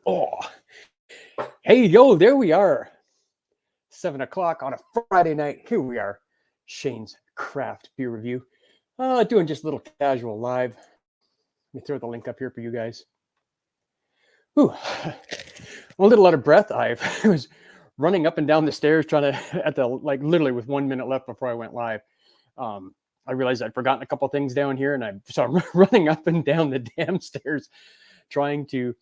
Oh, hey, yo, there we are. 7 o'clock on a Friday night. Here we are. Shane's Craft Beer Review. Doing just a little casual live. Let me throw the link up here for you guys. Whew. I'm a little out of breath. I was running up and down the stairs trying to, literally with 1 minute left before I went live. I realized I'd forgotten a couple things down here, and I'm running up and down the damn stairs trying to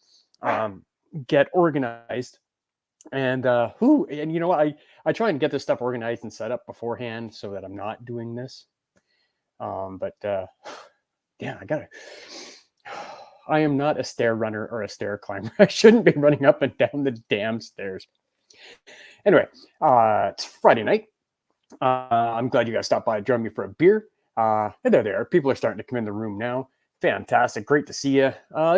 get organized. And you know what? I try and get this stuff organized and set up beforehand so that I'm not doing this. I am not a stair runner or a stair climber. I shouldn't be running up and down the damn stairs. Anyway, it's Friday night. I'm glad you guys stopped by and joined me for a beer. And there. People are starting to come in the room now. Fantastic. Great to see you.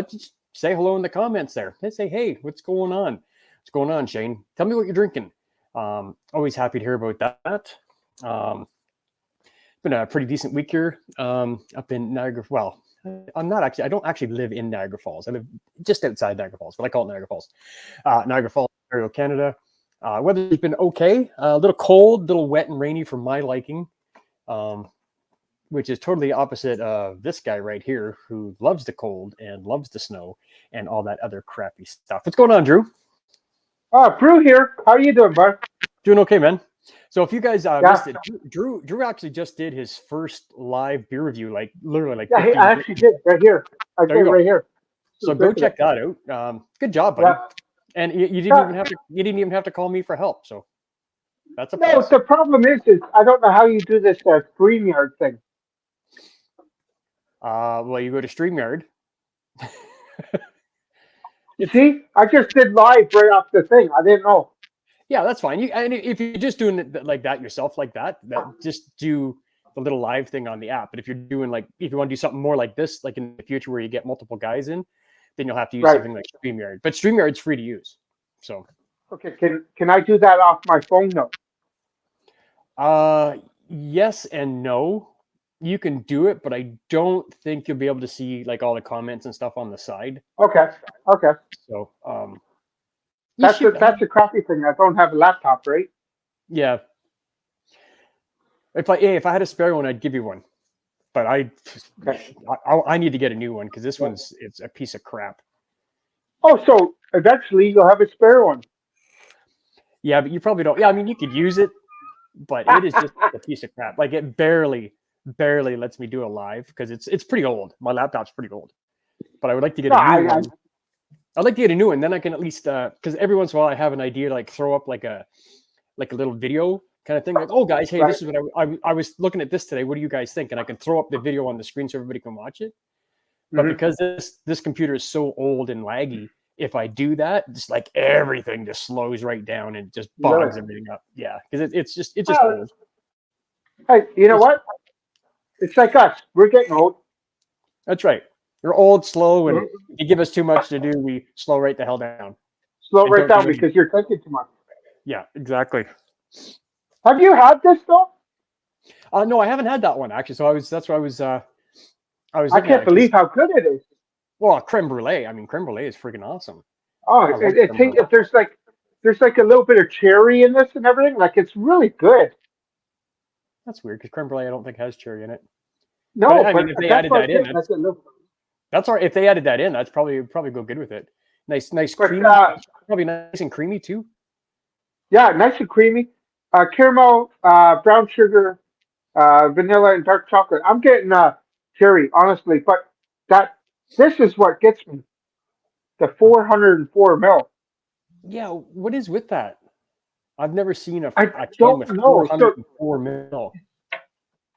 Just say hello in the comments there. They say, hey, what's going on? What's going on, Shane? Tell me what you're drinking. Always happy to hear about that. Been a pretty decent week here up in Niagara. Well, I don't actually live in Niagara Falls. I live just outside Niagara Falls, but I call it Niagara Falls. Niagara Falls, Ontario, Canada. Weather's been okay. A little cold, a little wet and rainy for my liking, which is totally opposite of this guy right here who loves the cold and loves the snow and all that other crappy stuff. What's going on, Drew? Drew here. How are you doing, bud? Doing okay, man. So if you guys missed it, Drew actually just did his first live beer review, literally. Yeah, I actually did right here. I did right here. So go check that out. Good job, buddy. Yeah. And you didn't even have to call me for help. So that's a plus. No. The problem is I don't know how you do this StreamYard thing. Well, you go to StreamYard. You see, I just did live right off the thing. I didn't know. Yeah, that's fine. And if you're just doing it like that yourself, just do the little live thing on the app. But if you're doing if you want to do something more like this, like in the future where you get multiple guys in, then you'll have to use something like StreamYard. But StreamYard's free to use. So okay, can I do that off my phone though? Yes and no. You can do it, but I don't think you'll be able to see all the comments and stuff on the side. Okay. So that's the crappy thing. I don't have a laptop, right? Yeah. If I had a spare one, I'd give you one. But I need to get a new one because this it's a piece of crap. Oh, so eventually you'll have a spare one. Yeah, but you probably don't. Yeah, I mean you could use it, but it is just a piece of crap. It barely lets me do a live because it's pretty old. My laptop's pretty old. But I would like to get a new one. I'd like to get a new one. Then I can at least because every once in a while I have an idea to throw up like a little video kind of thing. Oh guys, hey, this is what I was looking at this today. What do you guys think? And I can throw up the video on the screen so everybody can watch it. But because this computer is so old and laggy, if I do that, just everything just slows right down and just bogs everything up. Yeah, because it's just old. Hey, you know what? It's like us. We're getting old. That's right. You're old, slow, and you give us too much to do, we slow right the hell down. Slow right down because you're thinking too much. Yeah, exactly. Have you had this though? No, I haven't had that one actually. So I can't believe how good it is. Well, creme brulee. I mean, creme brulee is freaking awesome. Oh, there's a little bit of cherry in this and everything. It's really good. That's weird because creme brulee I don't think has cherry in it. No, but I mean, if they added that in, that's all right. If they added that in, that's probably go good with it. Nice creamy. Probably nice and creamy too. Yeah, nice and creamy. Caramel, brown sugar, vanilla, and dark chocolate. I'm getting cherry, honestly, but this is what gets me. The 404 ml. Yeah, what is with that? I've never seen a can with 404 ml.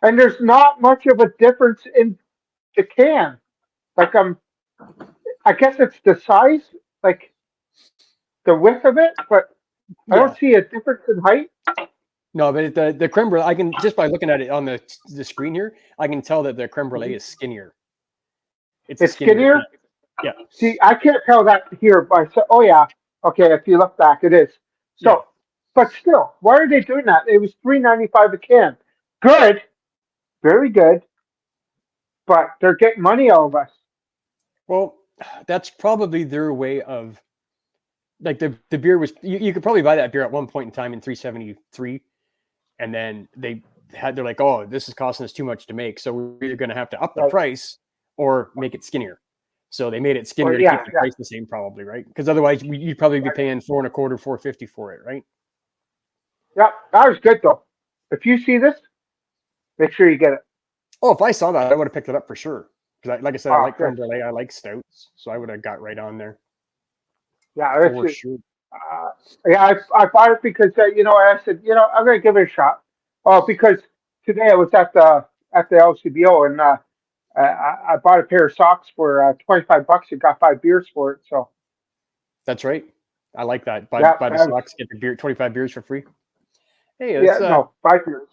And there's not much of a difference in the can. I guess it's the size, the width of it, but I don't see a difference in height. No, but the creme brulee, I can just by looking at it on the screen here, I can tell that the creme brulee is skinnier. It's skinnier? Yeah. See, I can't tell that here, but oh yeah, okay. If you look back, it is. So, but still, why are they doing that? It was $3.95 a can. Good, very good, but they're getting money out of us. Well, that's probably their way of like the beer was you could probably buy that beer at one point in time in 373, and then they're like, oh, this is costing us too much to make, so we're either going to have to up the Right. price or make it skinnier. So they made it skinnier to keep the price the same, probably, right? Because otherwise you'd probably be paying $4.25, $4.50 for it, right? Yeah, that was good though. If you see this, make sure you get it. Oh, if I saw that, I would have picked it up for sure. Because, like I said, I like creme good. brulee, I like stouts, so I would have got right on there Yeah, for sure. yeah, I bought it because I said I'm gonna give it a shot. Oh, because today I was at the LCBO and I bought a pair of socks for $25 and got 5 beers for it. So That's right. I like that. Buy yeah, the socks, get the beer, 25 beers for free. Hey, let's, yeah, no, 5 beers.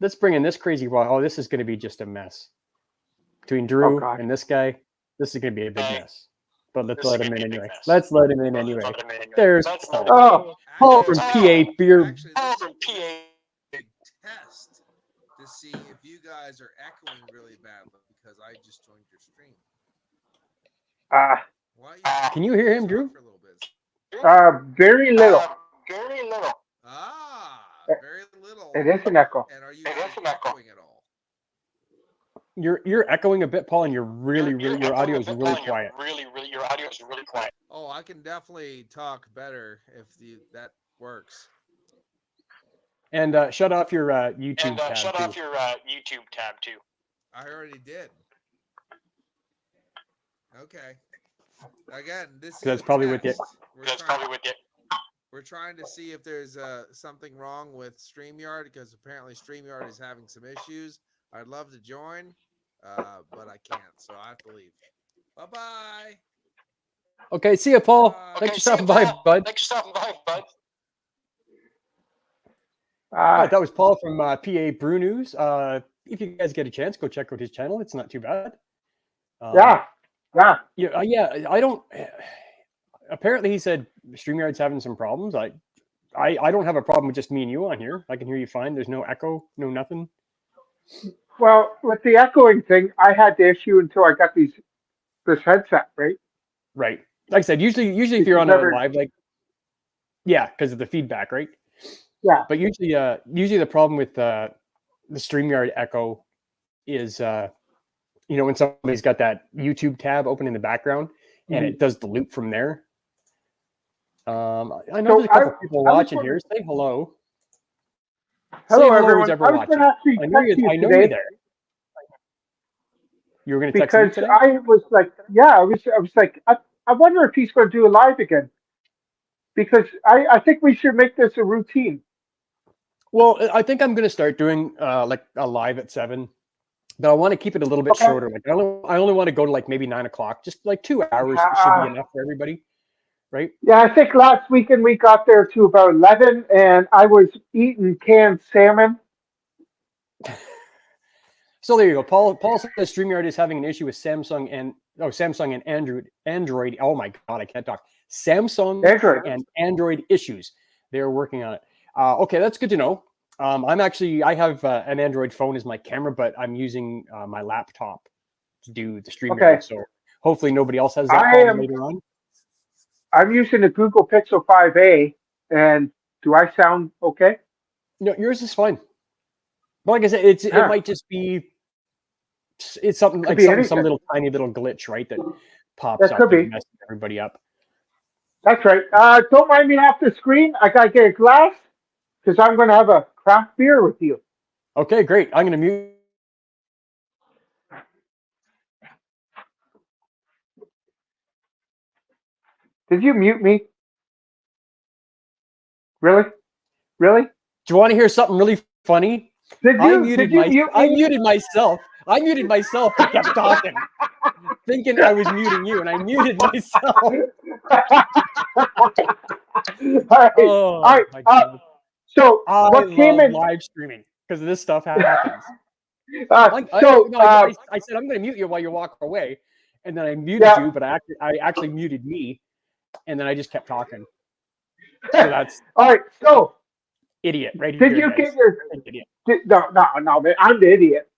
let's bring in this crazy one. Oh, this is going to be just a mess. Between Drew God. and this guy, this is going to be a big mess. But let's This let is him gonna in be a big anyway. mess. Let's let him in anyway. Let him in anyway. There's Let's Paul. let him in. Oh, Paul from PA Beer. Actually, Paul this from PA. big test to see if you guys are echoing really badly because I just joined your stream. Why Can you hear him, Drew? For a little bit. very little. Very little. Very little. It is an echo. And are you It is an echo. echoing at all? You're echoing a bit, Paul, and your audio is really quiet. Your audio is really quiet. Oh, I can definitely talk better if that works. And shut off your YouTube tab Shut too. off your YouTube tab too. I already did. Okay. Again, this is That's probably what test. That's probably what it. We're trying to see if there's something wrong with StreamYard because apparently StreamYard is having some issues. I'd love to join, but I can't, so I have to leave. Bye-bye. Okay, see you, Paul. Okay, Thanks for stopping by, bud. Thanks for stopping by, bud. That was Paul from PA Brew News. If you guys get a chance, go check out his channel. It's not too bad. Yeah. Yeah. I don't. Apparently, he said StreamYard's having some problems. I don't have a problem with just me and you on here. I can hear you fine. There's no echo, no nothing. Well, with the echoing thing, I had the issue until I got this headset, right? Right. Like I said, usually if you're on a live, like, yeah, because of the feedback, right? Yeah. But usually the problem with the StreamYard echo is, when somebody's got that YouTube tab open in the background and it does the loop from there. I know there's a couple people watching here. Say hello. Hello, Say everyone. ever I was watching. going to actually I know text you you're today there. You were going to text me because today? I was like, I was like, I wonder if he's going to do a live again because I think we should make this a routine. Well, I think I'm going to start doing like a live at 7, but I want to keep it a little bit shorter. Like I only want to go to like maybe 9 o'clock, just like 2 hours should be enough for everybody, right? Yeah, I think last weekend we got there to about 11, and I was eating canned salmon. So there you go. Paul says StreamYard is having an issue with Samsung and Android. Oh my God, I can't talk. Samsung and Android issues. They're working on it. Okay, that's good to know. I have an Android phone as my camera, but I'm using my laptop to do the StreamYard. Okay. So hopefully nobody else has that problem later on. I'm using the Google Pixel 5a, and do I sound okay? No, yours is fine. But like I said, it might just be something like some little tiny little glitch, right? That pops up and messes everybody up. That's right. Don't mind me off the screen. I gotta get a glass because I'm gonna have a craft beer with you. Okay, great. I'm gonna mute. Did you mute me? Really? Really? Do you want to hear something really funny? I muted myself. I muted myself and kept talking, thinking I was muting you, and I muted myself. All right. So what came in live streaming because this stuff happens. I said I'm going to mute you while you walk away, and then I muted you, but I actually muted me, and then I just kept talking. So that's all right. So idiot, right? Did you get your idiot? No, man, I'm the idiot.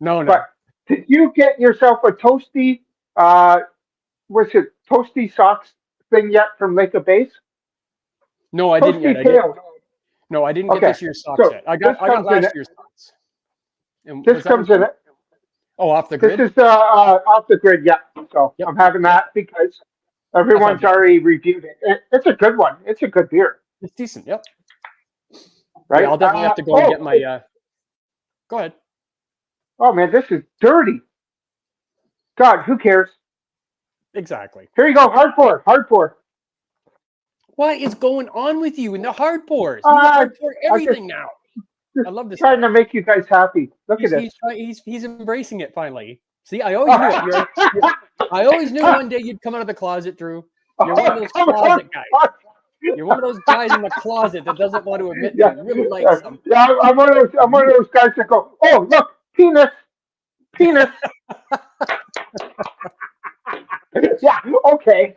No. But did you get yourself a toasty Was it Toasty Socks thing yet from Lake of Bass? No, I didn't yet. Toasty Pale. No, I didn't get Okay, this year's socks so yet. I this got comes in last it. year's socks. And This was that comes one- in it. Oh, off the This grid. is off the grid, yeah. So Yep. I'm having that because everyone's I thought- already reviewed it. It's a good one. It's a good beer, It's decent. Yep. right? Yeah, I'll definitely have to go and get my. Go ahead. Oh man, this is dirty. God, who cares? Exactly. Here you go, hard pour, hard pour. What is going on with you in the hard pours? You Uh, hard pour everything now. I love this. Trying to make you guys happy. Look at this. He's embracing it finally. See, I always knew it. I always knew one day you'd come out of the closet, Drew. You're one of those Come on. closet guys. You're one of those guys in the closet that doesn't want to admit that he really likes something. Yeah, I'm one of those guys that go, oh look, penis. Yeah, okay.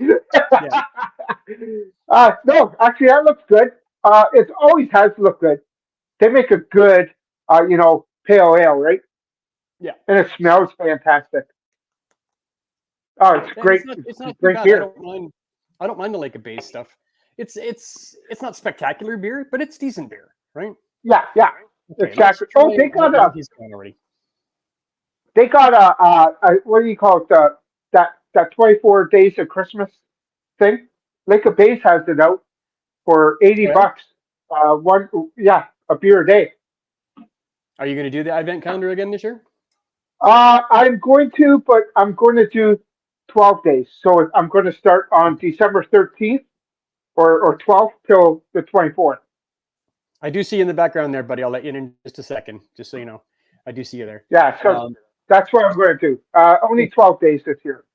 No, actually that looks good. It always has looked good. They make a good pale ale, right? Yeah. And it smells fantastic. Oh, it's Yeah, great. It's not too great bad. beer. I don't mind the Lake of Bass stuff. It's not spectacular beer, but it's decent beer, right? Yeah. Okay, Exactly. let's try- Oh, they got I think he's gone already. a what do you call it? That 24 days of Christmas thing. Lake of Bass has it out for $80. A beer a day. Are you going to do the advent calendar again this year? I'm going to, but I'm going to do 12 days. So I'm going to start on December 13th or 12th till the 24th. I do see you in the background there, buddy. I'll let you in just a second, just so you know. I do see you there. Yeah, so that's what I'm going to do. Only 12 days this year.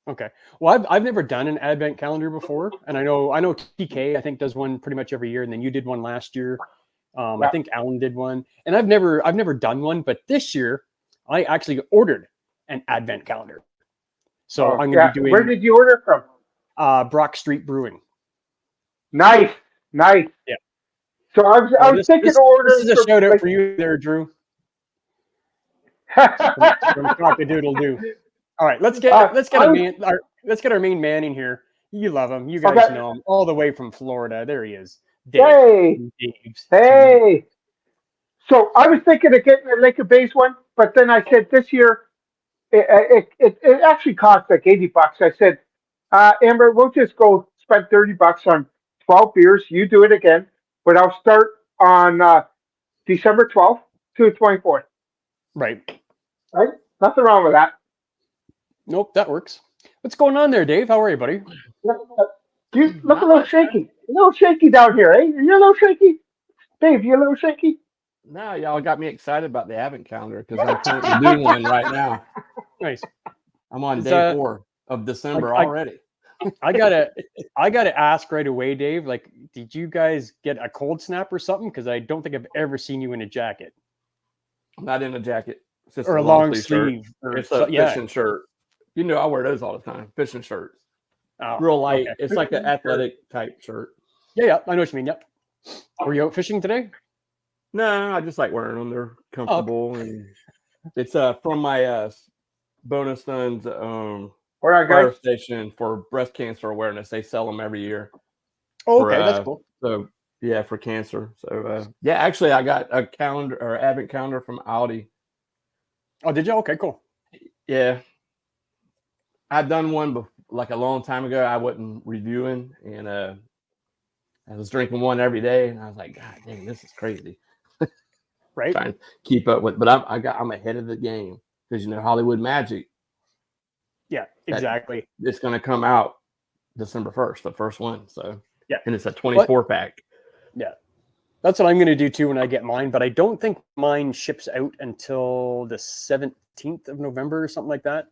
Okay. Well, I've never done an advent calendar before, and I know TK I think does one pretty much every year, and then you did one last year. I think Alan did one, and I've never done one, but this year I actually ordered an advent calendar. So I'm going to be doing. Where did you order from? Brock Street Brewing. Nice. Yeah. So I was thinking of ordering. This is a shout out for you there, Drew. From Cock-a-doodle-doo. All right, let's get our main man in here. You love him. You guys know him all the way from Florida. There he is. Dave. Hey. So I was thinking of getting a Lake of Bass one, but then I said this year it actually cost like $80. I said, Amber, we'll just go spend $30 on 12 beers. You do it again, but I'll start on December 12th to the 24th. Right. Nothing wrong with that. Nope, that works. What's going on there, Dave? How are you, buddy? You look a little shaky. A little shaky down here, eh? You're a little shaky? Dave, you a little shaky? No, y'all got me excited about the advent calendar because I'm currently doing one right now. Nice. I'm on day 4 of December already. I gotta ask right away, Dave. Like, did you guys get a cold snap or something? Because I don't think I've ever seen you in a jacket I'm not in a jacket. It's just or a long sleeve. It's a fishing shirt. You know, I wear those all the time. Fishing shirts. Oh, Real light. okay. It's like an athletic type shirt. Yeah, I know what you mean. Yep. Were you out fishing today? No, I just like wearing them. They're comfortable, and it's from my bonus son's fire station for breast cancer awareness. They sell them every year. Oh, okay, that's cool. So yeah, for cancer. So yeah, actually, I got a calendar or advent calendar from Aldi. Oh, did you? Okay, cool. Yeah, I'd done one like a long time ago. I wasn't reviewing, and I was drinking one every day, and I was like, God dang, this is crazy. Right. Trying to keep up with, but I'm ahead of the game because Hollywood Magic. Yeah, exactly. It's going to come out December 1st, the first one. So yeah, and it's a 24 pack. Yeah, that's what I'm going to do too when I get mine. But I don't think mine ships out until the 17th of November or something like that.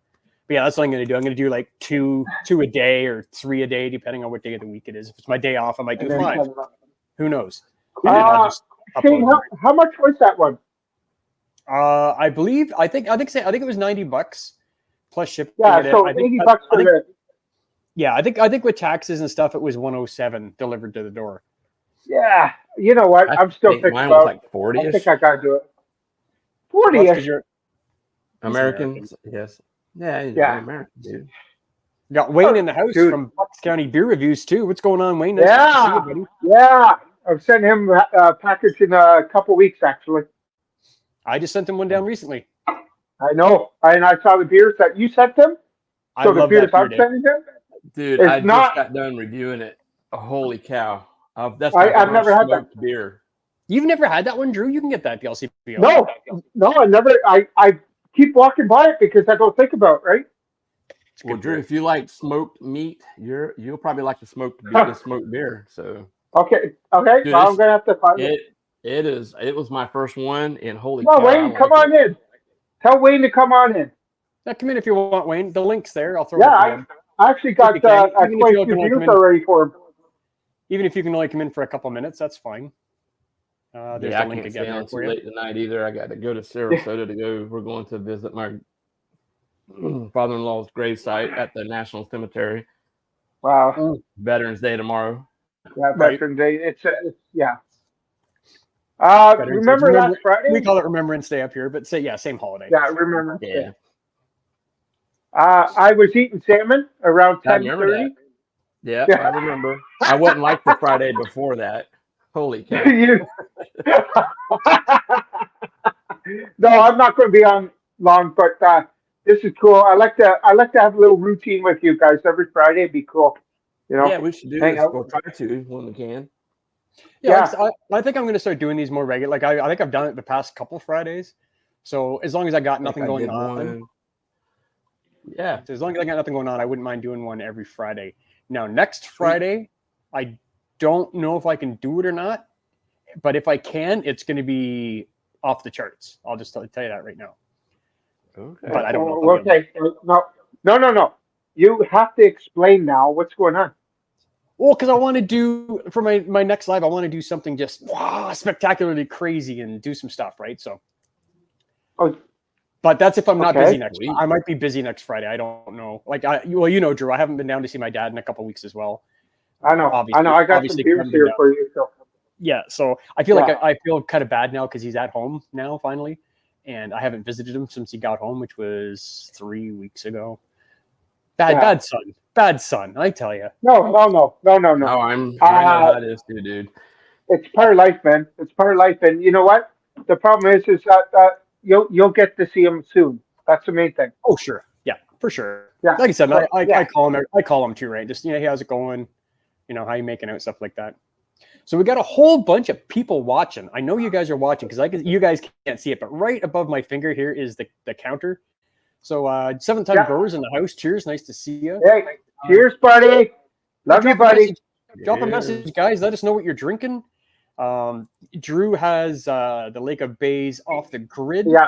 But yeah, that's what I'm going to do. I'm going to do like two a day or 3 a day, depending on what day of the week it is. If it's my day off, I might do 5. Who knows? Shane, how much was that one? I think it was $90 plus shipping. Yeah, so $80 for the. Yeah, I think with taxes and stuff, it was $107 delivered to the door. Yeah, you know what? I'm still thinking mine about. Was like 40. I think I gotta do it. 40. Americans, yes. Yeah, American, dude. Got Wayne in the house Dude. from Bucks County Beer Reviews too. What's going on, Wayne? Nice to see Yeah, you, buddy. yeah. I've sent him a package in a couple weeks, actually. I just sent him one down recently. I know. And I saw the beers that you sent them. I So the love beers that I'm beer, Dave. sending them. Dude, It's I not- just got done reviewing it. Holy cow! I've I've never had that. smoked beer. You've never had that one, Drew? You can get that at the LCBO. No, I never. I keep walking by it because I don't think about it, right? It's Well, good Drew, beer. if you like smoked meat, you'll probably like the smoked beer. So Okay. Dude, Well, I'm it's- gonna have to find it. it was my first one, and holy Come on, cow! I Wayne, come like on it. in. Tell Wayne to come on in. Now, come in if you want, Wayne. The link's there. I'll throw Yeah, it up I again. actually got If you can, quite even if a you few can, like, beers come in. already for him. Even if you can only come in for a couple minutes, that's fine. There's Yeah, I the link can't again stay there on too for you. late tonight either. I got to go to Sarasota to go. We're going to visit my father-in-law's gravesite at the National Cemetery. Wow. Veterans Day tomorrow. Yeah, Right. Veteran Day. It's yeah. Veterans Day. Remember last Friday? We call it Remembrance Day up here, but say same holiday. Yeah, remember. Yeah, I was eating salmon around I remember 10:30. yeah, Yeah. I remember. I wasn't like the Friday before that. Holy cow! You- no, I'm not going to be on long, but this is cool. I like to have a little routine with you guys every Friday. It'd be cool. You know. Yeah, we should do Hang this. out. We'll try to when we can. Yeah, I think I'm going to start doing these more regular. Like I think I've done it the past couple Fridays. So as long as I got nothing Like I going did on, one. Yeah, as long as I got nothing going on, I wouldn't mind doing one every Friday. Now, next Friday, I don't know if I can do it or not, but if I can, it's going to be off the charts. I'll just tell you that right now. okay. But I don't know. If I'll be able to. Okay. No. You have to explain now what's going on. Well, because I want to do for my next live, I want to do something just spectacularly crazy and do some stuff, right? So, Oh, but that's if I'm not Okay. busy next. Sweet. I might be busy next Friday. I don't know. Like Drew, I haven't been down to see my dad in a couple weeks as well. I know. Obviously- I got some obviously beers coming here down. for you. So. Yeah, so I feel Yeah. like I feel kind of bad now because he's at home now finally, and I haven't visited him since he got home, which was 3 weeks ago. Yeah. Bad son, I tell you. No. No, I know how it is too, dude. It's part of life, man. It's part of life, and you know what? The problem is that you'll get to see him soon. That's the main thing. Oh, sure, yeah, for sure. Yeah. Like I said, Yeah. I call him. I call him too, right? Just hey, how's it going? How you making out, stuff like that. So we got a whole bunch of people watching. I know you guys are watching because you guys can't see it, but right above my finger here is the counter. So 7-time Yeah. growers in the house. Cheers, nice to see you. Hey, cheers, buddy. Love you, buddy. Drop a Yeah. message, guys. Let us know what you're drinking. Drew has the Lake of Bays off the grid. Yeah,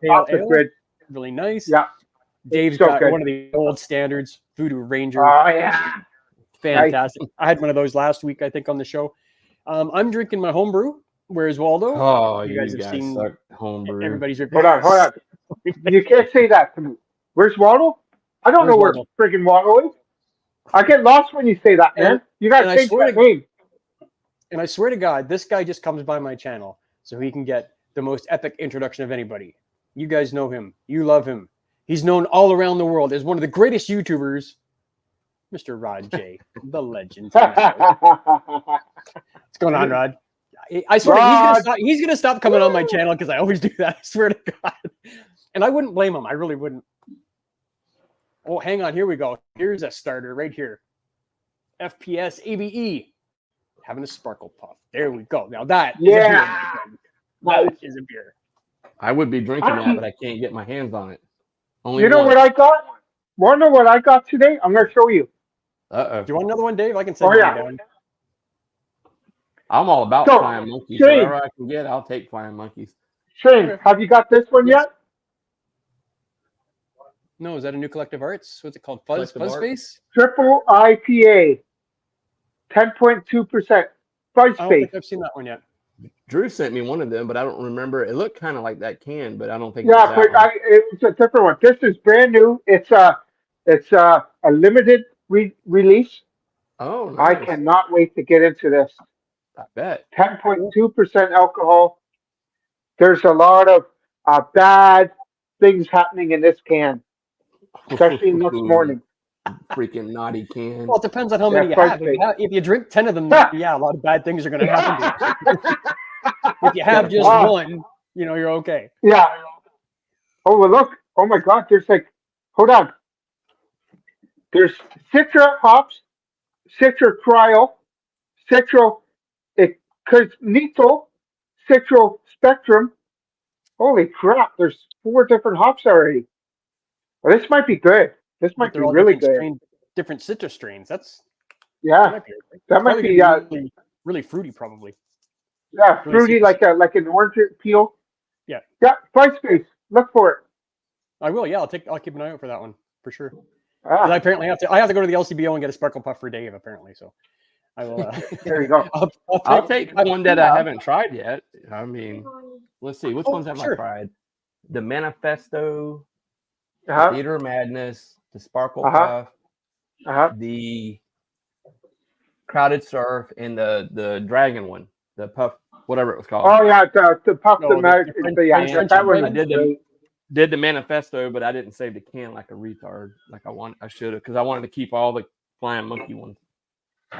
Pale off the ale. grid. Really nice. Yeah. Dave's So got good. one of the old standards, Voodoo Ranger. Oh yeah. Fantastic. I had one of those last week, I think, on the show. I'm drinking my homebrew. Where's Waldo? Oh, You you guys guys, have seen suck homebrew. Everybody's drinking. Hold on. You can't say that to me. Where's Waddle? I don't know where Where's friggin' Waddle is. I get lost when you say that, man. You and gotta I change swear that to- name. And I swear to God, this guy just comes by my channel so he can get the most epic introduction of anybody. You guys know him. You love him. He's known all around the world as one of the greatest YouTubers, Mr. Rod J, the legend. What's going on, Rod? I swear he's gonna stop coming on my channel because I always do that. I swear to God. And I wouldn't blame him. I really wouldn't. Oh, hang on. Here we go. Here's a starter right here. FPS ABE. Having a sparkle puff. There we go. Now that is a beer, my friend. That is a beer. I would be drinking that, but I can't get my hands on it. Only You know one. what I got? Want to know what I got today? I'm gonna show you. Uh-oh. Do you want another one, Dave? I can send Oh, you yeah. down. I'm all about So, flying monkeys. Shane- Whatever I can get, I'll take flying monkeys. Shane, Okay. have you got this one Yes. yet? No, is that a new Collective Arts? What's it called? Fuzz Collective Art? Face? Triple IPA, 10.2%. Fuzz I don't Face. think I've seen that one yet. Drew sent me one of them, but I don't remember. It looked kind of like that can, but I don't think Yeah, it's but that one. it's a different one. This is brand new. It's a limited release. Oh, I nice. cannot wait to get into this. I bet. 10.2% alcohol. There's a lot of bad things happening in this can, especially next morning. freaking naughty can. Well, it depends on how Yeah, many you Spice have. Base. If you drink 10 of them, yeah, a lot of bad things are going to happen to you. If you have just Wow. one, you're okay. Yeah. Oh, well, look. Oh, my God. There's hold on. There's Citra hops, Citra Trial, Citra Cognito, Citra Spectrum. Holy crap. There's 4 different hops already. Well, this might be good. This might But be they're all really different good. different citrus strains. That Yeah. might be okay. That might Probably be, gonna really, really fruity, probably. yeah, really fruity like an orange peel. Yeah. Yeah, Spice Base. Look for it. I will. Yeah, I'll keep an eye out for that one for sure. 'Cause Ah, I apparently have to go to the LCBO and get a Sparkle Puff for Dave. Apparently, so I will. there you go. I'll take one that I haven't tried yet. I mean, let's see. Which Oh, ones have sure. I tried? The Manifesto, Uh-huh. Theater of Madness, the Sparkle Uh-huh. Puff, Uh-huh. the Crowded Surf, and the Dragon one, the Puff, whatever it was called. Oh yeah, the puff No, the the mag. French- Yeah, French that bread. one. I did the Manifesto, but I didn't save the can like a retard, like I should have, because I wanted to keep all the Flying Monkey ones.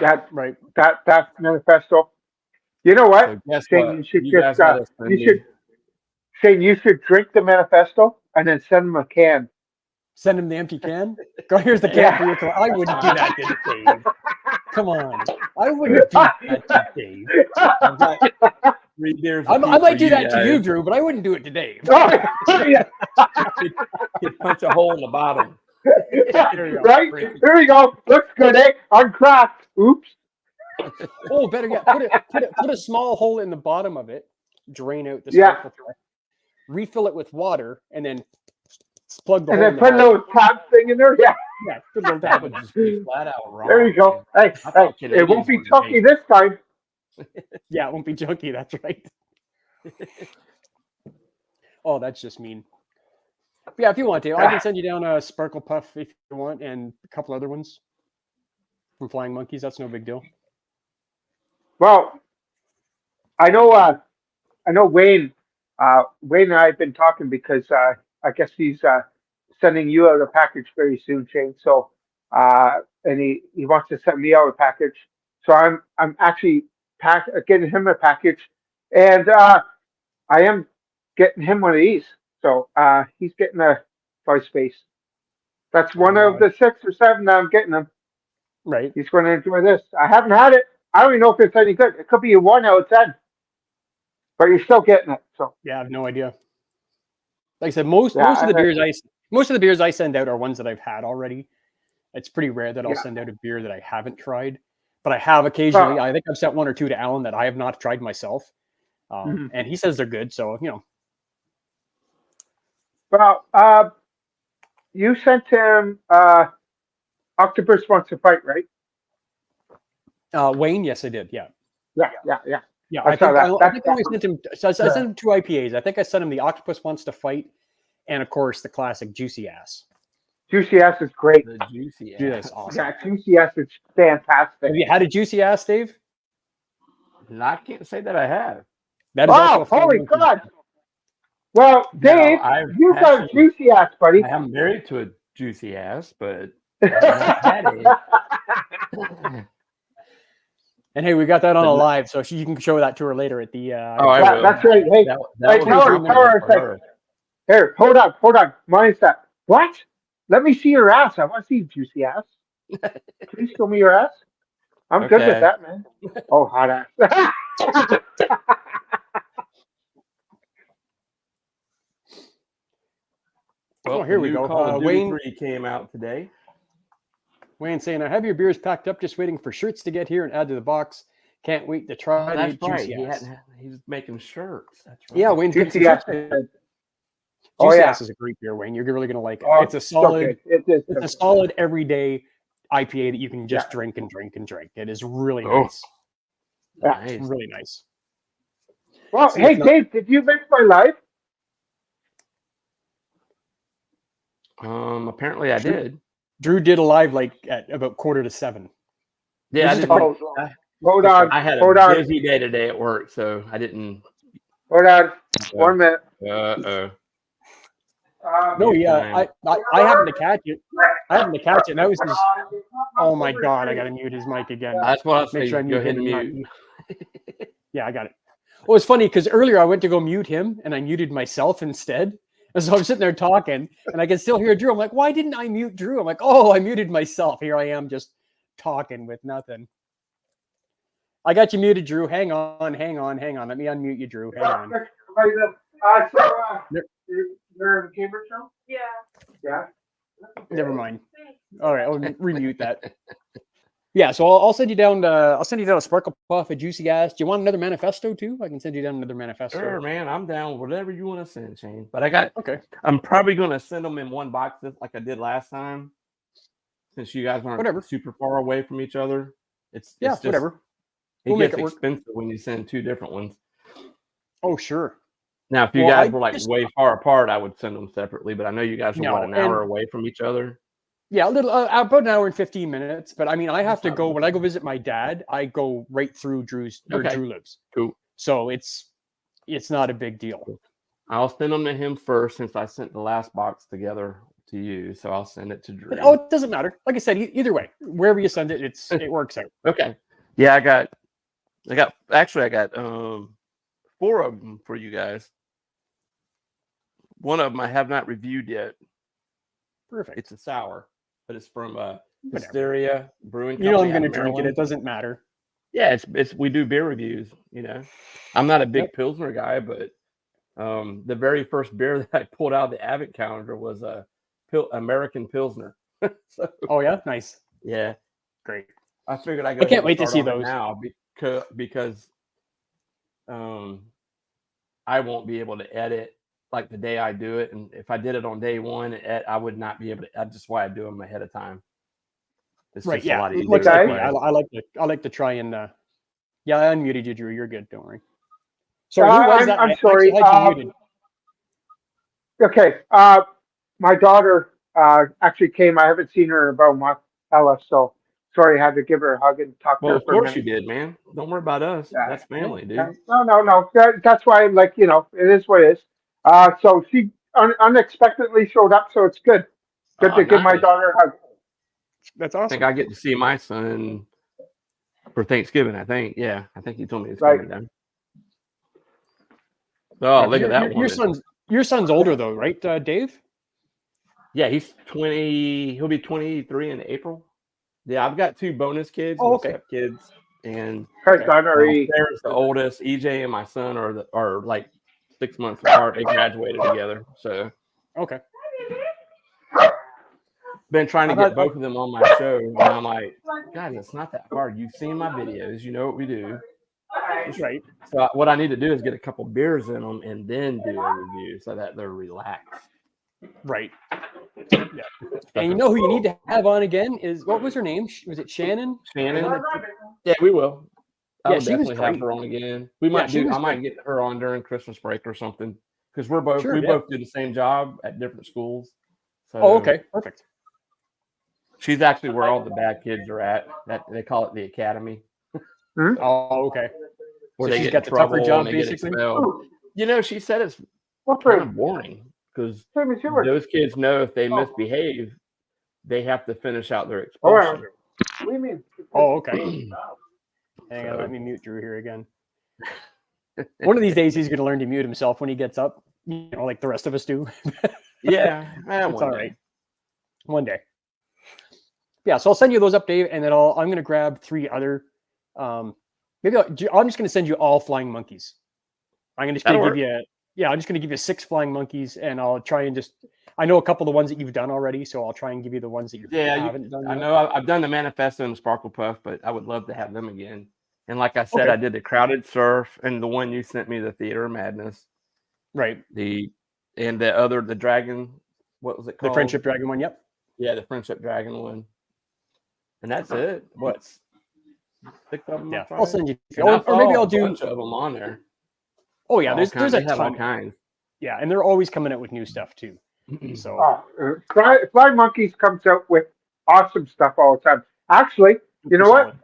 That Right. that manifesto. You know what? So guess Shane, what? you should You just guys gotta send you me- should Shane, you should drink the manifesto and then send him a can. Send him the empty can. Go, here's the can for your class. I wouldn't do that to Dave. Come on. I wouldn't do that to Dave. I've got 3 beers. I apiece might for do that to you, guys. Drew, but I wouldn't do it to Dave. Oh, yeah. You punch a hole in the bottom. Right? There we go. Looks good, eh? Uncracked. Oops. Oh, better yet, put a small hole in the bottom of it, drain out the Yeah. sparkle puff, refill it with water, and then plug the And hole then in put a the little tap thing in there. Yeah. yeah, good little That tap. would just be flat out wrong. There you go. man. Hey, thought hey, it won't Canadians be were chunky made. this time. Yeah, it won't be junky. That's right. Oh, that's just mean. But yeah, if you want to, I can send you down a Sparkle Puff if you want, and a couple other ones from Flying Monkeys. That's no big deal. Well, I know Wayne. Wayne and I have been talking because I guess he's sending you out a package very soon, Shane. So, and he wants to send me out a package. So I'm actually getting him a package, and I am getting him one of these. So he's getting a Spice Base. That's one of the 6 or 7 that I'm getting him. Right. He's going to enjoy this. I haven't had it. I don't even know if it's any good. It could be a 1 out of 10, but you're still getting it. So Yeah, I have no idea. Like I said, most Yeah, of the beers I send out are ones that I've had already. It's pretty rare that I'll Yeah. send out a beer that I haven't tried, but I have occasionally. Well- I think I've sent 1 or 2 to Alan that I have not tried myself, Mhm. and he says they're good. So well, you sent him Octopus Wants to Fight, right? Wayne, yes, I did. Yeah. Yeah. Yeah, I I saw think that. I That's- think I only sent him. So I sent him 2 IPAs. I think I sent him the Octopus Wants to Fight, and of course the classic Juicy Ass. Juicy Ass is great. The juicy. Dude, that's ass. awesome. Yeah, Juicy Ass is fantastic. Have you had a Juicy Ass, Dave? I can't say that I have. That is Wow, also a Flying holy Monkey. God. Well, Dave, I've you got a actually- Juicy Ass, buddy. I am married to a juicy ass, but I've not had it. And hey, we got that on a live, so you can show that to her later at the. Oh, I Yeah, will. that's right. Hey, That Hey, would be tell her, something tell her for a her. here, hold on. Mine's that. What? Let me see your ass. I want to see Juicy Ass. Please show me your ass. I'm good with Okay. that, man. Oh, hot ass. Well, Oh, here the we new go. Call of Duty Wayne- 3 came out today. Wayne saying, "I have your beers packed up, just waiting for shirts to get here and add to the box. Can't wait to try That's the right. Juicy Ass." He's making shirts. That's right. Yeah, Wayne's getting Juicy some Ass. shirts. is- Juicy Oh, yeah. Ass is a great beer, Wayne. You're really gonna like it. Oh, It's a solid. It is. It's a solid everyday IPA that you can just Yeah. drink and drink and drink. It is really Oh. nice. Yeah. It's Nice. really nice. Well, See, hey, it's not- Dave, did you miss my live? Apparently I did. Drew did a live like at about 6:45. Yeah, I, This is didn't, Oh, hold on. I had Hold a on. busy day today at work, so I didn't. Hold on. 1 minute. Uh-oh. No, yeah, I happened to catch it. I happened to catch it, and I was just, oh my god, I gotta mute his mic again. That's what I was Make saying. sure I Go mute ahead him and and not mute. you. Yeah, I got it. Well, it's funny because earlier I went to go mute him, and I muted myself instead. And so I'm sitting there talking, and I can still hear Drew. I'm like, why didn't I mute Drew? I'm like, oh, I muted myself. Here I am just talking with nothing. I got you muted, Drew. Hang on. Let me unmute you, Drew. Hang on. You're in Cambridge show? Yeah. Yeah. Never mind. All right, I'll remute that. Yeah, so I'll send you down. I'll send you down a Sparkle Puff, a Juicy Gas. Do you want another manifesto too? I can send you down another manifesto. Sure, man. I'm down. Whatever you want to send, Shane. But Okay. I'm probably going to send them in one box like I did last time, since you guys aren't super far away from each other. It's just, whatever. It We'll gets make it work. expensive when you send two different ones. Oh, sure. Now, if you guys were like way far apart, I would send them separately. But I know you guys are an hour away from each other. Yeah, a little about an hour and 15 minutes. But I mean, I have to go when I go visit my dad. I go right through Drew's where Drew lives. Cool. So it's not a big deal. I'll send them to him first, since I sent the last box together to you. So I'll send it to Drew. But, it doesn't matter. Like I said, either way, wherever you send it, it works out. Okay. Yeah, I got 4 of them for you guys. One of them I have not reviewed yet. Perfect. It's a sour, but it's from Hysteria Brewing Company. You know I'm going to drink it. It doesn't matter. Yeah, it's we do beer reviews. You know, I'm not a big Pilsner guy, but the very first beer that I pulled out of the advent calendar was a American Pilsner. So, oh yeah, nice. Yeah, great. I figured I can't wait to see those now because I won't be able to edit like the day I do it, and if I did it on day one, I would not be able to. That's just why I do them ahead of time. It's right? Just yeah. a lot easier. Okay. I like to try and. Yeah, I unmuted you, Drew. You're good. Don't worry. Sorry, who was that? I'm sorry. Okay. My daughter actually came. I haven't seen her in about a month, Ella. So sorry, I had to give her a hug and talk to her. Of course you did, man. Don't worry about us. Yeah. That's family, dude. No. That's why, it is what it is. So she unexpectedly showed up, so it's good. Good to give my daughter a hug. That's awesome. I think I get to see my son for Thanksgiving. I think he told me it's coming down. Oh, look at that one. Your son's older though, right, Dave? Yeah, he's 20. He'll be 23 in April. Yeah, I've got 2 bonus kids. Oh, okay. Kids, and Sarah's the oldest. EJ and my son are like 6 months apart. They graduated together. So okay. Been trying to get both of them on my show, and I'm like, God, it's not that hard. You've seen my videos. You know what we do. That's right. So what I need to do is get a couple beers in them and then do a review so that they're relaxed. Right. Yeah. And you know who you need to have on again is, what was her name? Was it Shannon? Shannon. Yeah, we will. Yeah, she was definitely have her on again. We might I might get her on during Christmas break or something, because we both do the same job at different schools. So, okay, perfect. She's actually where all the bad kids are at. That they call it the academy. Oh, okay. Where so she's got the tougher job, basically. You know, she said it's kind of boring because those kids know if they misbehave, they have to finish out their expulsion. What do you mean? Oh, okay. Hang on, let me mute Drew here again. One of these days, he's going to learn to mute himself when he gets up, like the rest of us do. Yeah, it's all right. One day. Yeah, so I'll send you those up, Dave, and then I'm going to grab 3 other. Maybe I'm just going to send you all flying monkeys. I'm just going to give you. Yeah, I'm just going to give you 6 flying monkeys, and I'll try and I know a couple of the ones that you've done already, so I'll try and give you the ones that you haven't done. I know I've done the Manifesto and the Sparkle Puff, but I would love to have them again. And like I said, I did the Crowded Surf and the one you sent me, the Theater of Madness. Right. The Dragon. What was it called? The Friendship Dragon one. Yep. Yeah, the Friendship Dragon one. And that's it. What's 6 of them? Yeah, I'll send you. Or maybe I'll do a bunch of them on there. Oh yeah, there's a ton. All kinds. Yeah, and they're always coming out with new stuff too. So Fly Monkeys comes out with awesome stuff all the time. Actually, you know what?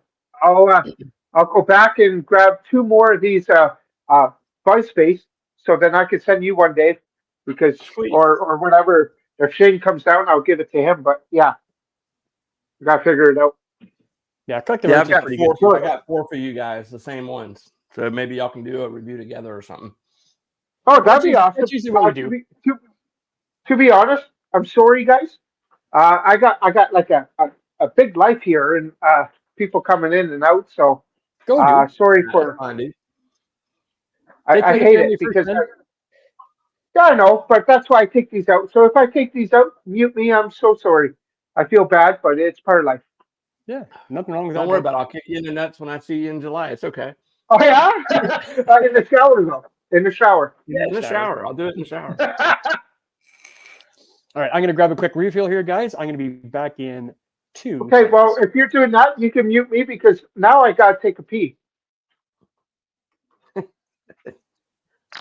I'll go back and grab 2 more of these Buzz Face, so then I can send you one, Dave. because Sweet. or whatever. If Shane comes down, I'll give it to him. But yeah, we gotta figure it out. Yeah, collective Yeah, rights I've is got pretty four. good. I got 4 for you guys, the same ones. So maybe y'all can do a review together or something. Oh, that'd be awesome. That's usually what we do. To be honest, I'm sorry, guys. I got like a big life here, and people coming in and out. So Go, dude. sorry That's for. fine, dude. Take I care of the hate family it first, because. man. Yeah, I know, but that's why I take these out. So if I take these out, mute me. I'm so sorry. I feel bad, but it's part of life. Yeah, nothing wrong with that. Don't worry about it. I'll kick you in the nuts when I see you in July. It's okay. Oh yeah, in the shower though. In the shower. Yeah, in the shower. I'll do it in the shower. All right, I'm going to grab a quick refill here, guys. I'm going to be back in 2 Okay, well, seconds. if you're doing that, you can mute me because now I gotta take a pee.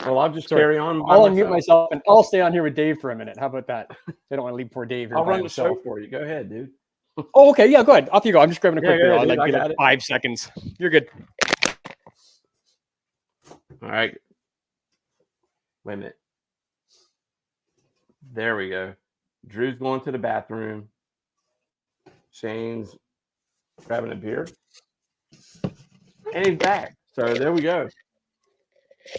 Well, I'll just Sorry. carry on. by I'll unmute myself. myself and I'll stay on here with Dave for a minute. How about that? I don't want to leave poor Dave here I'll by run the himself. show for you. Go ahead, dude. Oh, okay. Yeah, go ahead. Off you go. I'm just grabbing a Yeah, quick go beer. ahead, I'll dude. like I be got like it. 5 seconds. You're good. All right. Wait a minute. There we go. Drew's going to the bathroom. Shane's grabbing a beer. And he's back. So there we go.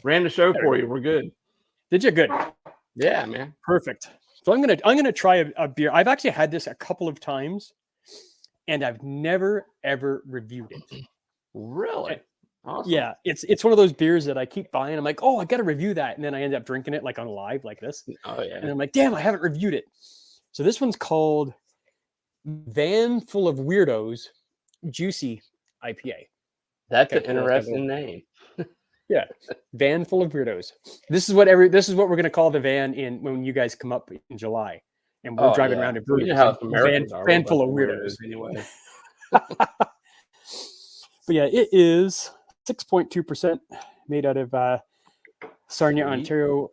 Ran the show for you. We're good. Did you? Good. Yeah, man. Perfect. So I'm gonna try a beer. I've actually had this a couple of times, and I've never ever reviewed it. Really? Awesome. Yeah, it's one of those beers that I keep buying. I'm like, oh, I got to review that, and then I end up drinking it like on live like this, Oh, yeah. and I'm like, damn, I haven't reviewed it. So this one's called Van Full of Weirdos Juicy IPA. That's Okay, an cool. interesting name. Yeah, Van Full of Weirdos. This is what we're gonna call the van in when you guys come up in July, and we're driving around in Well, you know Bruce. how us Americans are. Van We're full a of bunch weirdos. Anyway. But yeah, it is 6.2% made out of Sarnia, Sweet. Ontario.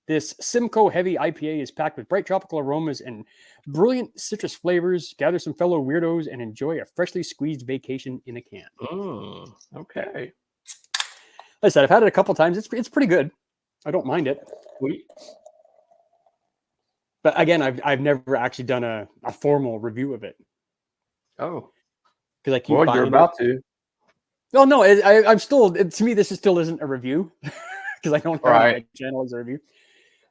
This Simcoe Heavy IPA is packed with bright tropical aromas and brilliant citrus flavors. Gather some fellow weirdos and enjoy a freshly squeezed vacation in a can. Okay. Like I said, I've had it a couple times. It's pretty good. I don't mind it. Sweet. But again, I've never actually done a formal review of it Oh. because I keep Well, buying you're it. about to. Well, no, I'm still. To me, this still isn't a review because I don't have Right. my channel as a review.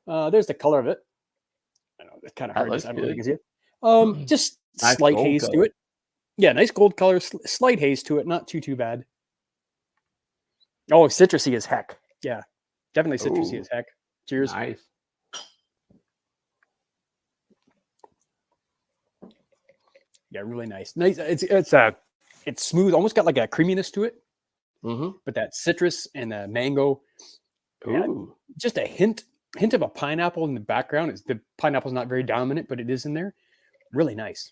There's the color of it. I know it's kind of That hard. looks I don't know if you good. can see it. Just Nice slight gold haze to color. it. Yeah, nice gold color. Slight haze to it. Not too bad. Oh, citrusy as heck. Yeah, definitely citrusy Ooh. as heck. Cheers. Nice. Yeah, really nice. Nice. It's smooth. Almost got like a creaminess to it. Mm-hmm. But that citrus and the mango. Yeah. Ooh. Just a hint of a pineapple in the background. The pineapple's not very dominant, but it is in there. Really nice.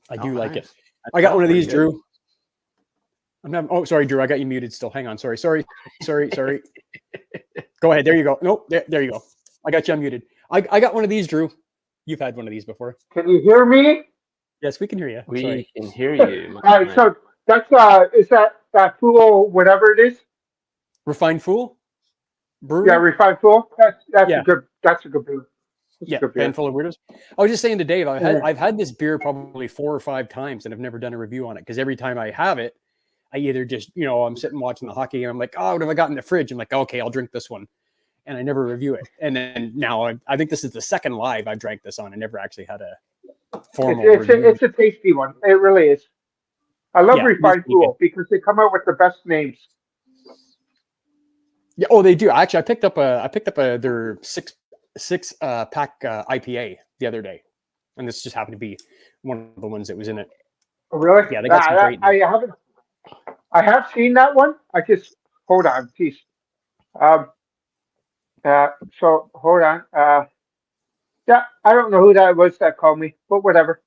I do like it. Nice. I got one of Pretty these, good. Drew. Oh, sorry, Drew. I got you muted still. Hang on. Sorry. Go ahead. There you go. Nope. There you go. I got you unmuted. I got one of these, Drew. You've had one of these before. Can you hear me? Yes, we can hear you. We Sorry. can hear you. my All right, friend. so that's is that Fool whatever it is? Refined Fool? Brewery? Yeah, Refined Fool. That's Yeah. a good beer. That's a Yeah, good beer. Van Full of Weirdos. I was just saying to Dave, I've had this beer probably 4 or 5 times and I've never done a review on it because every time I have it, I either just, I'm sitting watching the hockey and I'm like, oh, what have I got in the fridge? I'm like, okay, I'll drink this one. And I never review it. And then now I think this is the second live I've drank this on. I never actually had a formal review. It's a tasty one. It really is. I love Yeah, Refined it's pretty Fool because they come out with the best names. Yeah. Oh, they do. Actually, I picked up their six pack IPA the other day, and this just happened to be one of the ones that was in it. Oh, really? Yeah, they got some great. I have seen that one. Hold on, please. So hold on. Yeah, I don't know who that was that called me, but whatever.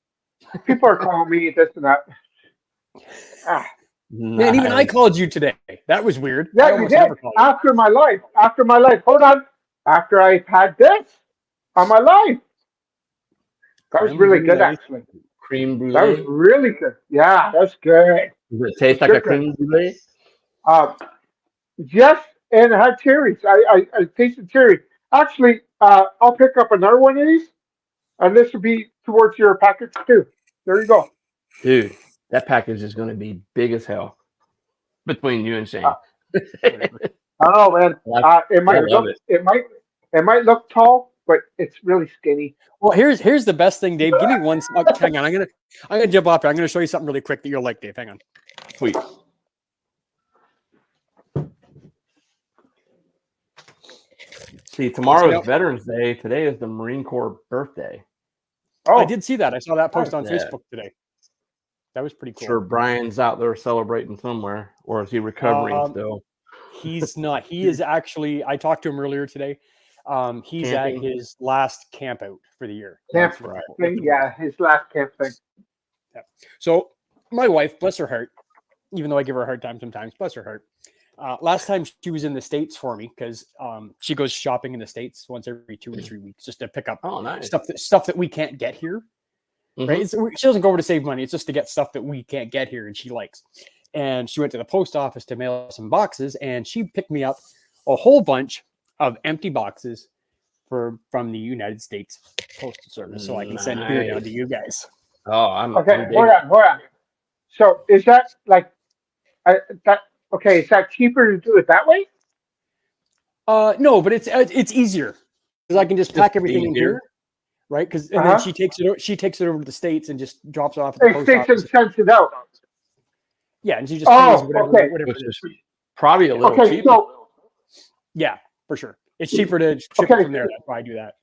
People are calling me this and that. Man, even I called you today. That was weird. I Yeah, you almost did. never call you. After my life. Hold on. After I've had this on my life. That was Creme really good, brulee. actually. Cream brulee. That was really good. Yeah, that's good. Does it taste like a Sugar. cream brulee? Yes, and it had cherries. I tasted cherry. Actually, I'll pick up another one of these, and this will be towards your package too. There you go. Dude, that package is going to be big as hell between you and Shane. I don't know, man. It might love look it might look tall, but it's really skinny. Well, here's the best thing, Dave. Give me one. Hang on, I'm gonna jump off here. I'm gonna show you something really quick that you'll like, Dave. Hang on. Sweet. See, tomorrow is Veterans Day. Today is the Marine Corps birthday. Oh, I did see that. I saw that post on Yeah. Facebook today. That was pretty cool. Sure, Brian's out there celebrating somewhere, or is he recovering still? He's not. He is actually. I talked to him earlier today. He's Camping. at his last camp out for the year. camp right. thing. Yeah, his last camp thing. So my wife, bless her heart, even though I give her a hard time sometimes, bless her heart. Last time she was in the States for me because she goes shopping in the States once every 2 or 3 weeks just to pick up Oh, nice. stuff that we can't get here. Mhm. Right? She doesn't go over to save money. It's just to get stuff that we can't get here and she likes. And she went to the post office to mail some boxes and she picked me up a whole bunch of empty boxes from the United States Postal Service so I can send beer down Nice. to you guys. Oh, I'm Okay, I'm hold on. So is that like that? Okay, is that cheaper to do it that way? No, but it's easier because I can just pack Just everything in easier. here, right? Because and Uh-huh. then she takes it over to the States and just drops it off at the It post takes and office. sends it out. Yeah, and she just Oh, pays whatever, okay. whatever Which it is. is probably a little Okay, cheaper. so Yeah, for sure. It's cheaper to ship Okay. it from there. That's why I do that.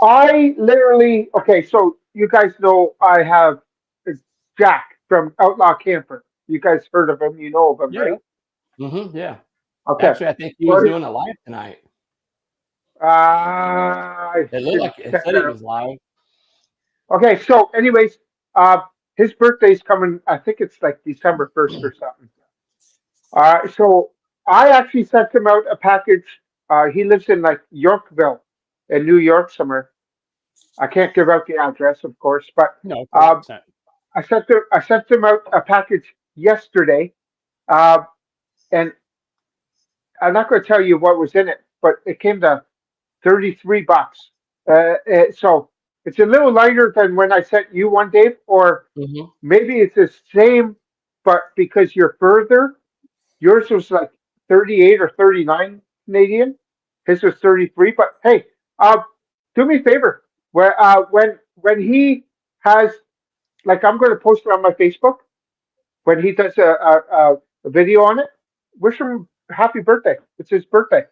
I literally so you guys know I have Jack from Outlaw Camper. You guys heard of him? You know of him, Yeah. right? Yeah. Okay. Actually, I think he was Well, doing it live tonight. I It looked like it check said that it out. was live. Okay, so anyways, his birthday's coming. I think it's like December 1st or something. So I actually sent him out a package. He lives in like Yorkville, in New York somewhere. I can't give out the address, of course, but No, I sent him out a package yesterday, and I'm not going to tell you what was in it, but it came to $33. So it's a little lighter than when I sent you one, Dave, or Mhm. maybe it's the same, but because you're further, yours was like 38 or 39 Canadian. His was 33. But hey, do me a favor. When he has, like, I'm going to post it on my Facebook. When he does a video on it, wish him happy birthday. It's his birthday.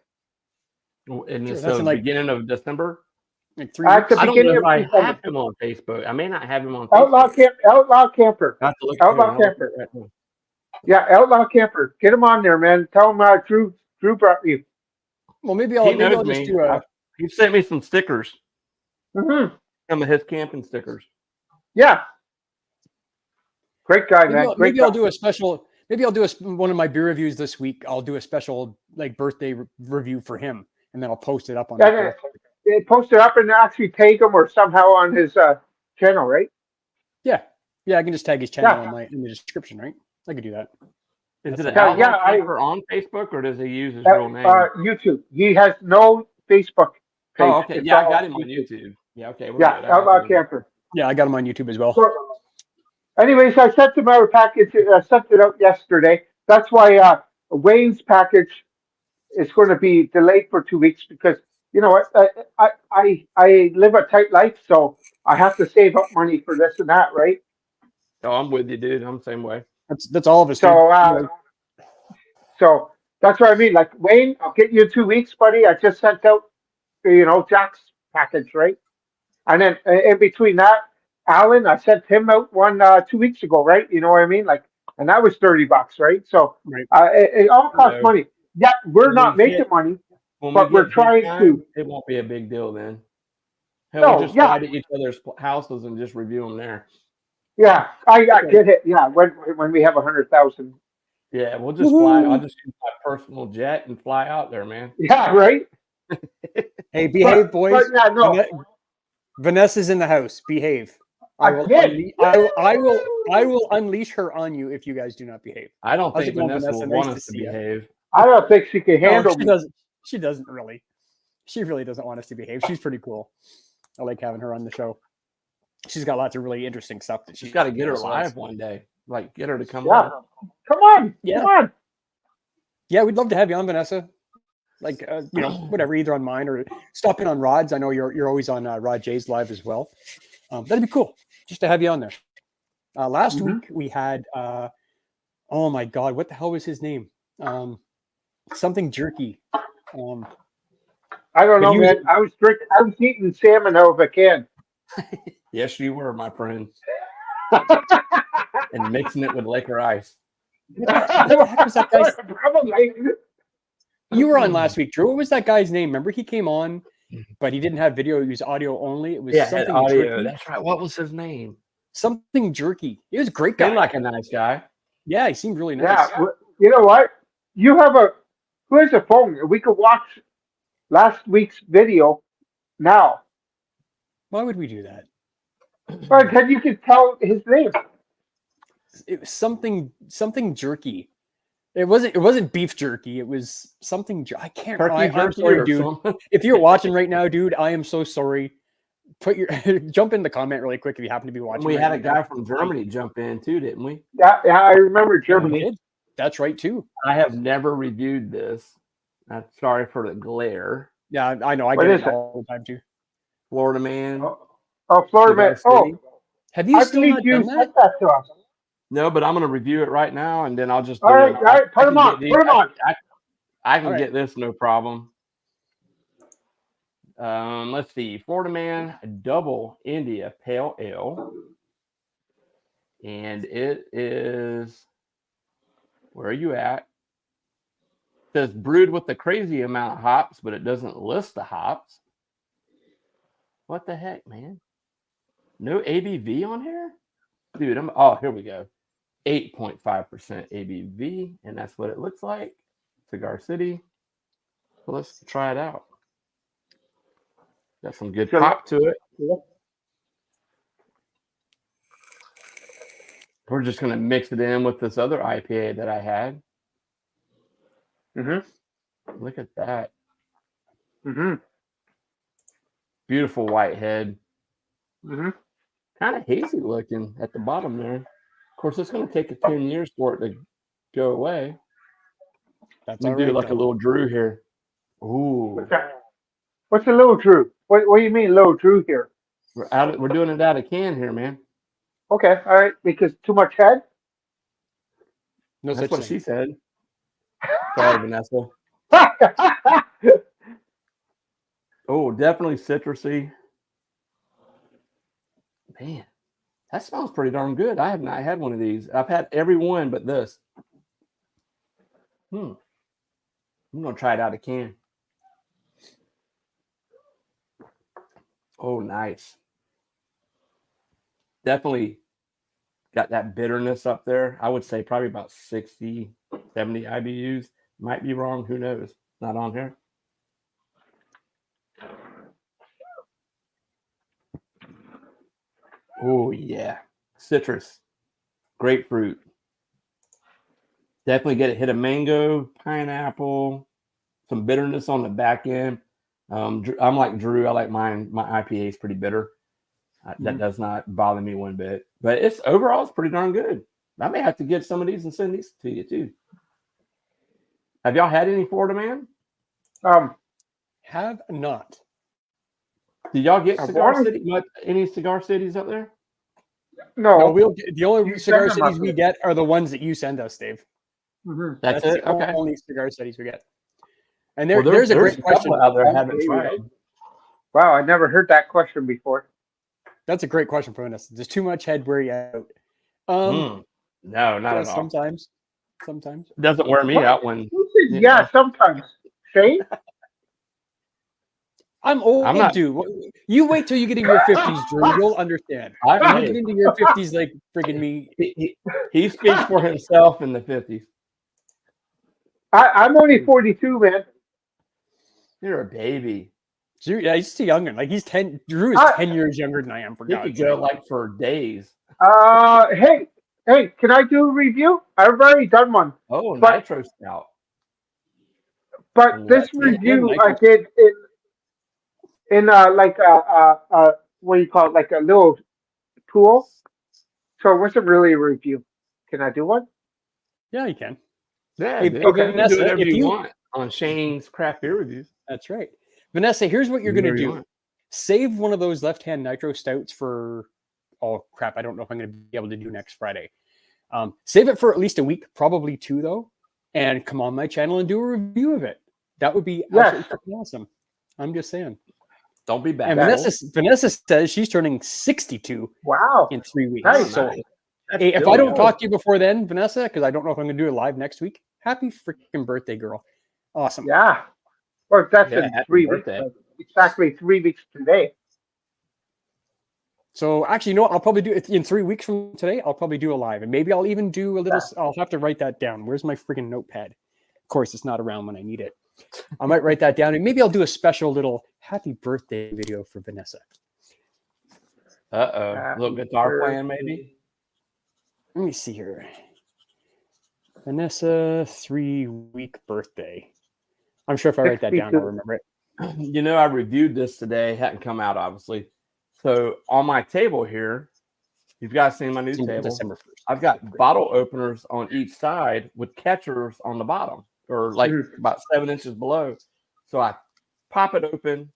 And Sure, it's that's the in, like, beginning of December. like 3 At weeks. the I don't beginning know if of I December. have him on Facebook. I may not have him on Outlaw Facebook. Outlaw Camper. I have to look Outlaw here, I'll look Camper. right now. Yeah, Outlaw Camper. Get him on there, man. Tell him Drew brought you. Well, maybe He I'll knows just me. do a He sent me some stickers. Mm-hmm. Some of his camping stickers. Yeah. Great guy, man. Great maybe guy. I'll do a special. Maybe I'll do one of my beer reviews this week. I'll do a special like birthday review for him, and then I'll post it up on. Yeah, they post it up and actually tag him or somehow on his channel, right? Yeah, I can just tag his channel Yeah. in the description, right? I could do that. Is That's it an Yeah, Outlaw yeah, Camper on Facebook or does he use his real name? YouTube. He has no Facebook page. Oh, okay. It's Yeah, I all got him on YouTube. Yeah, okay. we're Yeah, good. I got Outlaw him. Camper. Yeah, I got him on YouTube as well. So, anyways, I sent him out a package. I sent it out yesterday. That's why Wayne's package is going to be delayed for 2 weeks because you know what? I live a tight life, so I have to save up money for this and that, right? Oh, I'm with you, dude. I'm the same way. That's all of us. So, so that's what I mean. Like Wayne, I'll get you in 2 weeks, buddy. I just sent out, Jack's package, right? And then in between that, Alan, I sent him out one 2 weeks ago, right? You know what I mean? Like, and that was $30, right? So Right. it all costs No. money. Yeah, we're When not we making get- money. When But we we're get big trying time, to- It won't be a big deal then. Hell, No, we'll just yeah. fly to each other's houses and just review them there. Yeah, I get it. Yeah, when we have 100,000. Yeah, we'll just fly. I'll just use my personal jet and fly out there, man. Yeah, right. Hey, behave, But boys. yeah, no. Vanessa's in the house. Behave. I did. I will unleash her on you if you guys do not behave. I don't How's think it going, Vanessa Vanessa? will Nice want to us to see ya. behave. I don't think she can No, handle she me. doesn't. She doesn't really. She really doesn't want us to behave. She's pretty cool. I like having her on the show. She's got lots of really interesting stuff that She's she's got to get her live one day. Like, get her to come Yeah. on. Come on. Yeah. Come on. Yeah, we'd love to have you on, Vanessa. Like, whatever, either on mine or stop in on Rod's. I know you're always on Rod J's live as well. That'd be cool just to have you on there. Last week we had, oh my God, what the hell was his name? Something jerky. I don't know, you- man. I was eating salmon out of a can. Yes, you were, my friend. And mixing it with Laker ice. What the heck was that guy's? Probably. You were on last week, Drew. What was that guy's name? Remember, he came on, but he didn't have video. He was audio only. It was something audio. jerky. That's right. What was his name? Something jerky. He was a great guy. Seemed like a nice guy. Yeah, he seemed really nice. Yeah. You know what? Who has a phone? We could watch last week's video now. Why would we do that? But then you could tell his name. It was something jerky. It wasn't beef jerky. It was something. I can't. Turkey I'm jerky sorry, or dude. something. If you're watching right now, dude, I am so sorry. Put your jump in the comment really quick if you happen to be watching. We right had a now. guy from Germany jump in too, didn't we? Yeah, I remember Yeah, we Germany. did. That's right too. I have never reviewed this. I'm sorry for the glare. Yeah, I know. I What get is it it? all the time too. Florida man. Oh, Florida man. Cigar Oh, City. Have you I still believe not you done that? sent that to us. No, but I'm going to review it right now, and then I'll just. All right, put them on. Put them on. I can All right. get this, no problem. Let's see. Florida Man Double India Pale Ale. And it is, where are you at? It says brewed with a crazy amount of hops, but it doesn't list the hops. What the heck, man? No ABV on here? Dude, here we go. 8.5% ABV, and that's what it looks like. Cigar City. So let's try it out. Got some good Sure. pop to it. Yeah. We're just going to mix it in with this other IPA that I had. Mm-hmm. Look at that. Mm-hmm. Beautiful white head. Mm-hmm. Kind of hazy looking at the bottom there. Of course, it's going to take 10 years for it to go away. That's Let all me do right, like a though. little Drew here. Ooh. What's a little Drew? What do you mean, little Drew here? We're doing it out of can here, man. Okay, all right. Because too much head. No That's such what thing. she said. Sorry, Vanessa. Oh, definitely citrusy. Man, that smells pretty darn good. I have not had one of these. I've had every one but this. I'm going to try it out of can. Oh, nice. Definitely got that bitterness up there. I would say probably about 60, 70 IBUs. Might be wrong. Who knows? Not on here. Oh, yeah. Citrus. Grapefruit. Definitely get a hit of mango, pineapple, some bitterness on the back end. I'm like Drew. I like mine. My IPA is pretty bitter. That does not bother me one bit. But it's pretty darn good. I may have to get some of these and send these to you too. Have y'all had any Florida Man? Have not. Did y'all get I've Cigar wanted- City? Any Cigar Cities up there? No. No, the only You cigar send them cities up we there. get are the ones that you send us, Dave. Mhm. That's it. the Okay. only cigar cities we get. And Well, there's a great couple question out there I haven't tried. Wow, I never heard that question before. That's a great question for us. There's too much head wear you out. No, not Yeah, at all. sometimes. It doesn't wear me out when Yeah, know. sometimes. Shane? I'm old, I'm not- dude. You wait till you get in your 50s, Drew. You'll understand. When you get into your 50s, like friggin' me. he speaks for himself in the 50s. I'm only 42, man. You're a baby. Drew, yeah, he's too younger. Like he's 10. Drew is I- 10 years younger than I am. For You God's could go sake. like for days. Hey, can I do a review? I've already done one. Oh, But- Nitro Stout. But this Yeah, review Michael. I did in like what do you call it, like a little pool. So it wasn't really a review. Can I do one? Yeah, you can. Yeah, Hey, dude. hey, You can do Vanessa, whatever if you you- want on Shane's Craft Beer Reviews. That's right. Vanessa, here's what you're Do going to whatever you do. want. Save one of those left-hand nitro stouts for, oh crap, I don't know if I'm going to be able to do next Friday. Save it for at least a week, probably 2 though, and come on my channel and do a review of it. That would be Yes. absolutely freaking awesome. I'm just saying. Don't be bad. And Vanessa says she's turning 62 Wow. in 3 weeks. Nice. So That's hey, if still I don't young. talk to you before then, Vanessa, because I don't know if I'm going to do it live next week, happy freaking birthday, girl. Awesome. Yeah. Well, that's Yeah, in happy 3 birthday. weeks. Exactly 3 weeks today. So actually, you know what? I'll probably do it in 3 weeks from today. I'll probably do a live, and maybe I'll even do a little. I'll have to write that down. Where's my freaking notepad? Of course, it's not around when I need it. I might write that down, and maybe I'll do a special little happy birthday video for Vanessa. Little guitar playing, maybe. Let me see here. Vanessa 3-week birthday. I'm sure if I write that down, I'll 62. remember it. You know, I reviewed this today. Hadn't come out, obviously. So on my table here, you've guys seen my new table. December 1st. I've got bottle openers on each side with catchers on the bottom, or like about 7 inches below. So I pop it open,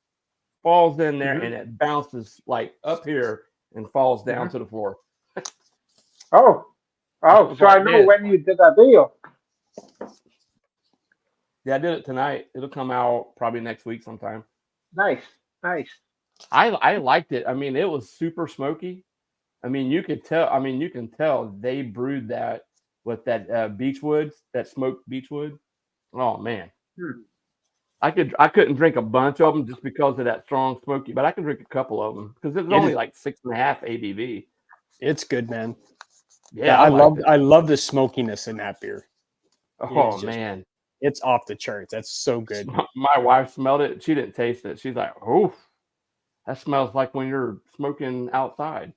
falls in there, and it bounces like up here and falls down to the floor. Oh. Oh, so I know when you did that video. Yeah, I did it tonight. It'll come out probably next week sometime. Nice. Nice. I liked it. I mean, it was super smoky. I mean, you could tell. I mean, you can tell they brewed that with that beechwood, that smoked beechwood. Oh man, I couldn't drink a bunch of them just because of that strong smoky, but I could drink a couple of them because it's only like 6.5 ABV. It's good, man. Yeah, I love the smokiness in that beer. Oh just- man, It's off the charts. That's so good. my wife smelled it. She didn't taste it. She's like, "Oh, that smells like when you're smoking outside."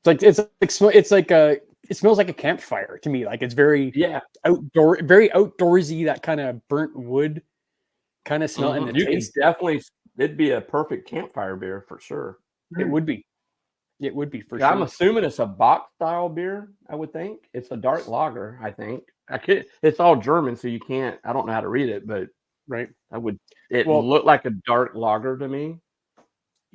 It smells like a campfire to me. Like it's very very outdoorsy. That kind of burnt wood kind of smell, and the You can taste. definitely. It'd be a perfect campfire beer for sure. It would be. It would be for Yeah, sure. I'm assuming it's a box style beer. I would think it's a dark lager. I think it's all German, so you can't. I don't know how to read it, but right. It looked like a dark lager to me.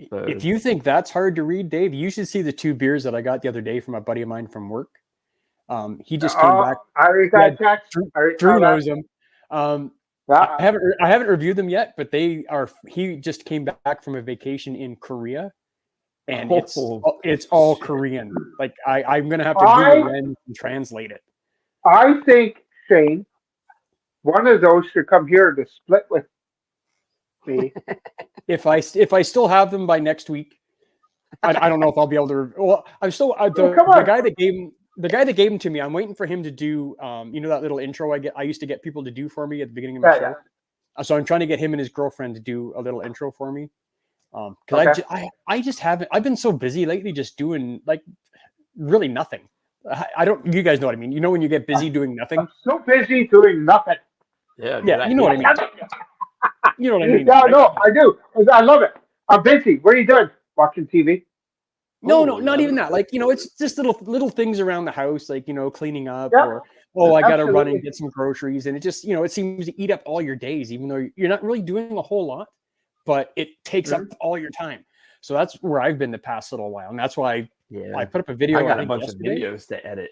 So, If you think that's hard to read, Dave, you should see the 2 beers that I got the other day from a buddy of mine from work. He just came back. I already got text. Drew knows them. Yeah. I haven't reviewed them yet, but he just came back from a vacation in Korea, and it's all Korean. Like I'm gonna have to Google and translate it. I think, Shane, one of those should come here to split with me. If I still have them by next week, I don't know if I'll be able to. Well, I'm still the guy that gave them to me. I'm waiting for him to do that little intro I used to get people to do for me at the beginning of my show. So I'm trying to get him and his girlfriend to do a little intro for me. Because I just haven't. I've been so busy lately, just doing like really nothing. I don't. You guys know what I mean. You know when you get busy doing nothing. I'm so busy doing nothing. Yeah, you know what I mean. You know what I mean. Yeah, no, I do. I love it. I'm busy. What are you doing? Watching TV? No, not even that. Like, it's just little things around the house, like, cleaning up or, I got to run and get some groceries. And it just, it seems to eat up all your days, even though you're not really doing a whole lot, but it takes up all your time. So that's where I've been the past little while. And that's why I put up a video. I got a bunch of videos to edit.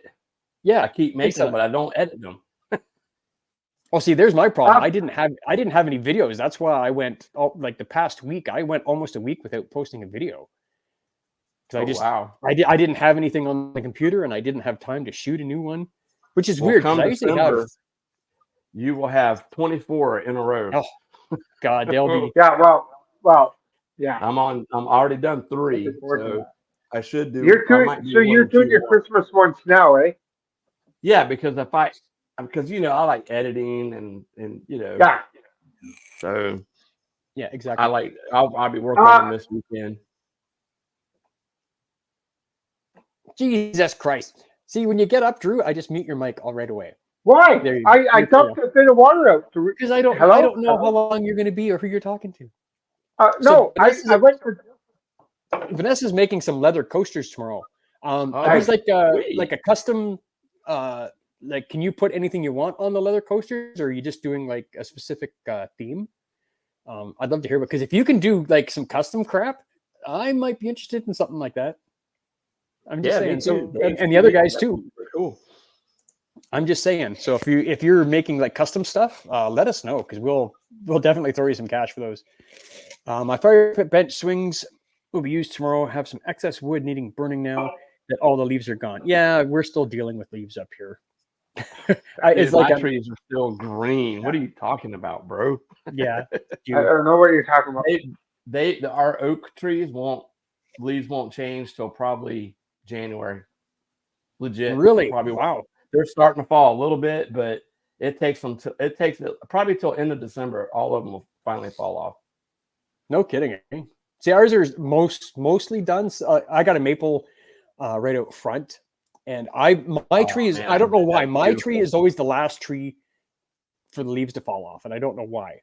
Yeah. I keep making them, but I don't edit them. Well, see, there's my problem. I didn't have any videos. That's why I went like the past week. I went almost a week without posting a video. Because I didn't have anything on the computer, and I didn't have time to shoot a new one, which is weird. Come I usually have. You will have 24 in a row. Oh God, they'll be. Yeah, yeah. I'm already done 3, so I should do. You're doing your Christmas ones now, eh? Yeah, because I like editing and Yeah. So. Yeah, exactly. I'll be working on this weekend. Jesus Christ. See, when you get up, Drew, I just mute your mic all right away. Why? I dumped a bit of water out. Because I don't know how long you're going to be or who you're talking to. No, Vanessa's, I went to. Vanessa's making some leather coasters tomorrow. Oh, Are these sweet. like a custom? Like, can you put anything you want on the leather coasters, or are you just doing like a specific theme? I'd love to hear, because if you can do like some custom crap, I might be interested in something like that. I'm just saying. So, and the other guys too. Cool. I'm just saying. So if you're making like custom stuff, let us know, because we'll definitely throw you some cash for those. My fire pit bench swings will be used tomorrow. Have some excess wood needing burning now that all the leaves are gone. Yeah, we're still dealing with leaves up here. It's My like trees are still green. What are you talking about, bro? yeah. I don't know what you're talking about. Our oak trees leaves won't change till probably January. Legit. Really? Probably Wow. They're starting to fall a little bit, but it takes probably till end of December. All of them will finally fall off. No kidding. See, ours are mostly done. I got a maple right out front, and my tree is, man, I don't know why, that's my beautiful. tree is always the last tree for the leaves to fall off, and I don't know why.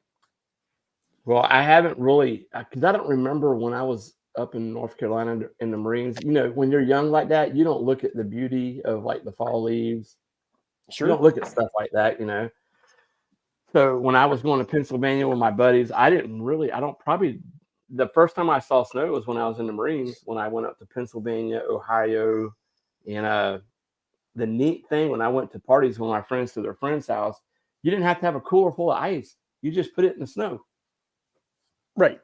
Well, I haven't really, because I don't remember when I was up in North Carolina in the Marines. You know, when you're young like that, you don't look at the beauty of like the fall leaves. Sure. You don't look at stuff like that, you know. So when I was going to Pennsylvania with my buddies, the first time I saw snow was when I was in the Marines, when I went up to Pennsylvania, Ohio. And the neat thing, when I went to parties with my friends to their friend's house, you didn't have to have a cooler full of ice. You just put it in the snow. Right.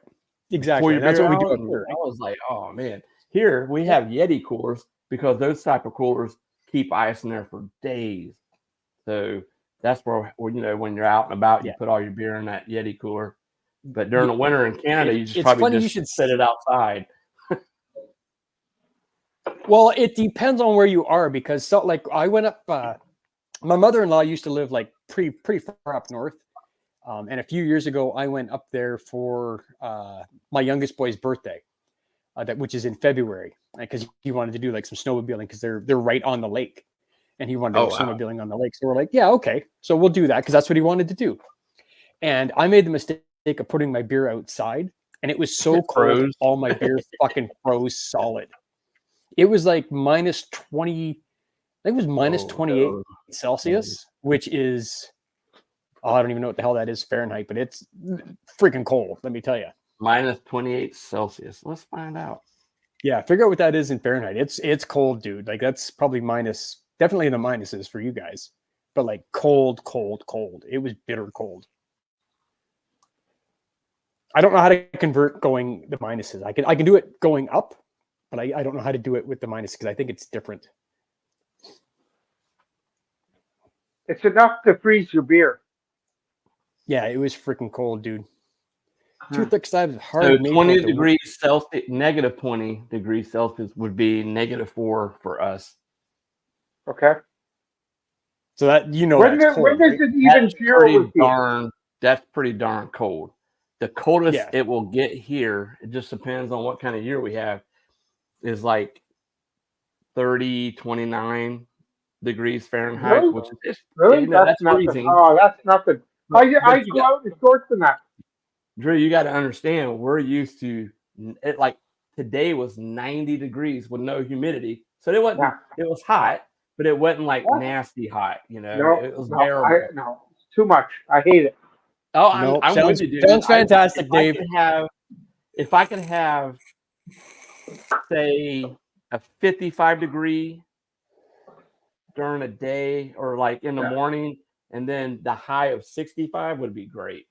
Exactly. And that's what we do out, up here. I was like, oh man. Here we have Yeti coolers, because those type of coolers keep ice in there for days. So that's where you know, when you're out and about, you put all your beer in that Yeti cooler. But during the winter in Canada, you just probably just set it outside. Well, it depends on where you are, because like I went up. My mother-in-law used to live like pretty far up north, and a few years ago I went up there for my youngest boy's birthday, which is in February, because he wanted to do like some snowmobiling, because they're right on the lake, and he wanted to go snowmobiling on the lake. So we're like, yeah, okay, so we'll do that, because that's what he wanted to do. And I made the mistake of putting my beer outside, and it was so cold, all my beer fucking froze solid. It was like minus 20. I think it was minus 28 Celsius, which is, I don't even know what the hell that is Fahrenheit, but it's freaking cold, let me tell you. Minus 28 Celsius. Let's find out. Yeah, figure out what that is in Fahrenheit. It's cold, dude. Like, that's probably definitely in the minuses for you guys. But like cold. It was bitter cold. I don't know how to convert going the minuses. I can do it going up, but I don't know how to do it with the minus, because I think it's different. It's enough to freeze your beer. Yeah, it was freaking cold, dude. Two thick slabs of hard. So 20 degrees Celsius, negative 20 degrees Celsius would be -4 for us. Okay. So that, you know, when does it even zero? That's pretty darn cold. The coldest it will get here, it just depends on what kind of year we have, is like 30, 29 degrees Fahrenheit, Really? which is really? That's nothing. freezing. Oh, that's nothing. I go out in shorts than that. Drew, you got to understand, we're used to it. Like today was 90 degrees with no humidity, so it wasn't. Yeah. It was hot, but it wasn't like nasty hot. You know, no, it was bearable. No, it's too much. I hate it. Oh, I'm with you, dude. Sounds fantastic, Dave. If I can have, say, a 55 degree during a day, or like in the morning, and then the high of 65 would be great.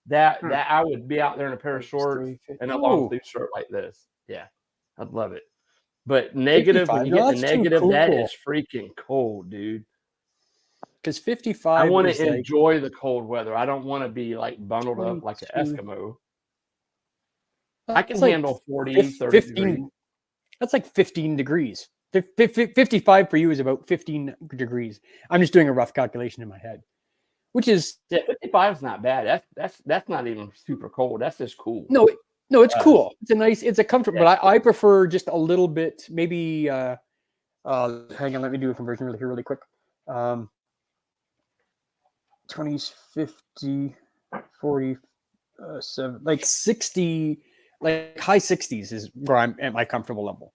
That I would be out there in a pair of shorts and a long sleeve shirt like this. Yeah, I'd love it. But negative, when you get the negative, that is freaking cold, dude. Because 55, I want to enjoy the cold weather. I don't want to be like bundled up like an Eskimo. I can handle 40, 30 degrees. That's like 15 degrees. 55 for you is about 15 degrees. I'm just doing a rough calculation in my head, which is 55 is not bad. That's not even super cold. That's just cool. No, it's cool. It's a comfortable. Yeah. But I prefer just a little bit. Maybe hang on. Let me do a conversion really quick. 20s, 50, 40. like 60, like high 60s is where I'm at my comfortable level.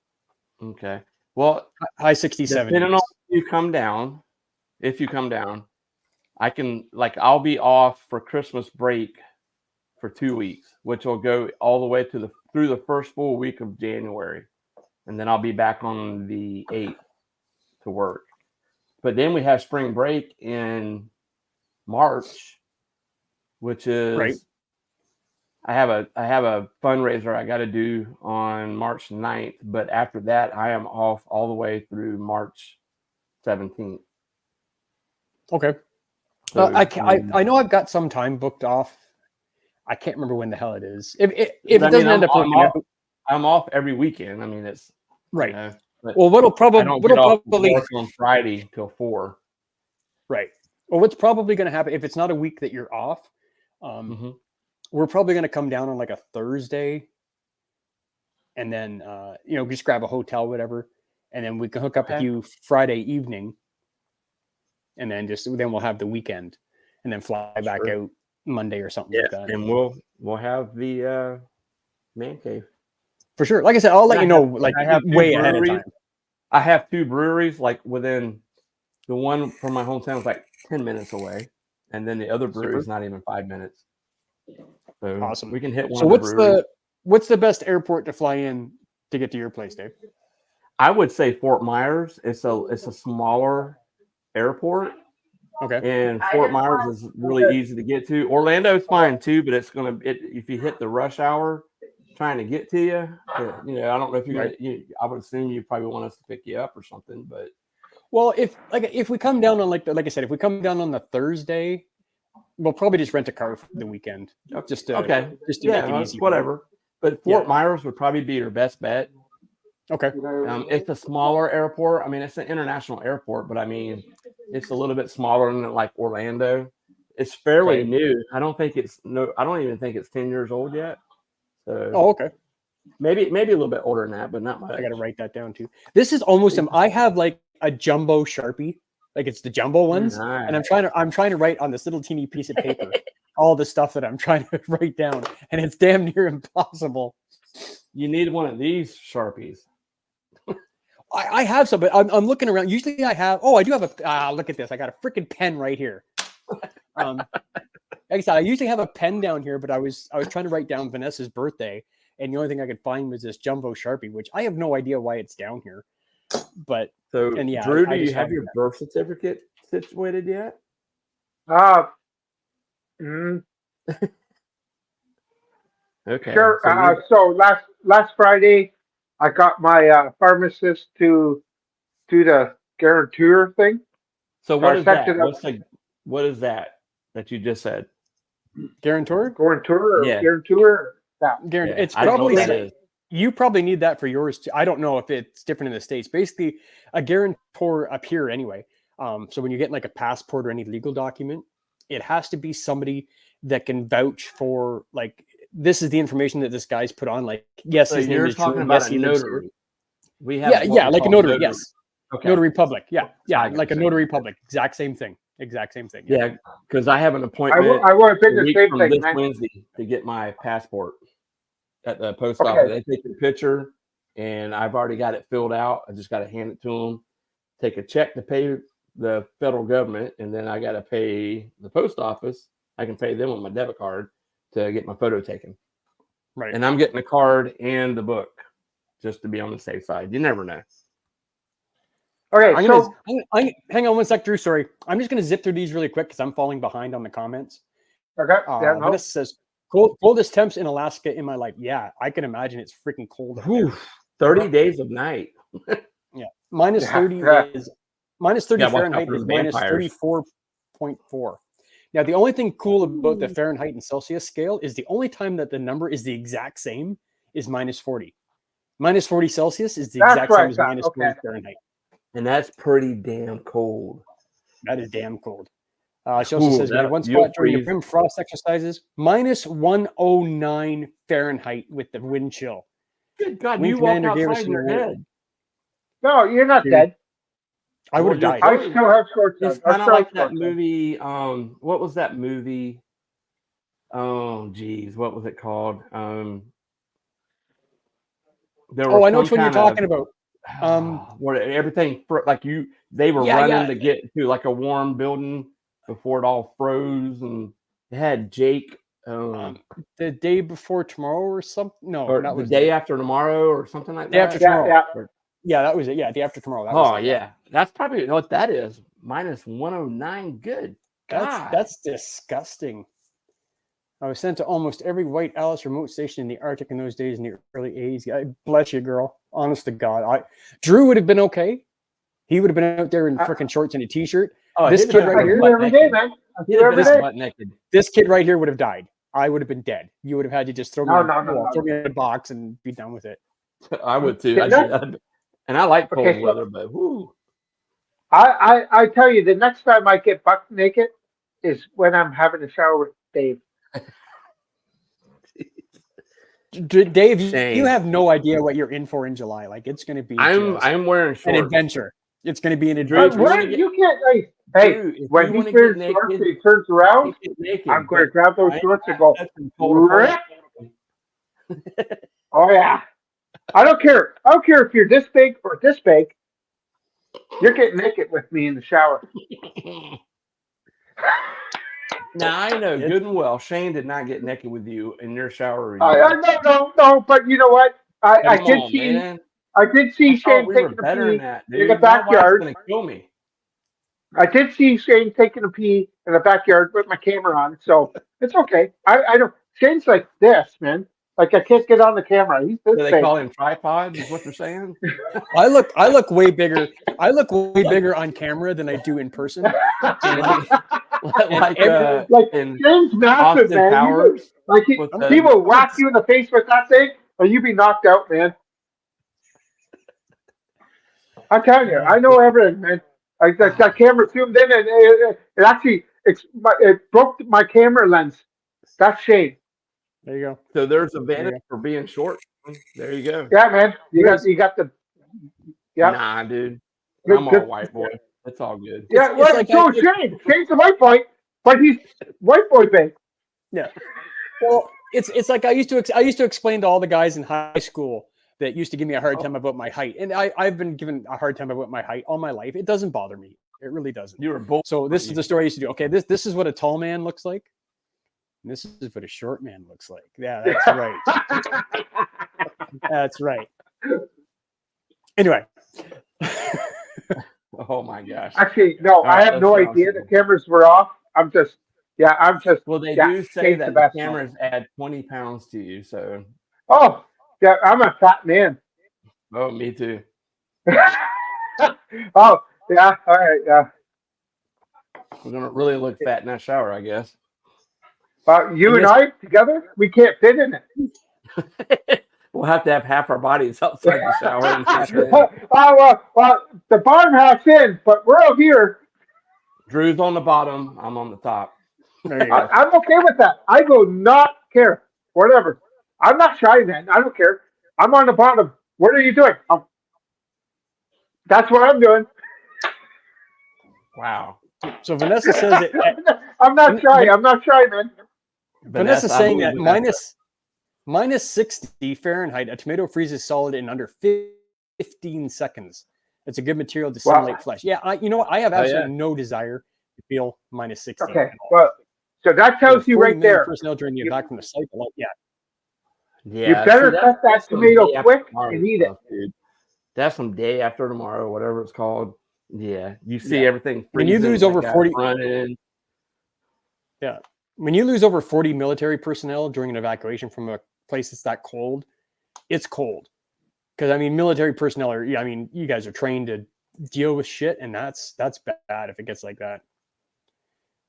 Okay. Well, High 67. depending on if you come down, I can I'll be off for Christmas break for 2 weeks, which will go all the way through the first full week of January, and then I'll be back on the 8th to work. But then we have spring break in March, which is Right. I have a fundraiser I got to do on March 9th, but after that I am off all the way through March 17th. Okay. So, I know I've got some time booked off. I can't remember when the hell it is. If it doesn't end up working out, I'm off every weekend. I mean, it's right. But Well, what'll I don't get off probably work on Friday till 4. right. Well, what's probably going to happen if it's not a week that you're off, we're probably going to come down on like a Thursday, and then just grab a hotel, whatever, and then we can hook up with you Friday evening, and then we'll have the weekend, and then fly back out Monday or something like that. And we'll have the man cave for sure. Like I said, I'll let you know like I have way ahead of time. I have 2 breweries like within the one from my hometown is like 10 minutes away, and then the other brewery is not even 5 minutes. So awesome. We can hit one. So what's the best airport to fly in to get to your place, Dave? I would say Fort Myers. It's a smaller airport. Okay. And Fort Myers is really easy to get to. Orlando's fine too, but if you hit the rush hour trying to get to you, I don't know if I would assume you probably want us to pick you up or something, but well, if we come down on like I said, if we come down on the Thursday, we'll probably just rent a car for the weekend. Just to make it easy. Whatever. But Fort Myers would probably be your best bet. Okay. It's a smaller airport. I mean, it's an international airport, but I mean, it's a little bit smaller than like Orlando. It's fairly new. I don't even think it's 10 years old yet. So okay. Maybe a little bit older than that, but not much. I got to write that down too. This is almost I have like a jumbo Sharpie, like it's the jumbo ones, and I'm trying to write on this little teeny piece of paper all the stuff that I'm trying to write down, and it's damn near impossible. You need one of these Sharpies. I have some, but I'm looking around. Usually I have. Oh, I do have a. Look at this! I got a freaking pen right here. Like I said, I usually have a pen down here, but I was trying to write down Vanessa's birthday, and the only thing I could find was this jumbo Sharpie, which I have no idea why it's down here. But Drew, do you have your birth certificate situated yet? Okay. Sure. So last Friday, I got my pharmacist to do the guarantor thing. So what is that? What is that you just said? Guarantor? Guarantor? Yeah. Guarantor? It's probably you probably need that for yours too. I don't know if it's different in the States. Basically, a guarantor up here anyway. So when you get like a passport or any legal document, it has to be somebody that can vouch for like this is the information that this guy's put on. Like, yes, so his name is talking Drew. about Yes, a notary. We have like a notary. Yes, okay. Notary public. Yeah, like a notary public. Exact same thing. Yeah, because I have an appointment. I want to pick the same thing. This Wednesday to get my passport at the post office. They take a picture, and I've already got it filled out. I just got to hand it to them. Take a check to pay the federal government, and then I got to pay the post office. I can pay them with my debit card to get my photo taken. Right. And I'm getting the card and the book just to be on the safe side. You never know. Okay, hang on one sec, Drew. Sorry. I'm just going to zip through these really quick because I'm falling behind on the comments. Okay. Vanessa says, coldest temps in Alaska in my life. Yeah, I can imagine it's freaking cold. 30 days of night. Yeah. Minus 30 is minus 30 Fahrenheit is minus 34.4. Now, the only thing cool about the Fahrenheit and Celsius scale is the only time that the number is the exact same is minus 40. Minus 40 Celsius is the exact same as minus 40 Fahrenheit. And that's pretty damn cold. That is damn cold. She also says, we had one spot during the rim frost exercises, minus 109 Fahrenheit with the wind chill. Good God, you walked outside your head. No, you're not dead. I would have died. I still have short It's kind of like that movie. What was that movie? Oh, geez, what was it called? There Oh, was I know some which one you're kind of talking about. where everything they were Yeah, running yeah. to get to like a warm building before it all froze, and it had Jake The day before tomorrow or something. No, or that the was day after tomorrow or something like day after that. tomorrow. Yeah. Or- Yeah, that was it. Yeah, day after tomorrow. That was oh it, yeah, that's probably what that is. Minus 109. Good God. That's disgusting. I was sent to almost every White Alice remote station in the Arctic in those days in the early 80s. I bless you, girl. Honest to God. Drew would have been okay. He would have been out there in freaking shorts and a t-shirt. Oh, This he'd kid have right been I here. do butt every day, naked. man. I He'd do have every been day. butt naked. This kid right here would have died. I would have been dead. You would have had to just throw me, No. throw me in a box and be done with it. I would too. Yeah, And I like cold Okay, so- weather, but whoo. I tell you, the next time I get buck naked is when I'm having a shower with Dave. Dave, Shane. you have no idea what you're in for in July. Like it's going to be I'm wearing an shorts. adventure. It's going to be an Drew, But if you adventure. wanna when get- you can't, hey, Drew, if when you he wanna get wears naked, shorts and he turns around, get naked, I'm going to but grab those I ain't shorts and not go, touching pole to pole. "Rip." Oh yeah. I don't care. I don't care if you're this big or this big. You're getting naked with me in the shower. Now I know good and well Shane did not get naked with you in your shower. No. But you know what? I Come did on, see. man. I did I see thought Shane we were taking a better pee than that, in dude. the My wife's backyard. gonna kill me. I did see Shane taking a pee in the backyard with my camera on, so it's okay. I don't. Shane's like this, man. Like I can't get on the camera. He's this Do they big. call him tripod? Is what they're saying? I look way bigger. I look way bigger on camera than I do in person. like like in Shane's massive, Austin man. Powers. Like with the- he will whack you in the face with that thing, or you be knocked out, man. I'm telling you, I know everything, man. Like that camera zoomed in, and it actually it broke my camera lens. That's Shane. There you go. So there's a advantage for being short. There you go. Yeah, man. You got the. Yeah. Nah, dude. Good- I'm all good. white boy. It's all good. Yeah, It's well, like so is Shane. Shane's a white boy, but he's white boy big. Yeah. Well, it's like I used to explain to all the guys in high school that used to give me a hard time about my height, and I've been given a hard time about my height all my life. It doesn't bother me. It really doesn't. You were both. So this is the story I used to do. Okay, this is what a tall man looks like. And this is what a short man looks like. Yeah, that's right. That's right. Anyway. Oh my gosh. Actually, no, I have no that's idea. The awesome. cameras were off. I'm just. Well, they yeah, do say Shane's that the the best cameras add 20 pounds to you. So, Oh, yeah, I'm a fat man. oh, me too. Oh, yeah. All right. Yeah. We're gonna really look fat in that shower, I guess. You and I together, we can't fit in it. We'll have to have half our bodies outside the shower. And half in. Well, the barn half's in, but we're out here. Drew's on the bottom. I'm on the top. There you go. I'm okay with that. I will not care. Whatever. I'm not shy, man. I don't care. I'm on the bottom. What are you doing? That's what I'm doing. Wow. So Vanessa says that I'm not shy. I'm not shy, man. Vanessa's I saying believe that minus 60 Fahrenheit, a tomato freezes solid in under 15 seconds. It's a good material to simulate flesh. Yeah, you know what? I have absolutely no desire to feel minus 60. Okay. Well, so that tells you 40 right million there. personnel during the evac from the site. Like, yeah. Yeah, You better see, cut that that's some tomato day after quick tomorrow and eat it. stuff, dude. That's from day after tomorrow, whatever it's called. Yeah, you see everything. When you freezing, lose that over guy's 40 running. When you lose over 40 military personnel during an evacuation from a place that's that cold, it's cold. Because I mean, military personnel are. Yeah, I mean, you guys are trained to deal with shit, and that's bad if it gets like that.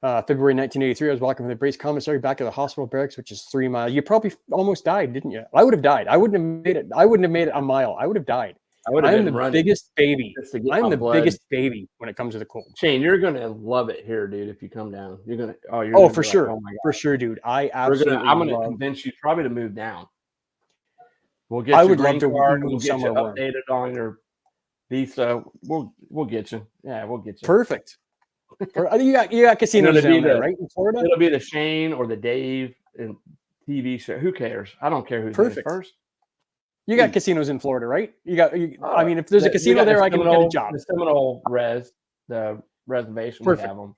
February 1983, I was walking from the base commissary back to the hospital barracks, which is 3 miles. You probably almost died, didn't you? I would have died. I wouldn't have made it. I wouldn't have made it a mile. I would have died. I would have I'm been the running biggest baby. just to get I'm my the blood. biggest baby when it comes to the cold. Shane, you're gonna love it here, dude. If you come down, you're gonna. Oh, you're. Oh, gonna for be sure. Like, oh my god. For sure, dude. I I'm absolutely gonna love. convince you probably to move down. We'll get. I your would love green to card, move we'll get you somewhere warm. updated on your visa. We'll get you. Yeah, we'll get you. Perfect. You got casinos It'll be down there, the- right, in Florida? It'll be the Shane or the Dave in TV show. Who cares? I don't care who's Perfect. first. You got casinos in Florida, right? I mean, if there's a We casino got there, the I can get a job. The Seminole the reservation. Perfect. We have them.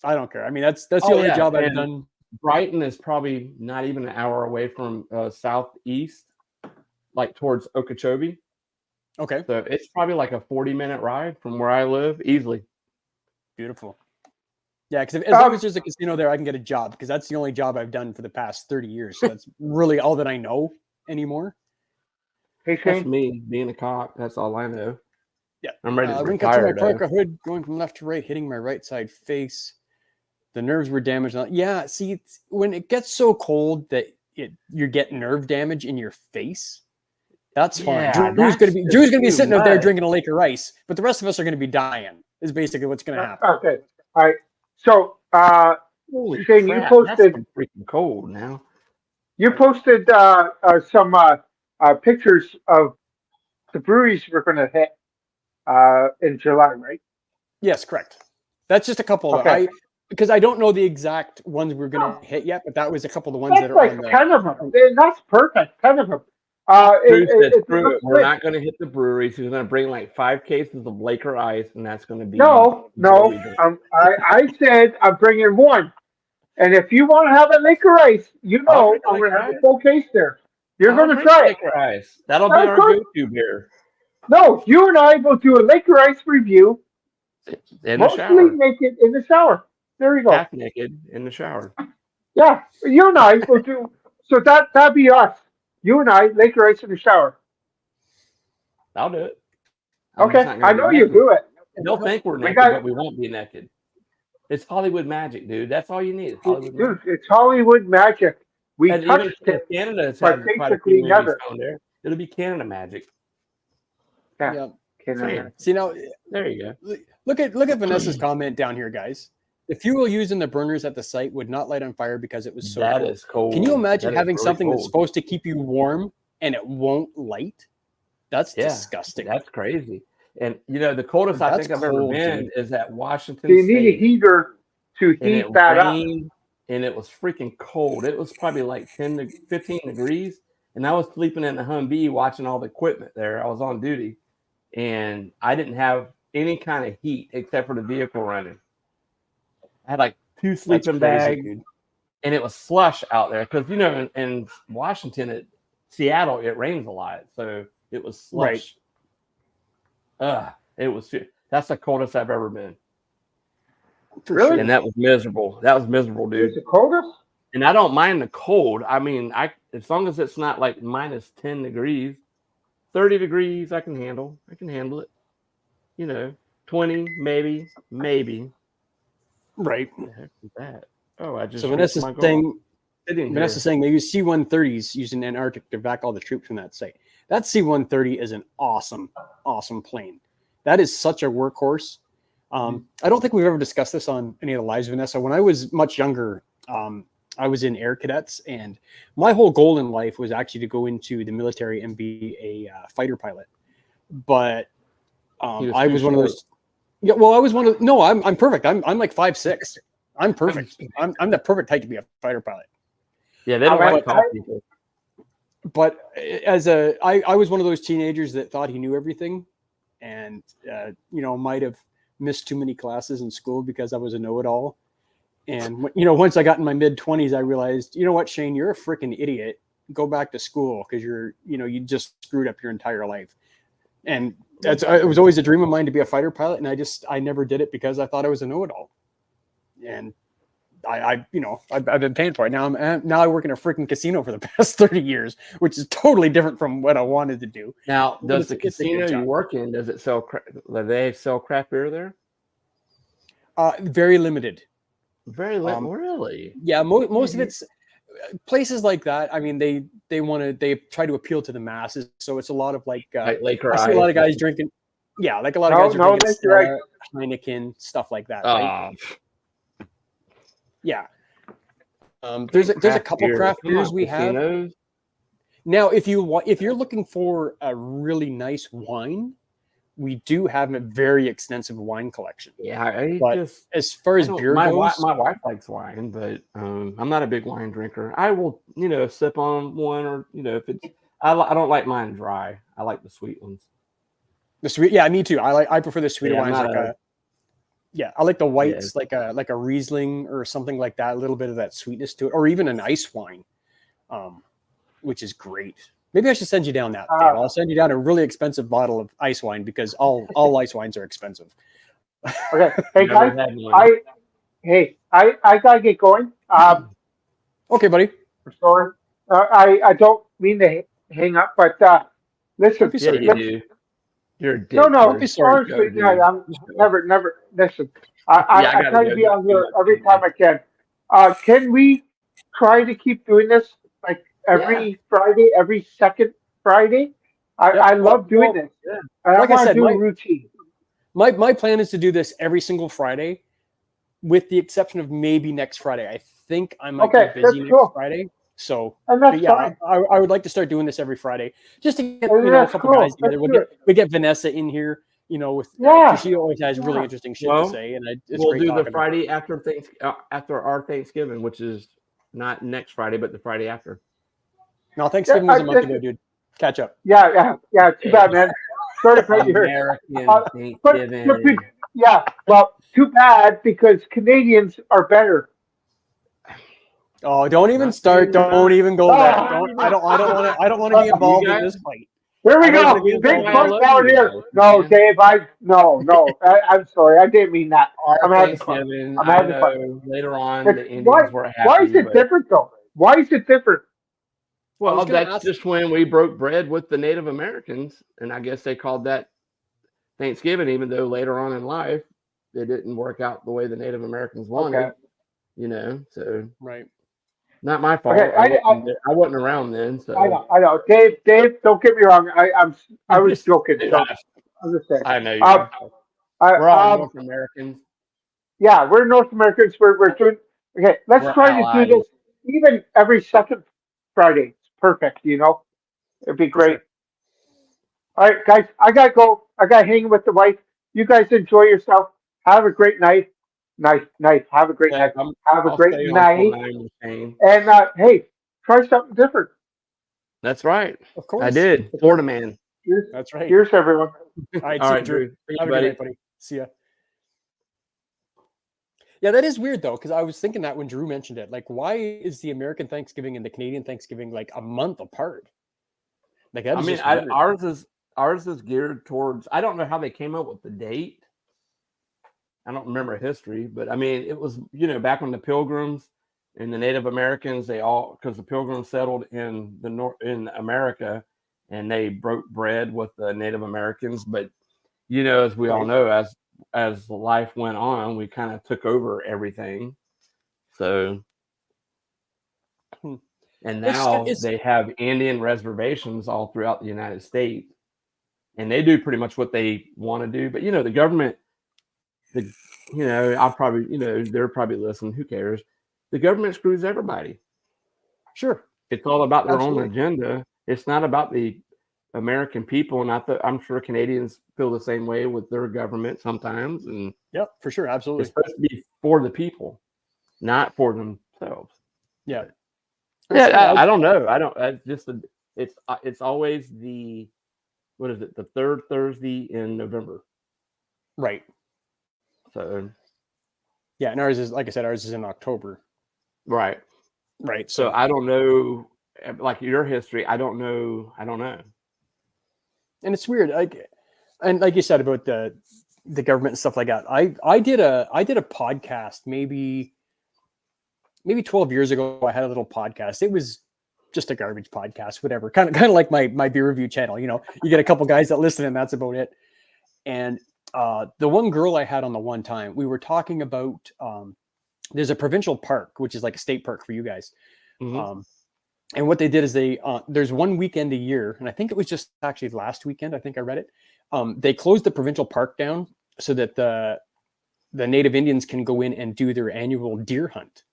I don't care. I mean, that's the only job I've done. Brighton is probably not even an hour away from southeast, like towards Okeechobee. Okay. So it's probably like a 40-minute ride from where I live, easily. Beautiful. Yeah, because as long as there's a casino there, I can get a job because that's the only job I've done for the past 30 years. So that's really all that I know anymore. Hey, That's Shane. me being a cop. That's all I know. Yeah. I'm ready to When cut to retire. my parka hood, going from left to right, hitting my right side face. The nerves were damaged. Yeah, see, when it gets so cold that you get nerve damage in your face, that's fine. Drew's gonna be sitting out there drinking a lake of ice, but the rest of us are gonna be dying. Is basically what's gonna happen. Okay, all right. So, Holy Shane, crap, you posted that's freaking cold now. You posted some pictures of the breweries we're going to hit in July, right? Yes, correct. That's just a couple. Okay. Because I don't know the exact ones we're going to hit yet, but that was a couple of the ones that are like on the 10 of them. That's perfect. 10 of them. We're not going to hit the breweries. He's going to bring like 5 cases of Laker ice, and that's going to be I said I'm bringing one. And if you want to have a Laker ice, I'm going to have a full case there. You're going to try it. Laker ice. That'll be our go-to beer. No, you and I will do a Laker ice review. In the shower. Naked in the shower. There you go. Half naked in the shower. Yeah, you and I will do. So that'd be us. You and I, Laker ice in the shower. I'll do it. Okay, I know you do it. They'll think we're naked, but we won't be naked. It's Hollywood magic, dude. That's all you need. It's Hollywood magic. We touched it. Canada but basically never. There. It'll be Canada magic. Yeah. Canada. See now, there you go. Look at Vanessa's comment down here, guys. The fuel used in the burners at the site would not light on fire because it was so cold. Is cold. Can you imagine having really something cold. that's supposed to keep you warm and it won't light? That's disgusting. That's crazy. And the coldest I think I've ever been is at Washington State. You need a heater to heat that up. And it was freaking cold. It was probably like 10 to 15 degrees. And I was sleeping in the Humvee watching all the equipment there. I was on duty. And I didn't have any kind of heat except for the vehicle running. I had like 2 sleeping bags. And it was slush out there. Because, in Washington, Seattle, it rains a lot. So it was slush. Right. That's the coldest I've ever been. Really? And that was miserable. That was miserable, dude. It's the coldest? And I don't mind the cold. I mean, as long as it's not like minus 10 degrees, 30 degrees, I can handle. I can handle it. 20, maybe. Right. What the heck is that? Oh, I just. So Vanessa's saying they use C-130s used in Antarctic to evac all the troops from that site. That C-130 is an awesome, awesome plane. That is such a workhorse. I don't think we've ever discussed this on any of the lives, Vanessa. When I was much younger, I was in Air Cadets, and my whole goal in life was actually to go into the military and be a fighter pilot. But I was one of those. Yeah, well, I was one of. No, I'm perfect. I'm like 5'6". I'm perfect. I'm the perfect height to be a fighter pilot. Yeah, they don't like tall people. But I was one of those teenagers that thought he knew everything, and might have missed too many classes in school because I was a know-it-all. And once I got in my mid-20s, I realized, you know what, Shane, you're a freaking idiot. Go back to school because you just screwed up your entire life. And it was always a dream of mine to be a fighter pilot, and I never did it because I thought I was a know-it-all. And I've been paying for it. Now I work in a freaking casino for the past 30 years, which is totally different from what I wanted to do. Now, does the casino you work in, do they sell craft beer there? Very limited. Very limited, really? Yeah, most of it's places like that. I mean, they try to appeal to the masses, so it's a lot of like Laker I see a lot of guys drinking. Yeah, like a lot of guys are drinking Stella, Heineken, stuff like that. Right? Yeah. There's a couple craft beers we have. Now, if you're looking for a really nice wine, we do have a very extensive wine collection. Yeah, I But just as far as beer my goes, my wife likes wine, but I'm not a big wine drinker. I will, sip on one, or if it's I don't like mine dry. I like the sweet ones. the sweet, yeah, me too. I prefer the sweeter Yeah, I'm wines, not like a- I like the Yeah. whites, like a Riesling or something like that, a little bit of that sweetness to it, or even an ice wine, which is great. Maybe I should send you down that, Dave. I'll send you down a really expensive bottle of ice wine because all ice wines are expensive. Okay. Hey Never guys, had one. I gotta get going. Okay, buddy. Sorry. I don't mean to hang up, but listen. Don't be Yeah, sorry. you do. You're a dick. No, Don't be sorry. honestly, Dude. no, I'm never. Listen, Yeah, I I gotta try to go. be on here every time I can. Can we try to keep doing this like every Friday, every second Friday? Yep. I love doing Well, this. yeah. And Like I I want to said, do a routine. My plan is to do this every single Friday, with the exception of maybe next Friday. I think I might Okay, be busy that's next cool. Friday. So, And but that's yeah, fine. I would like to start doing this every Friday, just to get And a that's couple cool. guys together. Let's do We get Vanessa in here, with Yeah. 'cause she always has really Yeah. interesting shit Well, to say, and it's We'll great do talking the to her. Friday after our Thanksgiving, which is not next Friday, but the Friday after. No, Thanksgiving was a month this ago, is- dude. Catch up. Yeah. Too bad, man. Sorry to cut you here. American But Thanksgiving. yeah, well, too bad because Canadians are better. Oh, don't even Not start. saying Don't even go there. Ah. I don't want to be involved in this fight. Here we I don't go. wanna be Big involved. fight I love down you here. guys, No, man. Dave, no. I'm sorry. I didn't mean that. Our I'm having fun. Thanksgiving, I'm I having know fun. later on But the Indians were happy. why is it but- different though? Why is it different? I was Well, gonna that's ask- just when we broke bread with the Native Americans, and I guess they called that Thanksgiving, even though later on in life it didn't work out the way the Native Americans wanted. Okay. So Right. not my fault. Okay, I wasn't around then, so I know. Dave, don't get me wrong. I was joking. Dude, So I'm just saying. I know you. Um, We're all um, North Americans. Yeah, we're North Americans. We're doing okay. Let's We're try to allies. do this even every second Friday. It's perfect. It'd be great. All right, guys, I gotta go. I gotta hang with the wife. You guys enjoy yourself. Have a great night. Night. Have a great night. Have a I'll great stay on night. till 9 with Shane. And hey, try something different. That's right. Of course. I did. Florida man. Cheers, That's right. cheers everyone. All right, All see you, right, Drew. Drew. Thank Have you, a good buddy. night, buddy. See ya. Yeah, that is weird though, because I was thinking that when Drew mentioned it, like, why is the American Thanksgiving and the Canadian Thanksgiving like a month apart? Like that I is mean, just weird. ours is geared towards. I don't know how they came up with the date. I don't remember history, but I mean, it was back when the Pilgrims and the Native Americans, because the Pilgrims settled in in America, and they broke bread with the Native Americans. But as we all know, as life went on, we kind of took over everything. So, Hmm. and now It's- they have Indian reservations all throughout the United States, and they do pretty much what they want to do. But the government, I'll probably, they're probably listening. Who cares? The government screws everybody. Sure. It's all about their Absolutely. own agenda. It's not about the American people. I'm sure Canadians feel the same way with their government sometimes. And Yep, for sure. Absolutely. it's supposed to be for the people, not for themselves. Yeah. Yeah, I don't know. I don't. It's always what is it? The third Thursday in November. Right. So Yeah, and ours is, like I said, ours is in October. right. Right. So I don't know, like your history. I don't know. And it's weird, and like you said about the government and stuff like that. I did a podcast maybe 12 years ago. I had a little podcast. It was just a garbage podcast, whatever. Kind of like my beer review channel. You get a couple guys that listen, and that's about it. And the one girl I had on the one time, we were talking about there's a provincial park, which is like a state park for you guys. Mhm. And what they did is there's one weekend a year, and I think it was just actually last weekend. I think I read it. They closed the provincial park down so that the Native Indians can go in and do their annual deer hunt.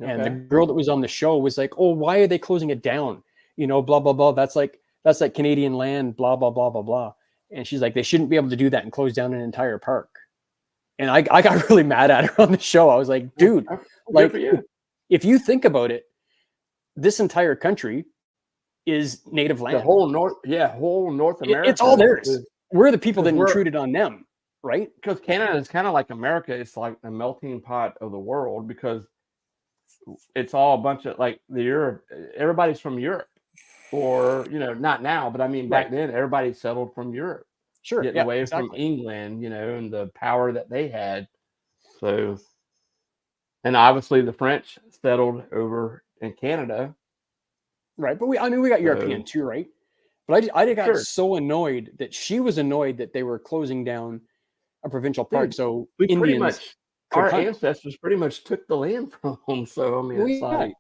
And the girl that was on the show was like, "Oh, why are they closing it down? Blah blah blah. That's like Canadian land. Blah blah blah blah blah." And she's like, they shouldn't be able to do that and close down an entire park. And I got really mad at her on the show. I was like, dude, Good like, for you. if you think about it, this entire country is native land. The whole North America. It's all theirs. We're the people that we're- intruded on them, right? Because Canada is kind of like America. It's like the melting pot of the world because it's all a bunch of like the Europe. Everybody's from Europe, or not now, but I mean back then, everybody settled from Europe, Sure. getting away from England, and the power that they had. So, and obviously the French settled over in Canada. Right. But we got European too, right? But I got Sure. so annoyed that she was annoyed that they were closing down a provincial park. Dude, So We pretty Indians, much, could our hunt. ancestors pretty much took the land from them. So I mean, Well, it's yeah. like,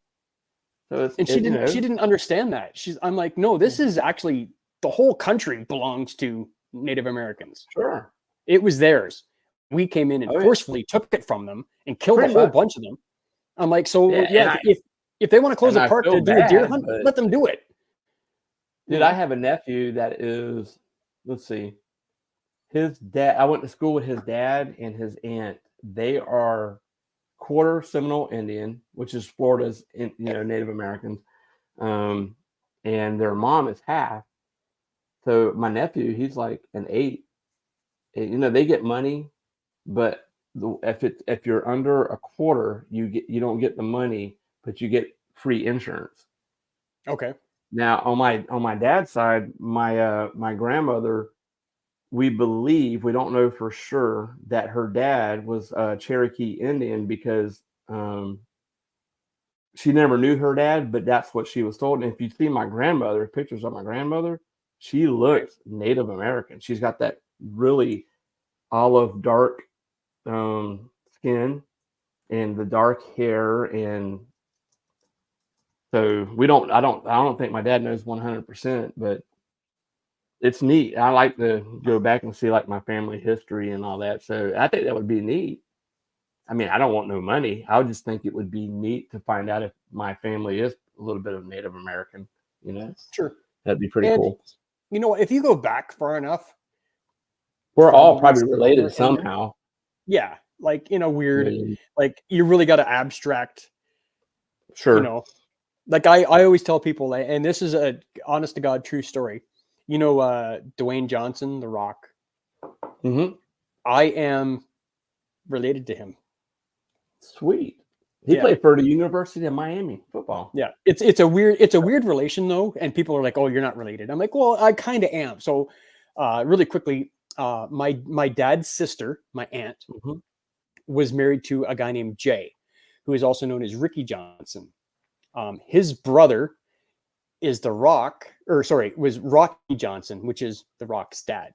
so it's and she didn't understand that. I'm like, no, this is actually the whole country belongs to Native Americans. Sure. It was theirs. We came in and Oh, yeah. forcefully took it from them and killed Pretty a whole much. bunch of them. I'm like, so Yeah, and if they want to close and a I park feel to do a deer bad, hunt, but- let them do it. Dude, I have a nephew that is, let's see, his dad. I went to school with his dad and his aunt. They are quarter Seminole Indian, which is Florida's, Native Americans, and their mom is half. So my nephew, he's like an 8. And, they get money, but if you're under a quarter, you don't get the money, but you get free insurance. Okay. Now on my dad's side, my grandmother, we believe, we don't know for sure, that her dad was a Cherokee Indian because she never knew her dad, but that's what she was told. And if you see my grandmother, pictures of my grandmother, she looks Native American. She's got that really olive dark skin and the dark hair, and so I don't think my dad knows 100%, but it's neat. I like to go back and see like my family history and all that. So I think that would be neat. I mean, I don't want no money. I would just think it would be neat to find out if my family is a little bit of Native American, Sure. That'd be pretty And cool. You know what? If you go back far enough, We're all probably probably related somewhere in there. somehow. yeah, like in a weird, Yeah, like you really got to abstract, sure. like I always tell people, and this is a honest to God true story. Dwayne Johnson, The Rock. Hmm. I am related to him. Sweet. He Yeah. played for the University of Miami football. Yeah, it's a weird relation though, and people are like, "Oh, you're not related." I'm like, "Well, I kind of am." So, really quickly, my dad's sister, my aunt, Mhm. was married to a guy named Jay, who is also known as Ricky Johnson. His brother is was Rocky Johnson, which is The Rock's dad.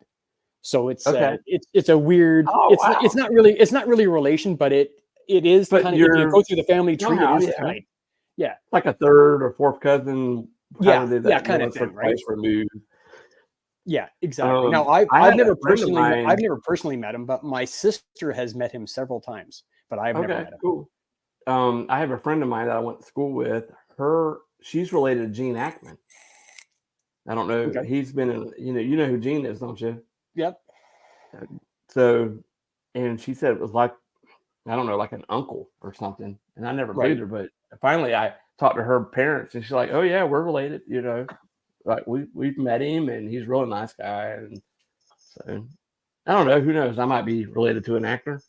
So it's Okay. it's a weird. Oh, wow. It's not really a relation, but it is But kind of, if you you're- go through the family tree, Somehow, it is yeah. tied. Yeah. Like a third or fourth cousin. Yeah, however yeah, kind of thing, right? Removed. Yeah, exactly. Now I I've had never a friend of personally met him, but my sister has met him several times, but I've never Okay, met him. cool. I have a friend of mine that I went to school with. She's related to Gene Ackman. I don't know. Okay. He's been in, you know who Gene is, don't you? Yep. So, and she said it was like, I don't know, like an uncle or something. And I never Right. met her, but finally I talked to her parents and she's like, oh yeah, we're related, like we've met him and he's a really nice guy. And so I don't know, who knows? I might be related to an actor.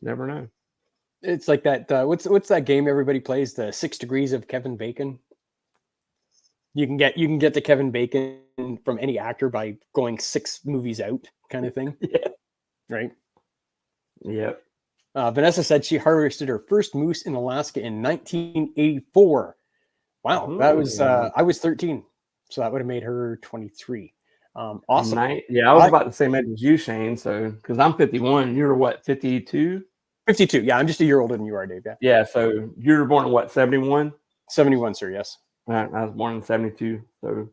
Never know. It's like that. What's that game everybody plays? The 6 Degrees of Kevin Bacon. You can get to Kevin Bacon from any actor by going 6 movies out, kind of thing. Yeah. Right. Yep. Vanessa said she harvested her first moose in Alaska in 1984. Wow, that was I was 13, so that would have made her 23. Awesome. Yeah, I was about the same age as you, Shane. So, because I'm 51, you're what, 52? 52. Yeah, I'm just a year older than you are, Dave. Yeah. Yeah, so you were born in what, 71? 71, sir. Yes. I was born in 72. So,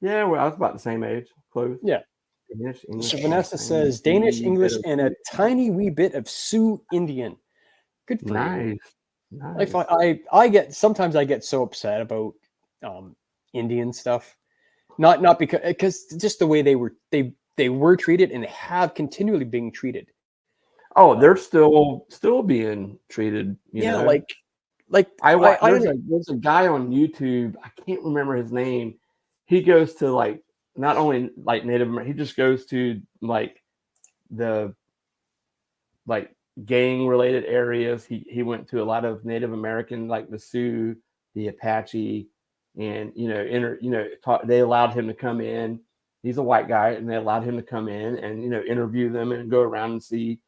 yeah, well, I was about the same age, close. Yeah. English, So Vanessa says Danish, English, and a tiny wee bit of Sioux Indian. Good for you. Nice. I get sometimes I get so upset about Indian stuff, Not because just the way they were treated and have continually being treated. Oh, they're still being treated. You know? like there's a guy on YouTube. I can't remember his name. He goes to like not only like Native American, he just goes to like the like gang related areas. He went to a lot of Native American, like the Sioux, the Apache, and they allowed him to come in. He's a white guy, and they allowed him to come in and interview them and go around and see,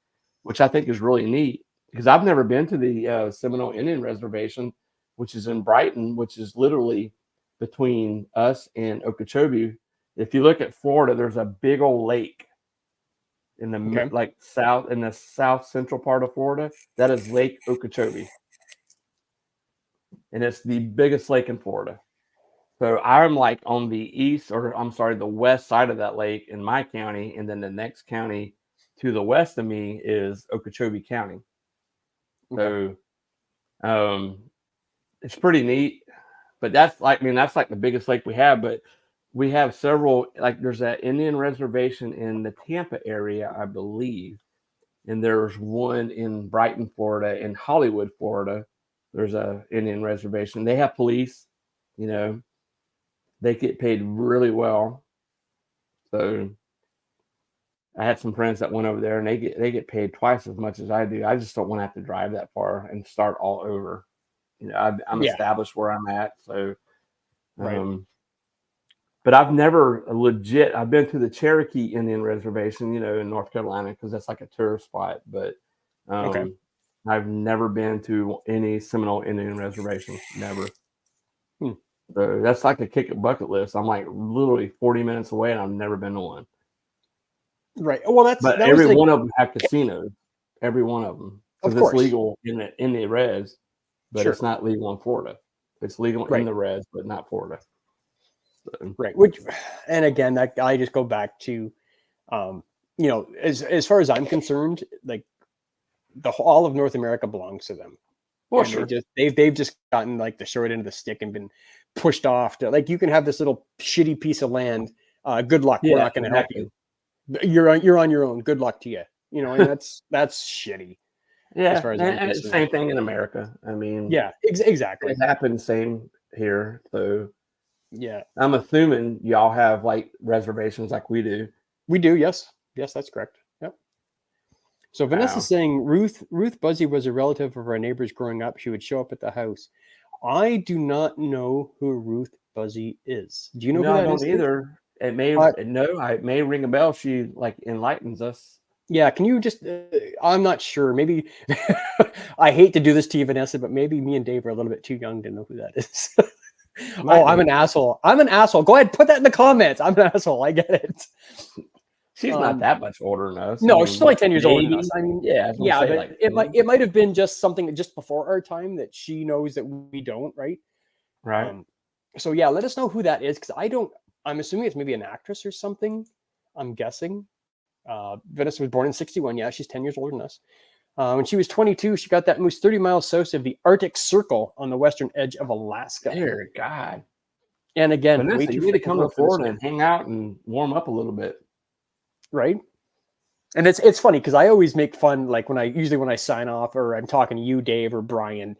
which I think is really neat because I've never been to the Seminole Indian Reservation, which is in Brighton, which is literally between us and Okeechobee. If you look at Florida, there's a big old lake in the south central part of Florida. That is Lake Okeechobee, and it's the biggest lake in Florida. So I'm like on the west side of that lake in my county, and then the next county to the west of me is Okeechobee County. Okay. So it's pretty neat. But that's like the biggest lake we have, but we have several, like there's that Indian reservation in the Tampa area, I believe. And there's one in Brighton, Florida, in Hollywood, Florida. There's a Indian reservation. They have police, they get paid really well. So I had some friends that went over there and they get paid twice as much as I do. I just don't want to have to drive that far and start all over. I'm established where I'm at. So, right. But I've never I've been to the Cherokee Indian Reservation, in North Carolina, because that's like a tourist spot. But I've never been to any Seminole Indian Reservation. Never. So that's like a kick at bucket list. I'm like literally 40 minutes away, and I've never been to one. Right. Well, but every one of them have casinos. Every one of them, of course, it's legal in the res, but it's not legal in Florida. It's legal in the res, but not Florida. So. Right. And again, that I just go back to, as far as I'm concerned, like all of North America belongs to them. Well, sure. They've just gotten like the short end of the stick and been pushed off to like, you can have this little shitty piece of land. Good luck. We're not going to help you. You're on your own. Good luck to you. And that's shitty. Yeah. As far as and it's the same thing in America. I mean, yeah, exactly. It happens same here. So yeah, I'm assuming y'all have like reservations like we do. We do. Yes, that's correct. Yep. So Vanessa's saying Ruth Buzzy was a relative of our neighbors growing up. She would show up at the house. I do not know who Ruth Buzzy is. Do you know who that is? I don't either. It may it may ring a bell. She like enlightens us. Yeah, can you just? I'm not sure. Maybe I hate to do this to you, Vanessa, but maybe me and Dave are a little bit too young to know who that is. I'm an asshole. Go ahead, put that in the comments. I'm an asshole. I get it. She's not that much older than us. No, she's like 10 years older than us. I mean, but like, it might have been just something just before our time that she knows that we don't, right? Right. So yeah, let us know who that is, because I'm assuming it's maybe an actress or something. I'm guessing. Vanessa was born in 1961. Yeah, she's 10 years older than us. When she was 22, she got that moose 30 miles south of the Arctic Circle on the western edge of Alaska. Dear God. And again, Vanessa, you need to come to Florida and hang out and warm up a little bit. Right. And it's funny because I always make fun, like when I sign off or I'm talking to you, Dave, or Brian,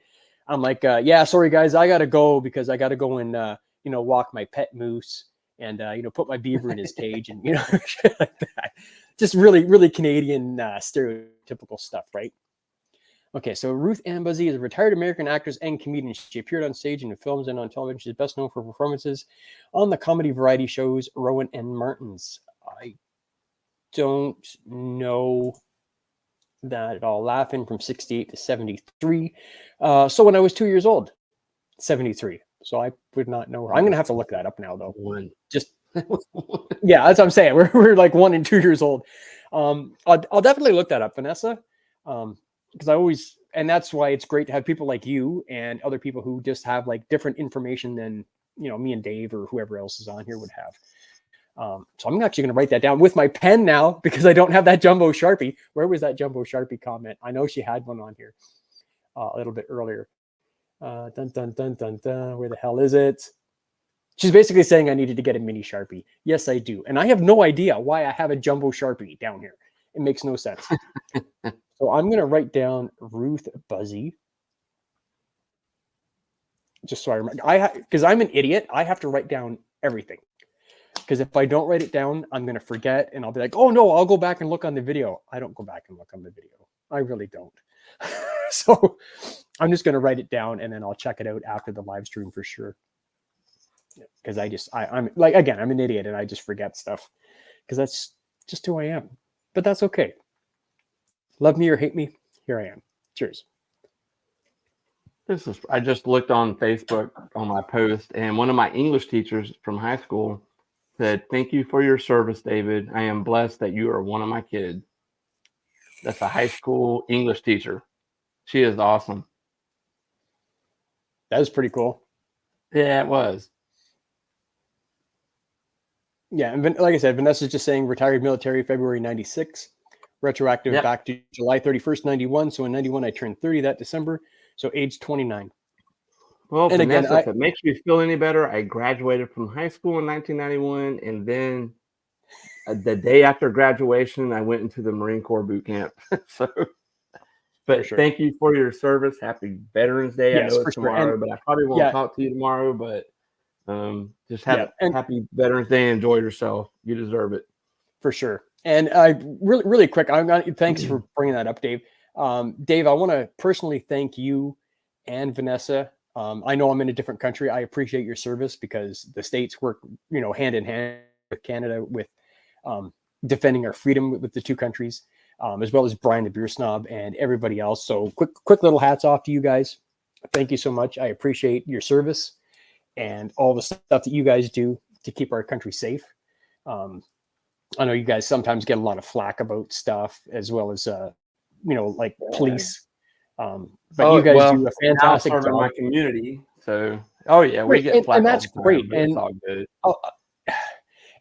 I'm like, sorry guys, I gotta go because I gotta go and walk my pet moose and put my beaver in his cage and shit like that. Just really, really Canadian stereotypical stuff, right? Okay, so Ruth Ann Buzzy is a retired American actress and comedian. She appeared on stage and in films and on television. She's best known for performances on the comedy variety shows Rowan and Martin's. I don't know that at all. Laughing from 68 to 73. So when I was 2 years old, 73. So I would not know her. I'm going to have to look that up now, though. Yeah, that's what I'm saying. We're like 1 and 2 years old. I'll definitely look that up, Vanessa. Because and that's why it's great to have people like you and other people who just have like different information than, me and Dave or whoever else is on here would have. So I'm actually going to write that down with my pen now because I don't have that Jumbo Sharpie. Where was that Jumbo Sharpie comment? I know she had one on here a little bit earlier. Dun, dun, dun, dun, dun. Where the hell is it? She's basically saying I needed to get a mini Sharpie. Yes, I do. And I have no idea why I have a jumbo Sharpie down here. It makes no sense. So I'm going to write down Ruth Buzzy. Just so I remember. Because I'm an idiot. I have to write down everything. Because if I don't write it down, I'm going to forget. And I'll be like, oh, no, I'll go back and look on the video. I don't go back and look on the video. I really don't. So I'm just going to write it down and then I'll check it out after the live stream for sure. Because I'm like, again, I'm an idiot and I just forget stuff because that's just who I am. But that's okay. Love me or hate me, here I am. Cheers. I just looked on Facebook on my post, and one of my English teachers from high school said, "Thank you for your service, David. I am blessed that you are one of my kids." That's a high school English teacher. She is awesome. That was pretty cool. Yeah, it was. Yeah, and like I said, Vanessa's just saying retired military February 96, retroactive back to July 31st, 91. So in 91, I turned 30 that December. So age 29. Well, and Vanessa, again, if it makes you feel any better, I graduated from high school in 1991. And then the day after graduation, I went into the Marine Corps boot camp. But sure. Thank you for your service. Happy Veterans Day. Yes, I know it's tomorrow, but I probably won't talk to you tomorrow. But just happy Veterans Day. Enjoy yourself. You deserve it. For sure. And I really quick, thanks for bringing that up, Dave. Dave, I want to personally thank you and Vanessa. I know I'm in a different country. I appreciate your service because the States work, hand in hand with Canada with defending our freedom with the two countries, as well as Brian the Beer Snob and everybody else. So quick little hats off to you guys. Thank you so much. I appreciate your service and all the stuff that you guys do to keep our country safe. I know you guys sometimes get a lot of flack about stuff as well as, like police. But you guys do a fantastic job in my community. So, we get flack, and that's great. And it's all good.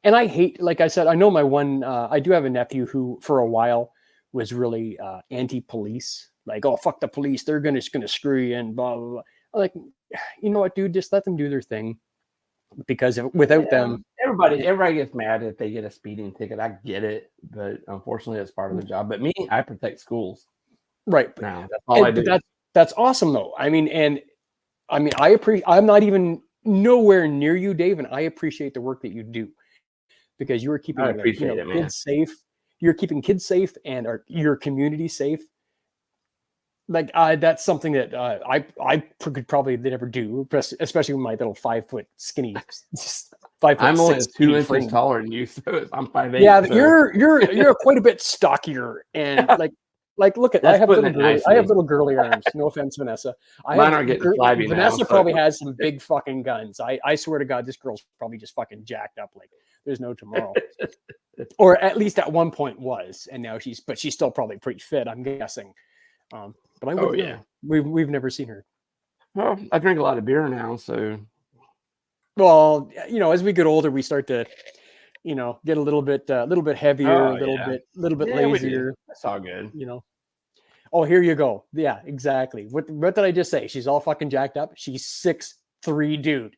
And I hate, like I said, I know I do have a nephew who for a while was really anti-police. Like, oh, fuck the police. They're just gonna screw you and blah, blah, blah. Like, you know what, dude? Just let them do their thing. Because without them, everybody gets mad if they get a speeding ticket. I get it, but unfortunately, it's part of the job. But me, I protect schools. Right now, that's all I do. That's awesome, though. I appreciate. I'm not even nowhere near you, Dave, and I appreciate the work that you do because you are keeping kids safe. You're keeping kids safe and your community safe. Like that's something that I could probably never do, especially with my little 5 foot skinny, 5 foot. I'm only 2 inches taller than you, so I'm 5'8". Yeah, so. you're quite a bit stockier, and like look at I have little girly arms. No offense, Vanessa. Mine are getting flabby now. Vanessa probably has some big fucking guns. I swear to God, this girl's probably just fucking jacked up like there's no tomorrow, or at least at one point was, and now she's still probably pretty fit. I'm guessing. But I would we've never seen her. Well, I drink a lot of beer now, so. Well, as we get older, we start to, get a little bit heavier, a little bit lazier. That's all good. Oh, here you go. Yeah, exactly. What did I just say? She's all fucking jacked up. She's 6'3", dude.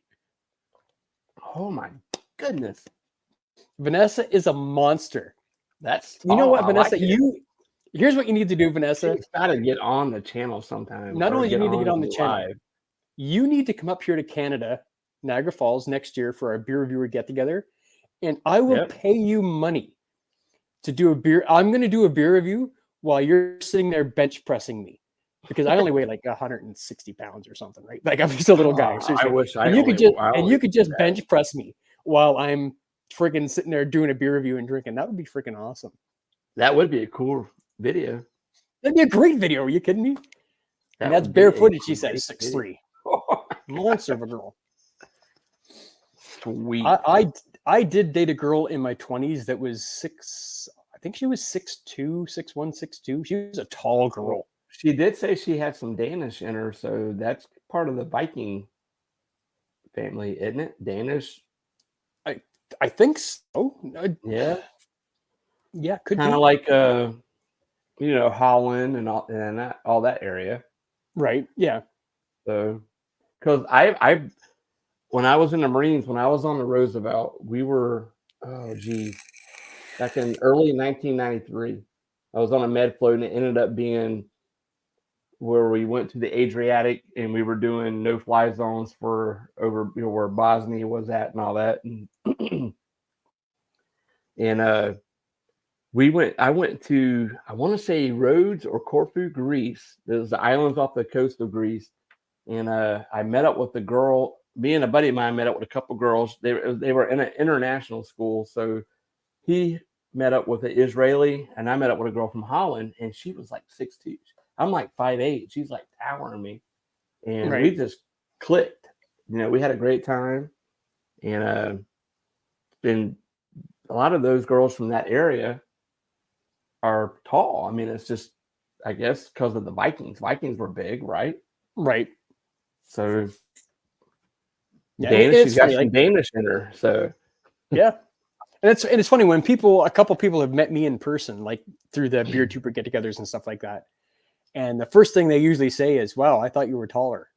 Oh my goodness. Vanessa is a monster. That's you know what, Vanessa, here's what you need to do, Vanessa. You've got to get on the channel sometime. Not only do you need to get on the channel, you need to come up here to Canada, Niagara Falls next year for our beer reviewer get together, and I will pay you money to do a beer. I'm going to do a beer review while you're sitting there bench pressing me because I only weigh like 160 pounds or something, right? Like I'm just a little guy. I wish you could just bench press me while I'm freaking sitting there doing a beer review and drinking. That would be freaking awesome. That would be a cool video. That'd be a great video. Are you kidding me? And that's barefooted. She said 6'3". Monster of a girl. Sweet. I did date a girl in my 20s that was 6. I think she was 6'2", 6'1", 6'2". She was a tall girl. She did say she had some Danish in her, so that's part of the Viking family, isn't it? Danish. I think so. Yeah. Yeah, could kind of like Holland and all that area. Right. Yeah. So, because I when I was in the Marines, when I was on the Roosevelt, we were back in early 1993. I was on a med float, and it ended up being where we went to the Adriatic, and we were doing no-fly zones for over where Bosnia was at and all that, and and I went to, I want to say Rhodes or Corfu, Greece. There's the islands off the coast of Greece, and I met up with the girl. Me and a buddy of mine met up with a couple girls. They were in an international school, so he met up with an Israeli, and I met up with a girl from Holland, and she was like 6'2". I'm like 5'8". She's like towering me, and we just clicked. We had a great time, and then a lot of those girls from that area are tall. I mean, it's just, I guess, because of the Vikings. Vikings were big, right? Right. So yeah, Danish, she's got funny, some like, Danish in her. So yeah. And it's funny when a couple people have met me in person, like through the Beer Trooper get-togethers and stuff like that. And the first thing they usually say is, "Wow, I thought you were taller."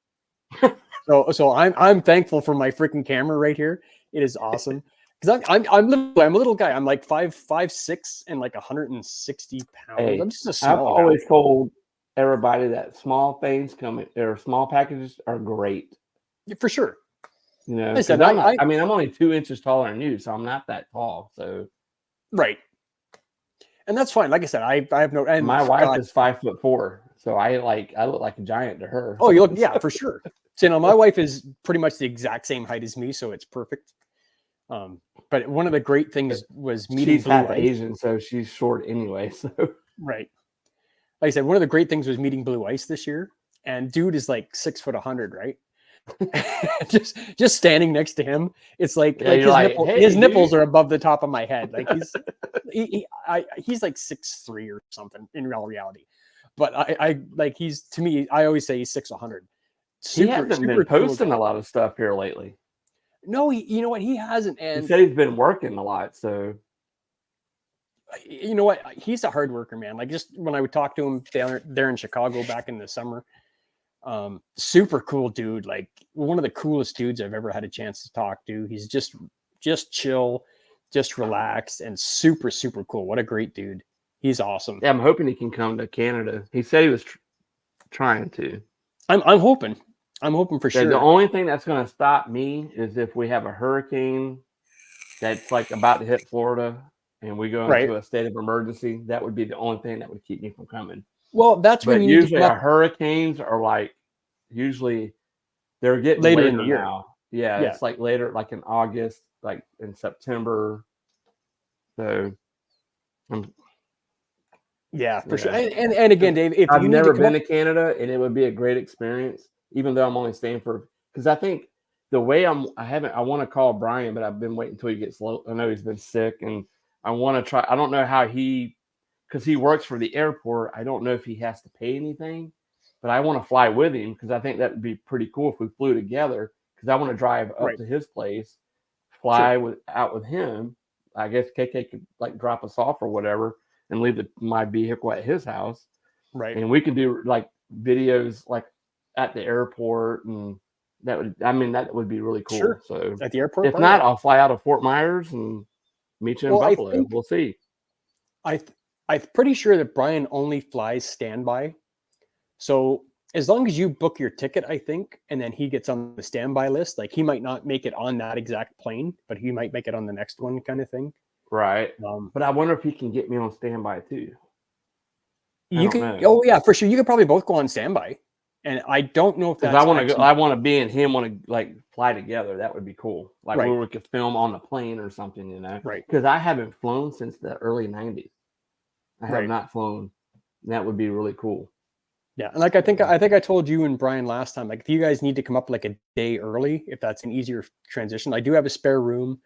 so I'm thankful for my freaking camera right here. It is awesome because I'm a little guy. I'm like 5'6" and like 160 pounds. hey, I'm just a I've small guy. always told everybody that small things or small packages are great. Yeah, for sure. I said, I'm only 2 inches taller than you, so I'm not that tall. So right. And that's fine. Like I said, I have no. And my wife is 5'4", so I look like a giant to her. Oh, you look, yeah, for sure. So, my wife is pretty much the exact same height as me, so it's perfect. But one of the great things was meeting she's Blue half Ice. Asian, so she's short anyway. So right. Like I said, one of the great things was meeting Blue Ice this year, and dude is like 6'100", right? just standing next to him, it's like, his nipples are above the top of my head. Like he's like 6'3" or something in real reality. But I like, he's, to me, I always say he's 6'100". He hasn't been posting a lot of stuff here lately. No, you know what? He hasn't. And he said he's been working a lot. So you know what? He's a hard worker, man. Like, just when I would talk to him there in Chicago back in the summer, super cool dude. Like, one of the coolest dudes I've ever had a chance to talk to. He's just chill, just relaxed, and super, super cool. What a great dude. He's awesome. Yeah, I'm hoping he can come to Canada. He said he was trying to. I'm hoping for sure. The only thing that's going to stop me is if we have a hurricane that's like about to hit Florida and we go into a state of emergency. That would be the only thing that would keep me from coming. Well, that's when you usually our hurricanes are like, they're getting later in the year now. Yeah, it's like later, like in August, like in September. So yeah, for sure. And again, Dave, if I've never been to Canada, and it would be a great experience, even though I'm only staying because I think the way I want to call Brian, but I've been waiting until he gets low. I know he's been sick, and I want to try. I don't know how because he works for the airport. I don't know if he has to pay anything, but I want to fly with him because I think that would be pretty cool if we flew together, because I want to drive up to his place, fly out with him. I guess KK could like drop us off or whatever and leave my vehicle at his house. Right. And we can do like videos like at the airport, and that would be really cool. Sure. So at the airport, if not, I'll fly out of Fort Myers and meet you in Buffalo. We'll see. I'm pretty sure that Brian only flies standby. So as long as you book your ticket, I think, and then he gets on the standby list, like he might not make it on that exact plane, but he might make it on the next one, kind of thing. Right. But I wonder if he can get me on standby too. You can. Oh yeah, for sure. You could probably both go on standby. And I don't know if that's. I want to go. I want to be and him want to like fly together. That would be cool. Like where we could film on the plane or something, you know? Right. Because I haven't flown since the early '90s. I have not flown. That would be really cool. Yeah, and like I think I told you and Brian last time, like if you guys need to come up like a day early, if that's an easier transition, I do have a spare room.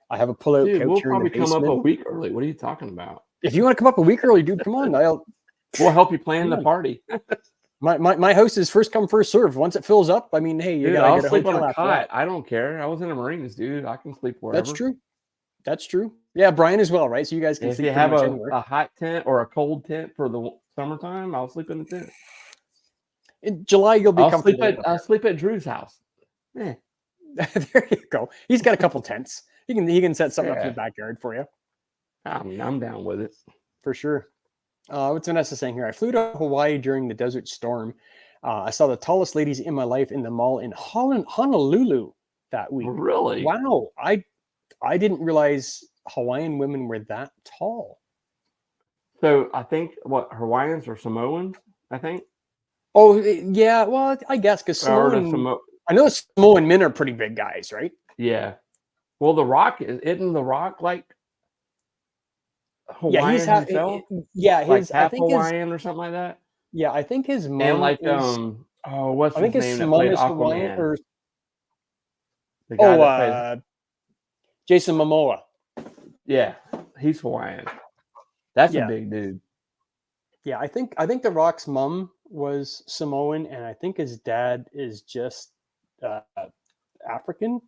I have a pull-out couch. We'll here probably in the basement. come up a week early. What are you talking about? If you want to come up a week early, dude, come on. We'll help you plan the party. My house is first come, first serve. Once it fills up, I mean, hey, I'll sleep on a cot. I don't care. I was in the Marines, dude. I can sleep wherever. That's true. Yeah, Brian as well, right? So you guys can sleep. If you have a hot tent or a cold tent for the summertime, I'll sleep in the tent. In July, you'll be comfortable. I'll sleep at Drew's house. Yeah. There you go. He's got a couple tents. He can set something up in Yeah. the backyard for you I'm down with it. for sure. What's Vanessa saying here? I flew to Hawaii during the desert storm. I saw the tallest ladies in my life in the mall in Honolulu that week. Really? Wow, I didn't realize Hawaiian women were that tall. So I think what Hawaiians or Samoans, I think. Oh yeah, well I guess because Or the Samoan, I know Samoan men are pretty big guys, right? yeah. Well, The Rock isn't The Rock like Hawaiian Yeah, he's himself? yeah, Like his I half think his Hawaiian or something like that? yeah, I think his mom And like is what's I think his his name that mom played is Hawaiian Aquaman? or The guy that plays Jason Momoa. yeah, he's Hawaiian. That's Yeah. a big dude. Yeah, I think The Rock's mom was Samoan, and I think his dad is just African,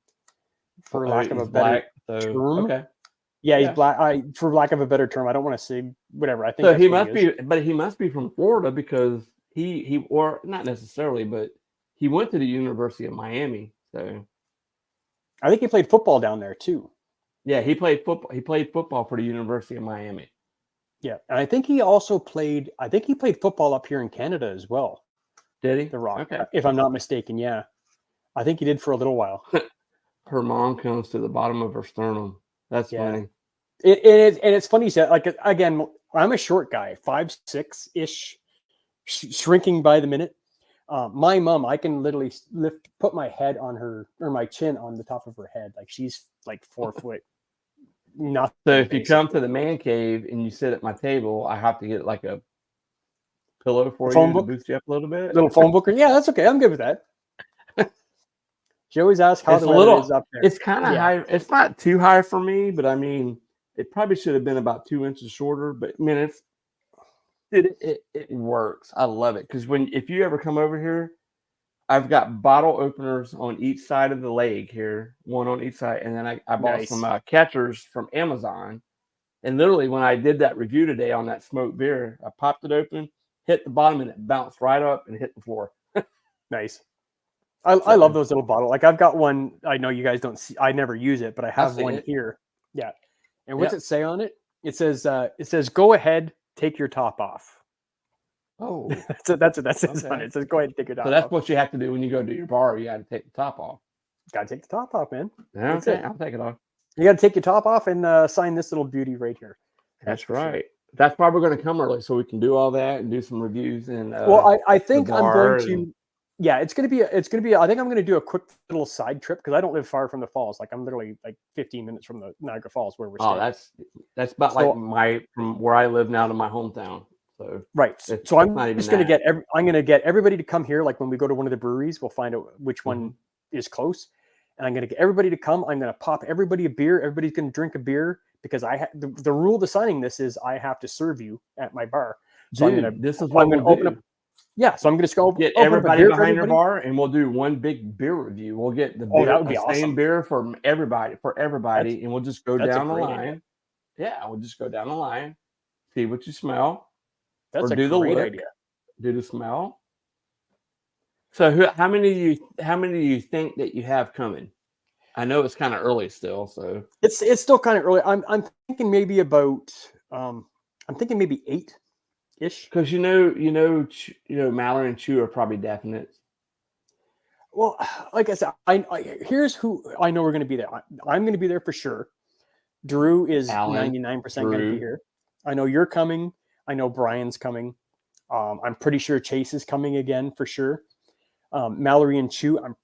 for lack of a He's better black, so term. okay. Yeah, he's Yeah. black. For lack of a better term, I don't want to say whatever. I think So that's he what must is. be, but he must be from Florida because he or not necessarily, but he went to the University of Miami. So I think he played football down there too. yeah, he played football. He played football for the University of Miami. Yeah, and I think he also played. I think he played football up here in Canada as well. Did he? The Rock, Okay. if I'm not mistaken. Yeah, I think he did for a little while. Her mom comes to the bottom of her sternum. That's Yeah. funny. And it's funny. So like again, I'm a short guy, 5'6" ish, shrinking by the minute. My mom, I can literally put my head on her or my chin on the top of her head, like she's like 4 foot. Nothing. So if you basically. come to the man cave and you sit at my table, I have to get like a pillow for Phone you book? to boost you up a little bit. Little phone book, yeah, that's okay. I'm good with that. She always asks how It's the a weather little- is up there. It's kind of Yeah. high. It's not too high for me, but I mean, it probably should have been about 2 inches shorter. But I mean, it works. I love it because if you ever come over here, I've got bottle openers on each side of the leg here, one on each side, and then I bought Nice. some catchers from Amazon. And literally, when I did that review today on that smoked beer, I popped it open, hit the bottom, and it bounced right up and hit the floor. Nice. I love those little bottles. Like I've got one. I know you guys don't see. I never use it, but I have seen one it. here. Yeah. And what's Yep. it say on it? It says go ahead, take your top off. Oh, That's what that says on Okay. it. It says go ahead and take your top so that's off. what you have to do when you go to your bar. You got to take the top off. Gotta take the top off, man. That's Okay, it. I'll take it off. You gotta take your top off and sign this little beauty right here. That's for sure. right. That's why we're going to come early so we can do all that and do some reviews. And Well, I think I'm bar going to. Yeah, it's gonna be. I think I'm gonna do a quick little side trip because I don't live far from the falls. Like I'm literally like 15 minutes from the Niagara Falls where we're staying. that's about So- like from where I live now to my hometown. So Right. It's So I'm not even just going to that. I'm going to get everybody to come here. Like when we go to one of the breweries, we'll find out which one is close. And I'm going to get everybody to come. I'm going to pop everybody a beer. Everybody's going to drink a beer because the rule to signing this is I have to serve you at my bar. So I'm dude, going to, this is what I'm we'll gonna open do. up. Yeah. So I'm going to go Get open up a everybody beer for behind your everybody. bar, and we'll do one big beer review. We'll get the Oh, beer, that would be the awesome. same beer for everybody, and we'll just go that's a down the great line. idea. Yeah, we'll just go down the line, see what you smell, That's or a do the great look. idea. Do the smell. So how many do you think that you have coming? I know it's kind of early still, so It's still kind of early. I'm thinking maybe about I'm thinking maybe 8-ish. because Mallory and Chew are probably definite. Well, like I said, here's who I know we're going to be there. I'm going to be there for sure. Drew is Alan, 99% going to Drew. be here. I know you're coming. I know Brian's coming. I'm pretty sure Chase is coming again for sure. Mallory and Chew, I'm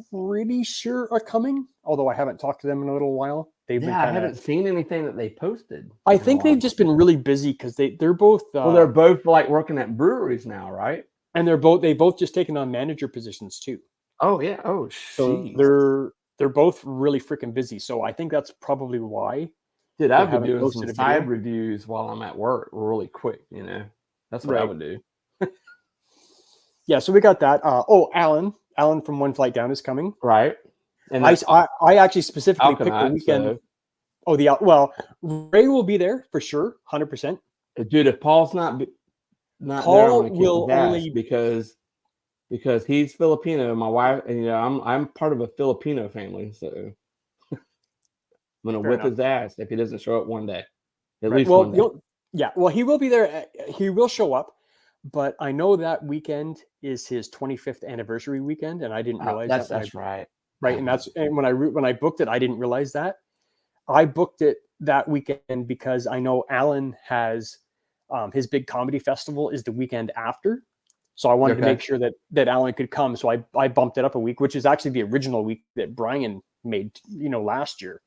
pretty sure are coming. Although I haven't talked to them in a little while. They've been Yeah, I kind haven't seen anything that they posted. I in a think while. they've just been really busy because they're both. Well, they're both like working at breweries now, right? and they both just taken on manager positions too. Oh yeah. Oh, So jeez. they're both really freaking busy. So I think that's probably why. Dude, I've been haven't doing posted some a side video. reviews while I'm at work, really quick. That's what I Right. would do. Yeah, so we got that. Alan from One Flight Down is coming. Right. And I actually specifically picked the Alkanite, weekend. Ray will be there for sure, 100%. Dude, if Paul's not there, Paul I'm gonna kick will his ass only- because because he's Filipino. My wife, and I'm part of a Filipino family, so I'm gonna Fair whip enough. his ass if he doesn't show up one day. At Right. least Well, one day. well, he will be there. He will show up, but I know that weekend is his 25th anniversary weekend, and I didn't realize That's that. right. Right, and when I booked it, I didn't realize that. I booked it that weekend because I know Alan has his big comedy festival is the weekend after, so I wanted to make sure that Alan could come. So I bumped it up a week, which is actually the original week that Brian made, last year.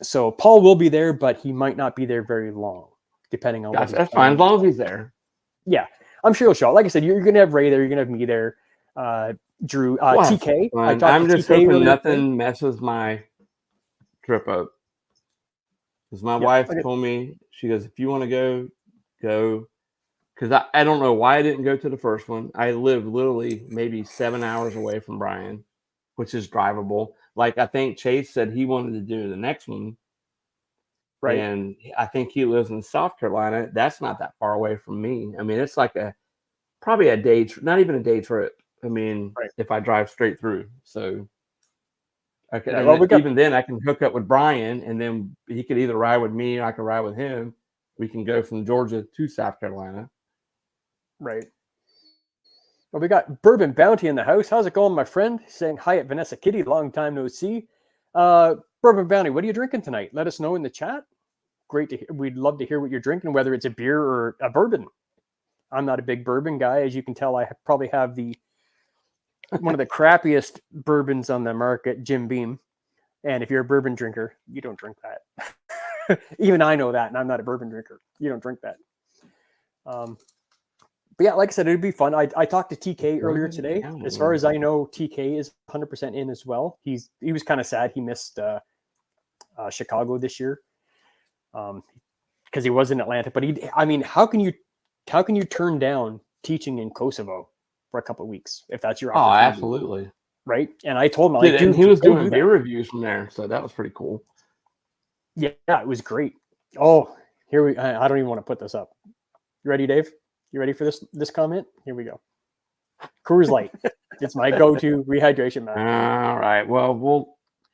So Paul will be there, but he might not be there very long, depending on. Gosh, that's fine as long as he's there. Yeah, I'm sure he'll show up. Like I said, you're gonna have Ray there. You're gonna have me there. Drew, TK. I'm just hoping nothing messes my trip up. Because my wife told me, she goes, if you want to go, go. Because I don't know why I didn't go to the first one. I live literally maybe 7 hours away from Brian, which is drivable. Like I think Chase said he wanted to do the next one. Right. And I think he lives in South Carolina. That's not that far away from me. I mean, it's like probably a day, not even a day trip. I mean, if I drive straight through. So I could, even then I can hook up with Brian, and then he could either ride with me or I could ride with him. We can go from Georgia to South Carolina. Right. Well, we got Bourbon Bounty in the house. How's it going, my friend? Saying hi at Vanessa Kitty. Long time no see. Bourbon Bounty, what are you drinking tonight? Let us know in the chat. Great to hear. We'd love to hear what you're drinking, whether it's a beer or a bourbon. I'm not a big bourbon guy. As you can tell, I probably have one of the crappiest bourbons on the market, Jim Beam. And if you're a bourbon drinker, you don't drink that. Even I know that, and I'm not a bourbon drinker. You don't drink that. But yeah, like I said, it'd be fun. I talked to TK earlier today. As far as I know, TK is 100% in as well. He was kind of sad he missed Chicago this year because he was in Atlanta. But how can you turn down teaching in Kosovo for a couple of weeks if that's your opportunity? Oh, absolutely. Right. And I told him, and he was doing beer reviews from there, so that was pretty cool. Yeah, it was great. Oh, I don't even want to put this up. You ready, Dave? You ready for this comment? Here we go. Coors Light. It's my go-to rehydration method. All right. Well,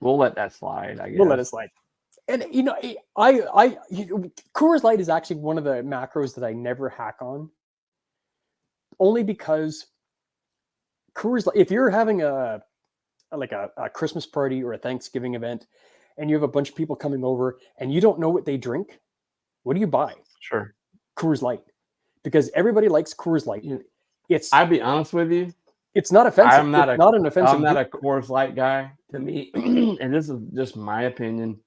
we'll let that slide, I guess. We'll let it slide. And Coors Light is actually one of the macros that I never hack on. Only because Coors Light, if you're having a Christmas party or a Thanksgiving event and you have a bunch of people coming over and you don't know what they drink, what do you buy? Sure. Coors Light. Because everybody likes Coors Light. I'll be honest with you. It's not offensive. I'm not an offensive. I'm not a Coors Light guy. To me, and this is just my opinion.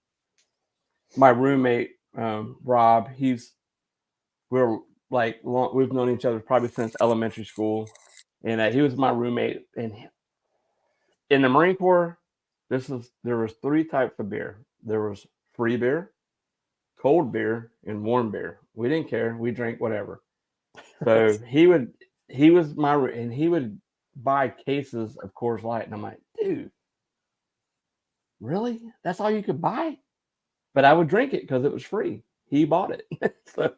My roommate, Rob, we've known each other probably since elementary school, and he was my roommate. And in the Marine Corps, there was 3 types of beer. There was free beer, cold beer, and warm beer. We didn't care. We drank whatever. So he would buy cases of Coors Light, and I'm like, dude, really? That's all you could buy? But I would drink it because it was free. He bought it. So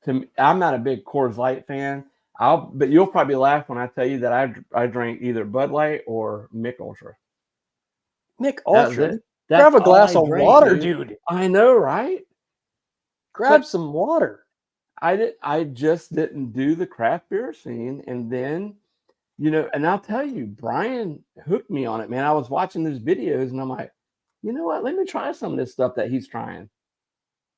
to me, I'm not a big Coors Light fan. But you'll probably laugh when I tell you that I drank either Bud Light or Mick Ultra. Mick Ultra. Grab a glass of water, dude. I know, right? Grab some water. I just didn't do the craft beer scene. And then, and I'll tell you, Brian hooked me on it, man. I was watching these videos and I'm like, you know what? Let me try some of this stuff that he's trying.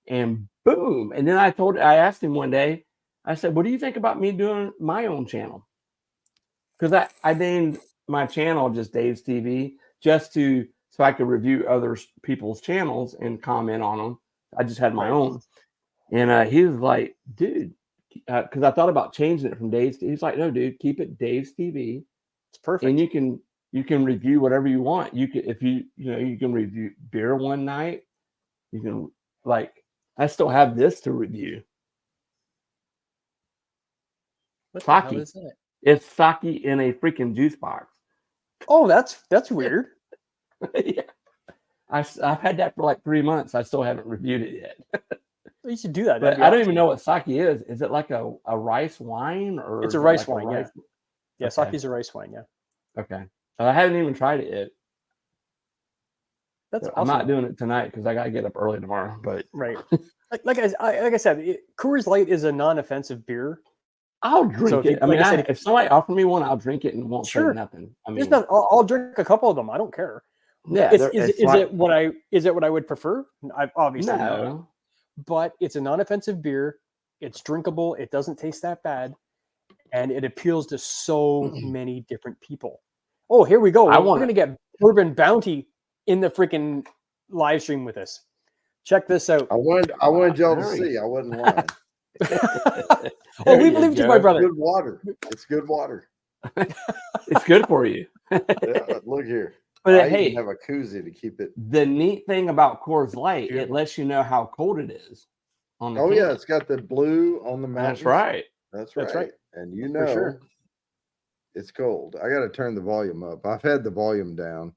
And boom. And then I asked him one day, I said, what do you think about me doing my own channel? Because I named my channel just Dave's TV so I could review other people's channels and comment on them. I just had my own. And he was like, dude, because I thought about changing it from Dave's. He's like, no, dude, keep it Dave's TV. It's perfect. And you can review whatever you want. You can, you can review beer one night. You can I still have this to review. Sake. It's sake in a freaking juice box. Oh, that's weird. Yeah. I've had that for like 3 months. I still haven't reviewed it yet. You should do that. But I don't even know what sake is. Is it like a rice wine or? It's a rice wine. Yeah. Yeah, Okay. sake's a rice wine. Yeah, Okay. I haven't even tried it yet. that's So awesome. I'm not doing it tonight because I got to get up early tomorrow. But Right. Like I said, Coors Light is a non-offensive beer. I'll So drink if you, it. I mean, like I said, if somebody offered me one, I'll drink it and won't Sure. say nothing. I there's mean, not. I'll drink a couple of them. I don't care. yeah. Is it what I would prefer? I obviously not. No. But it's a non-offensive beer. It's drinkable. It doesn't taste that bad, and it appeals to so many different people. Oh, here we go. We're going to get Bourbon Bounty in the freaking live stream with us. Check this out. I wanted y'all to see. I wasn't lying. Oh, we believed you, my brother. Good water. It's good water. It's good for you. Yeah, look here. But I hey, even have a koozie to keep it. the neat thing about Coors Light, it lets you know how cold it is. On the Oh can. yeah, it's got the blue on the mountains. That's right. That's That's right. right. And you For know, sure. it's cold. I got to turn the volume up. I've had the volume down,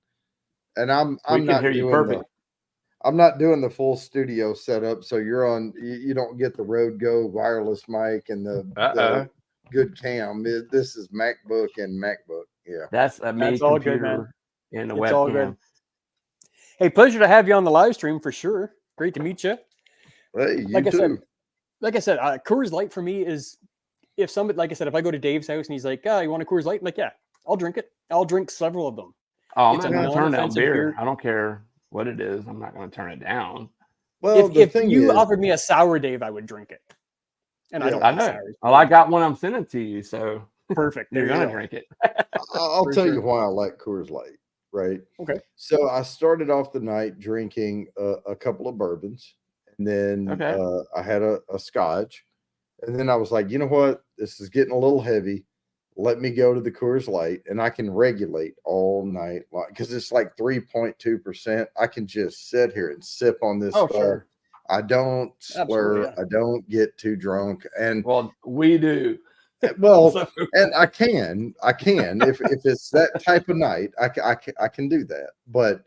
and We I'm can not hear you doing perfect. I'm not doing the full studio setup, so you're on. You don't get the Rode Go wireless mic and the good cam. This is MacBook and MacBook. Yeah, That's a mini That's all good, computer and a It's all webcam. good. Hey, pleasure to have you on the live stream for sure. Great to meet you. hey, you Like I too. said, Coors Light for me is if somebody, like I said, if I go to Dave's house and he's like, "Oh, you want a Coors Light?" I'm like, "Yeah, I'll drink it. I'll drink several of them." Oh, I'm It's not a going to turn down non-offensive beer. beer. I don't care what it is. I'm not going to turn it down. Well, the If thing you is, offered me a sour, Dave, I would drink it. And I Yeah, don't I like know. sours. Well, I got one I'm sending to you, so Perfect. you're There you going to go. drink it. I'll For tell sure. you why I like Coors Light. Right. Okay. So I started off the night drinking a couple of bourbons, and then Okay. I had a scotch, and then I was like, you know what, this is getting a little heavy. Let me go to the Coors Light, and I can regulate all night long because it's like 3.2%. I can just sit here and sip on this Oh, stuff. sure. I don't Absolutely, slur. yeah. I don't get too drunk, and Well, we do. well, So- and I can if it's that type of night, I can do that. But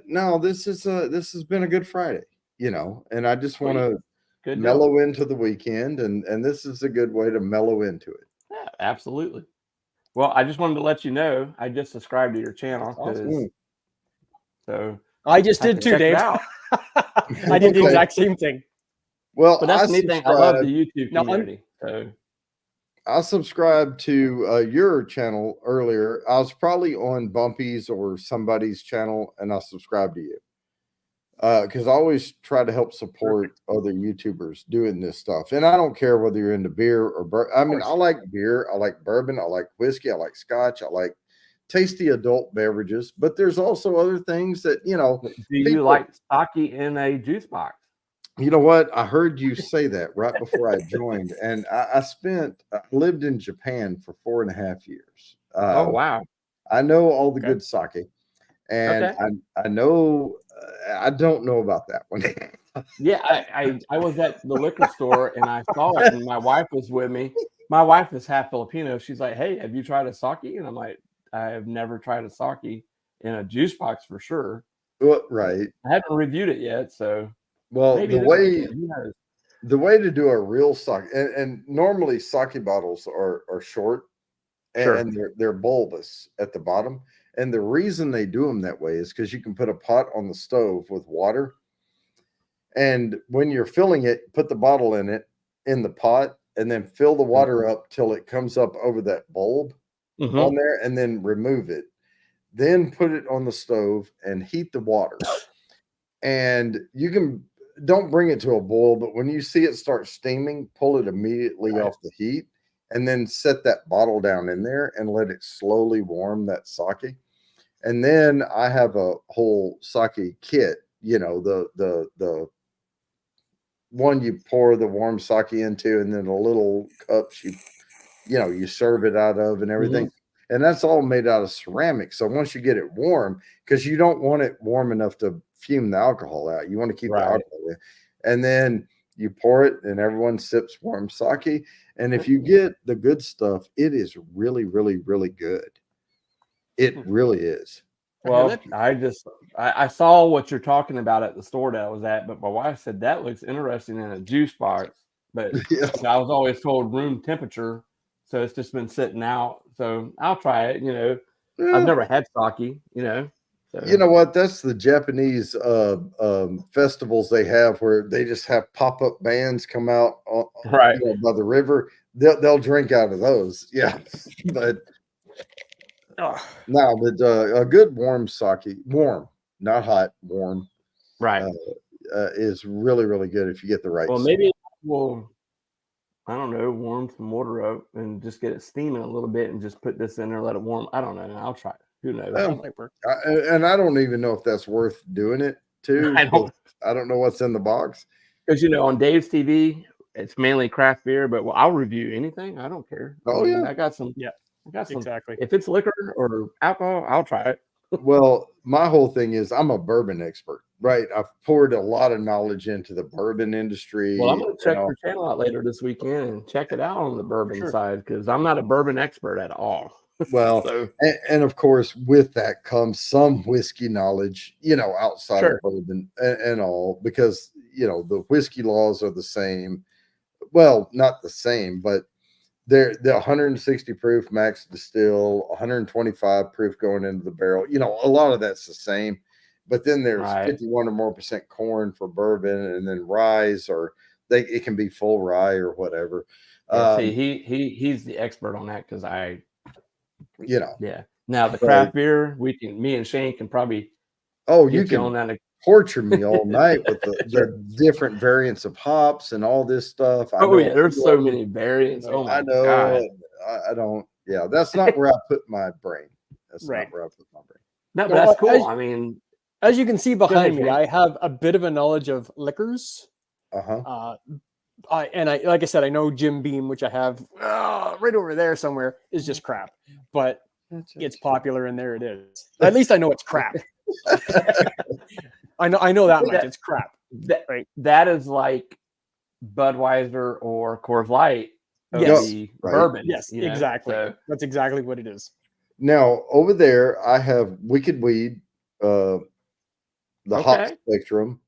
no, this has been a good Friday, and I just want to Good deal. mellow into the weekend, and this is a good way to mellow into it. Yeah, absolutely. Well, I just wanted to let you know I just subscribed to your channel because Awesome. so I just have did to too, check it Dave. out. I did the Okay. exact same thing. Well, But that's the neat thing. I love the YouTube No, I'm- community. So I subscribed to your channel earlier. I was probably on Bumpy's or somebody's channel, and I subscribed to you because I always try to help support other YouTubers doing this stuff. And I don't care whether you're into beer or I mean, I like beer, I like bourbon, I like whiskey, I like scotch, I like tasty adult beverages. But there's also other things that do you people- like sake in a juice box? You know what? I heard you say that right before I joined, and I lived in Japan for 4.5 years. Oh wow. I know all the Okay. good sake, and Okay. I know I don't know about that one. Yeah, I was at the liquor store and I saw it, and my wife was with me. My wife is half Filipino. She's like, "Hey, have you tried a sake?" And I'm like, "I have never tried a sake in a juice box for sure. Well, right. I haven't reviewed it yet, so Well, maybe the this way weekend, who knows?" the way to do a real sake, and normally sake bottles are short, Sure. and they're bulbous at the bottom. And the reason they do them that way is because you can put a pot on the stove with water, and when you're filling it, put the bottle in the pot, and then fill the water up till it comes up over that bulb Mhm. on there, and then remove it. Then put it on the stove and heat the water. And don't bring it to a boil, but when you see it start steaming, pull it immediately Right. off the heat, and then set that bottle down in there and let it slowly warm that sake. And then I have a whole sake kit, the one you pour the warm sake into, and then the little cups you serve it out of and everything. And that's all made out of ceramic. So once you get it warm, because you don't want it warm enough to fume the alcohol out, you want to keep the Right. alcohol in. And then you pour it, and everyone sips warm sake. And if you get the good stuff, it is really, really, really good. It really is. Well, that- I saw what you're talking about at the store that I was at, but my wife said that looks interesting in a juice box. But Yeah. I was always told room temperature, so it's just been sitting out. So I'll try it. You know, Yeah. I've never had sake. You know, so. You know what? That's the Japanese festivals they have where they just have pop-up bands come out Right. by the river. They'll drink out of those. Yeah. But no, but a good warm sake, warm, not hot, warm, Right. is really, really good if you get the right. Well, maybe we'll, I don't know, warm some water up and just get it steaming a little bit and just put this in there, let it warm. I don't know. I'll try it. Who knows? That might work. And I don't even know if that's worth doing it too. I don't know what's in the box. Because, you know, on Dave's TV, it's mainly craft beer, but I'll review anything. I don't care. Oh, yeah. I got some. Yeah. I got some. Exactly. If it's liquor or alcohol, I'll try it. Well, my whole thing is I'm a bourbon expert, right? I've poured a lot of knowledge into the bourbon industry. Well, I'm going to check your channel out later this weekend and check it out on the bourbon side because I'm not a bourbon expert at all. Well, So, and of course, with that comes some whiskey knowledge, outside of bourbon and all, because, the whiskey laws are the same. Well, not the same, but they're 160 proof max distill, 125 proof going into the barrel. A lot of that's the same. But then there's 51 or more % corn for bourbon, and then rye, or it can be full rye or whatever. See, he's the expert on that because yeah. Now the craft beer, me and Shane can probably you can torture me all night with the different variants of hops and all this stuff. There's so many variants. Oh my God. I don't. Yeah, that's not where I put my brain. That's not where I put my brain. No, but that's cool. I mean, as you can see behind me, I have a bit of a knowledge of liquors. And like I said, I know Jim Beam, which I have right over there somewhere, is just crap, but it's popular and there it is. At least I know it's crap. I know that much. It's crap. That is like Budweiser or Coors Light. Bourbon. Yes, exactly. So, that's exactly what it is. Now over there, I have Wicked Weed, the hop spectrum.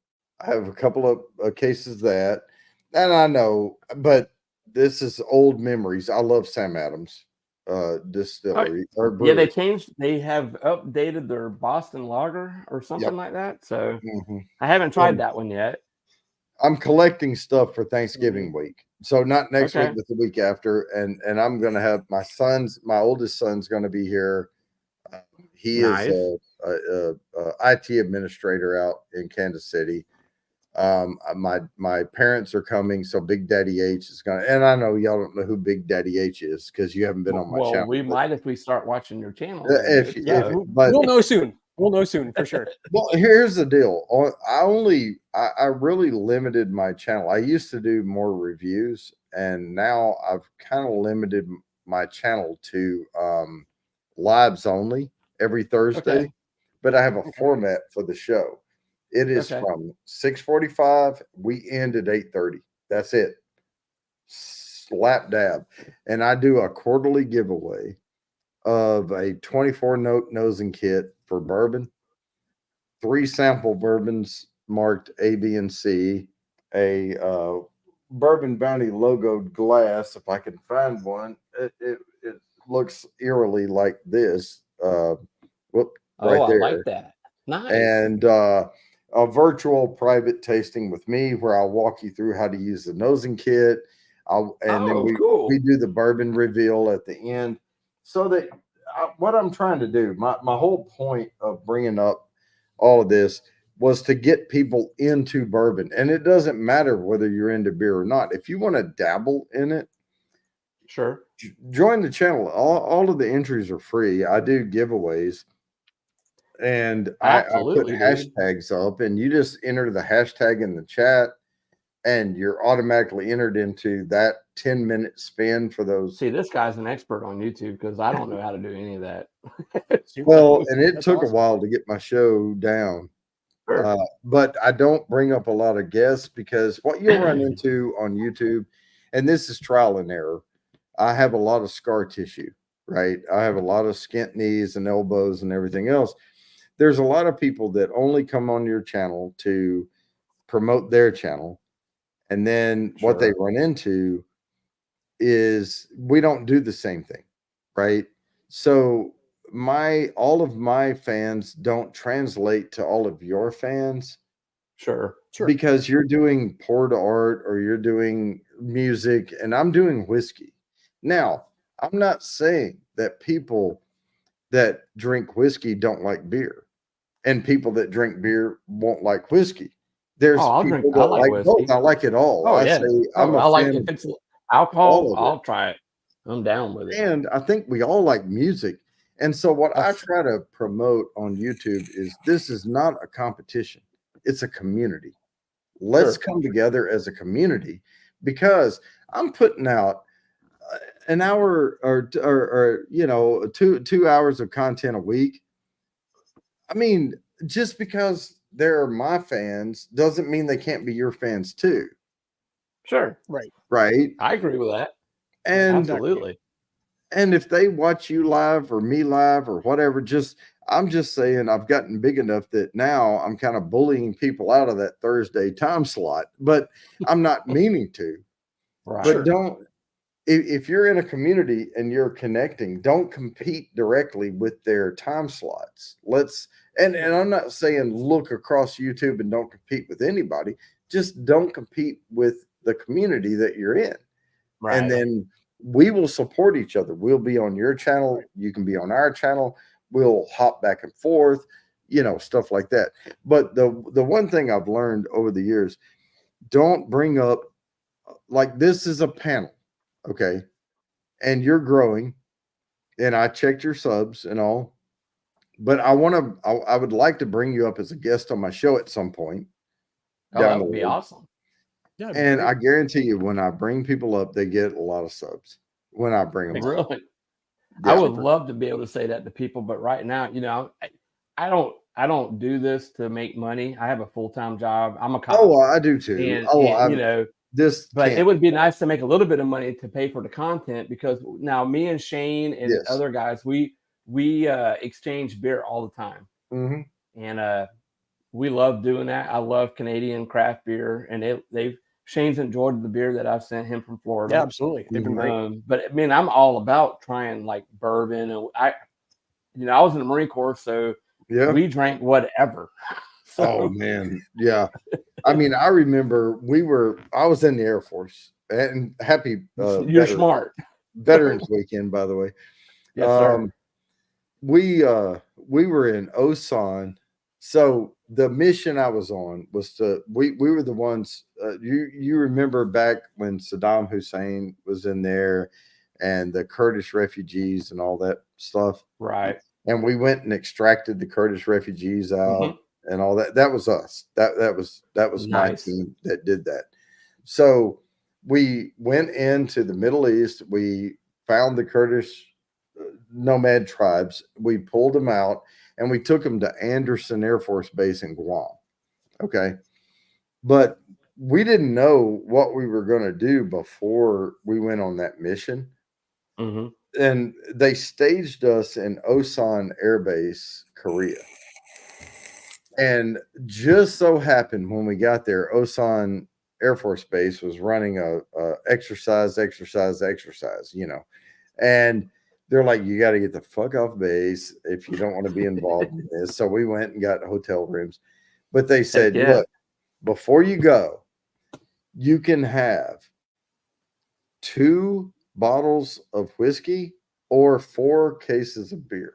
I have a couple of cases of that. And I know, but this is old memories. I love Sam Adams distillery. Yeah, they have updated their Boston Lager or something like that. So I haven't tried that one yet. I'm collecting stuff for Thanksgiving week. So not next week, but the week after. And I'm going to have my oldest son's going to be here. He is a IT administrator out in Kansas City. My parents are coming, so Big Daddy H is gonna, and I know y'all don't know who Big Daddy H is because you haven't been on my channel. We might if we start watching your channel. But we'll know soon. We'll know soon for sure. Well, here's the deal. I really limited my channel. I used to do more reviews, and now I've kind of limited my channel to lives only every Thursday. But I have a format for the show. It is from 6:45. We end at 8:30. That's it. Slap dab. And I do a quarterly giveaway of a 24-note nosing kit for bourbon, 3 sample bourbons marked A, B, and C, a Bourbon Bounty logoed glass, if I can find one. It looks eerily like this. Right there. I like that. Nice. And a virtual private tasting with me where I'll walk you through how to use the nosing kit. Then we do the bourbon reveal at the end. So that what I'm trying to do, my whole point of bringing up all of this was to get people into bourbon. And it doesn't matter whether you're into beer or not. If you want to dabble in it, sure, join the channel. All of the entries are free. I do giveaways. And I put hashtags up, and you just enter the hashtag in the chat, and you're automatically entered into that 10-minute spin for those. See, this guy's an expert on YouTube because I don't know how to do any of that. Well, and it took a while to get my show down. Sure. But I don't bring up a lot of guests because what you'll run into on YouTube, and this is trial and error, I have a lot of scar tissue, right? I have a lot of skint knees and elbows and everything else. There's a lot of people that only come on your channel to promote their channel. And then what they run into is we don't do the same thing, right? So all of my fans don't translate to all of your fans Sure. because you're doing poured art or you're doing music and I'm doing whiskey. Now, I'm not saying that people that drink whiskey don't like beer and people that drink beer won't like whiskey. There's Oh, people I that like like both. whiskey. I like it all. Oh I yeah. say I'm I a like fan if of it's all alcohol, of it. I'll try it. I'm down with it. And I think we all like music. And so what I That's- try to promote on YouTube is this is not a competition. It's a community. Let's Sure. come together as a community because I'm putting out an hour or you know, 2 hours of content a week. I mean, just because they're my fans doesn't mean they can't be your fans too, Sure. right? I agree with that. And Absolutely. and if they watch you live or me live or whatever, I'm just saying I've gotten big enough that now I'm kind of bullying people out of that Thursday time slot, but I'm not meaning to. Right. But don't if you're in a community and you're connecting, don't compete directly with their time slots. And I'm not saying look across YouTube and don't compete with anybody. Just don't compete with the community that you're in. Right. And then we will support each other. We'll be on your channel. You can be on our channel. We'll hop back and forth, you know, stuff like that. But the one thing I've learned over the years, don't bring up like this is a panel, okay? And you're growing, and I checked your subs and all, but I would like to bring you up as a guest on my show at some point. Oh, that would be awesome. Yeah, And I guarantee you, when I bring people up, they get a lot of subs. When I bring them up. Really. I would love to be able to say that to people, but right now, you know, I don't do this to make money. I have a full-time job. I'm a cop. Oh, I do too. And, you know, but can't. it would be nice to make a little bit of money to pay for the content because now me and Shane and Yes. other guys, we exchange beer all the time. Mm-hmm. And we love doing that. I love Canadian craft beer, and Shane's enjoyed the beer that I've sent him from Florida. Yeah, absolutely. They've been great. But I mean, I'm all about trying like bourbon, and I was in the Marine Corps, so Yeah. we drank whatever. So, Oh man, yeah. I mean, I remember I was in the Air Force, and happy. you're smart. Veterans Weekend, by the way. Yes, sir. We were in Osan. So the mission I was on was we were the ones you remember back when Saddam Hussein was in there and the Kurdish refugees and all that stuff. Right. And we went and extracted the Kurdish refugees out and all that. That was us. That was my Nice. team that did that. So we went into the Middle East. We found the Kurdish nomad tribes. We pulled them out and we took them to Anderson Air Force Base in Guam. Okay. But we didn't know what we were going to do before we went on that mission. Mm-hmm. And they staged us in Osan Air Base, Korea. And just so happened when we got there, Osan Air Force Base was running a exercise, you know, and they're like, you got to get the fuck off base if you don't want to be involved in this. So we went and got hotel rooms, but they said, look, before you go, you can have 2 bottles of whiskey or 4 cases of beer.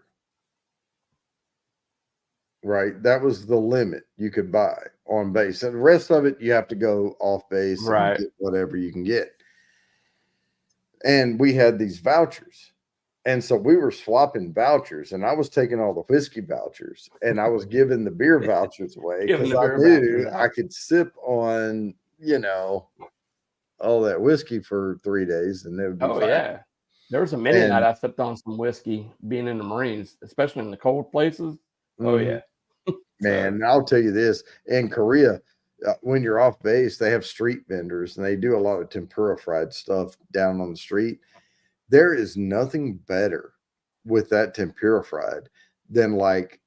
Right. That was the limit you could buy on base. And the rest of it, you have to go off base and get whatever you can get. And we had these vouchers. And so we were swapping vouchers, and I was taking all the whiskey vouchers and I was giving the beer vouchers away because I knew I could sip on, you know, all that whiskey for 3 days and it would be fine. Yeah. There was a minute that I sipped on some whiskey being in the Marines, especially in the cold places. Oh, yeah. Man, I'll tell you this. In Korea, when you're off base, they have street vendors and they do a lot of tempura fried stuff down on the street. There is nothing better with that tempura fried than like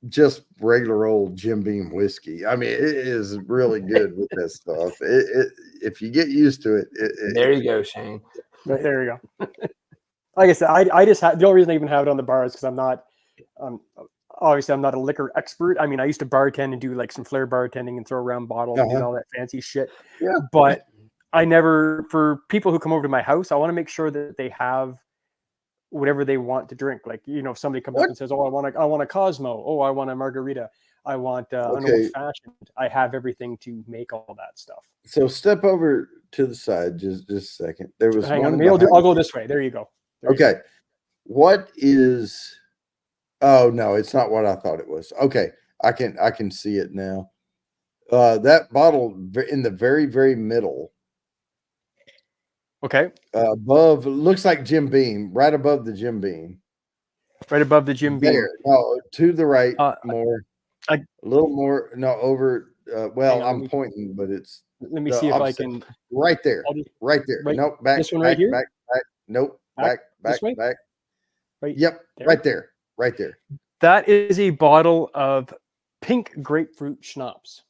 just regular old Jim Beam whiskey. I mean, it is really good with that stuff. If you get used to it, there you go, Shane. But there you go. Like I said, I just the only reason I even have it on the bar is because I'm not, obviously I'm not a liquor expert. I mean, I used to bartend and do like some flair bartending and throw around bottles and do all that fancy shit. Yeah. But I never, for people who come over to my house, I want to make sure that they have whatever they want to drink. Like, you know, if somebody comes up and says, "Oh, I want a Cosmo. Oh, I want a margarita. I want an old fashioned." I have everything to make all that stuff. So step over to the side just a second. There was Hang one. on, maybe I'll go this way. There you go. There you Okay. What is? Oh no, it's not what I thought it was. Okay, I can see it now. That bottle in the very, very middle. Okay. Above, looks like Jim Beam, right above the Jim Beam. Right above the Jim Beam. There. No, to the right more. A little more. No, over. Well, on, I'm pointing, but it's. Let me see if I can. Right there. Right there. Right, nope. Back. This one back, right here. Back. Nope. Back. This way? Back. Right. Yep. There. Right there. Right there. That is a bottle of pink grapefruit schnapps.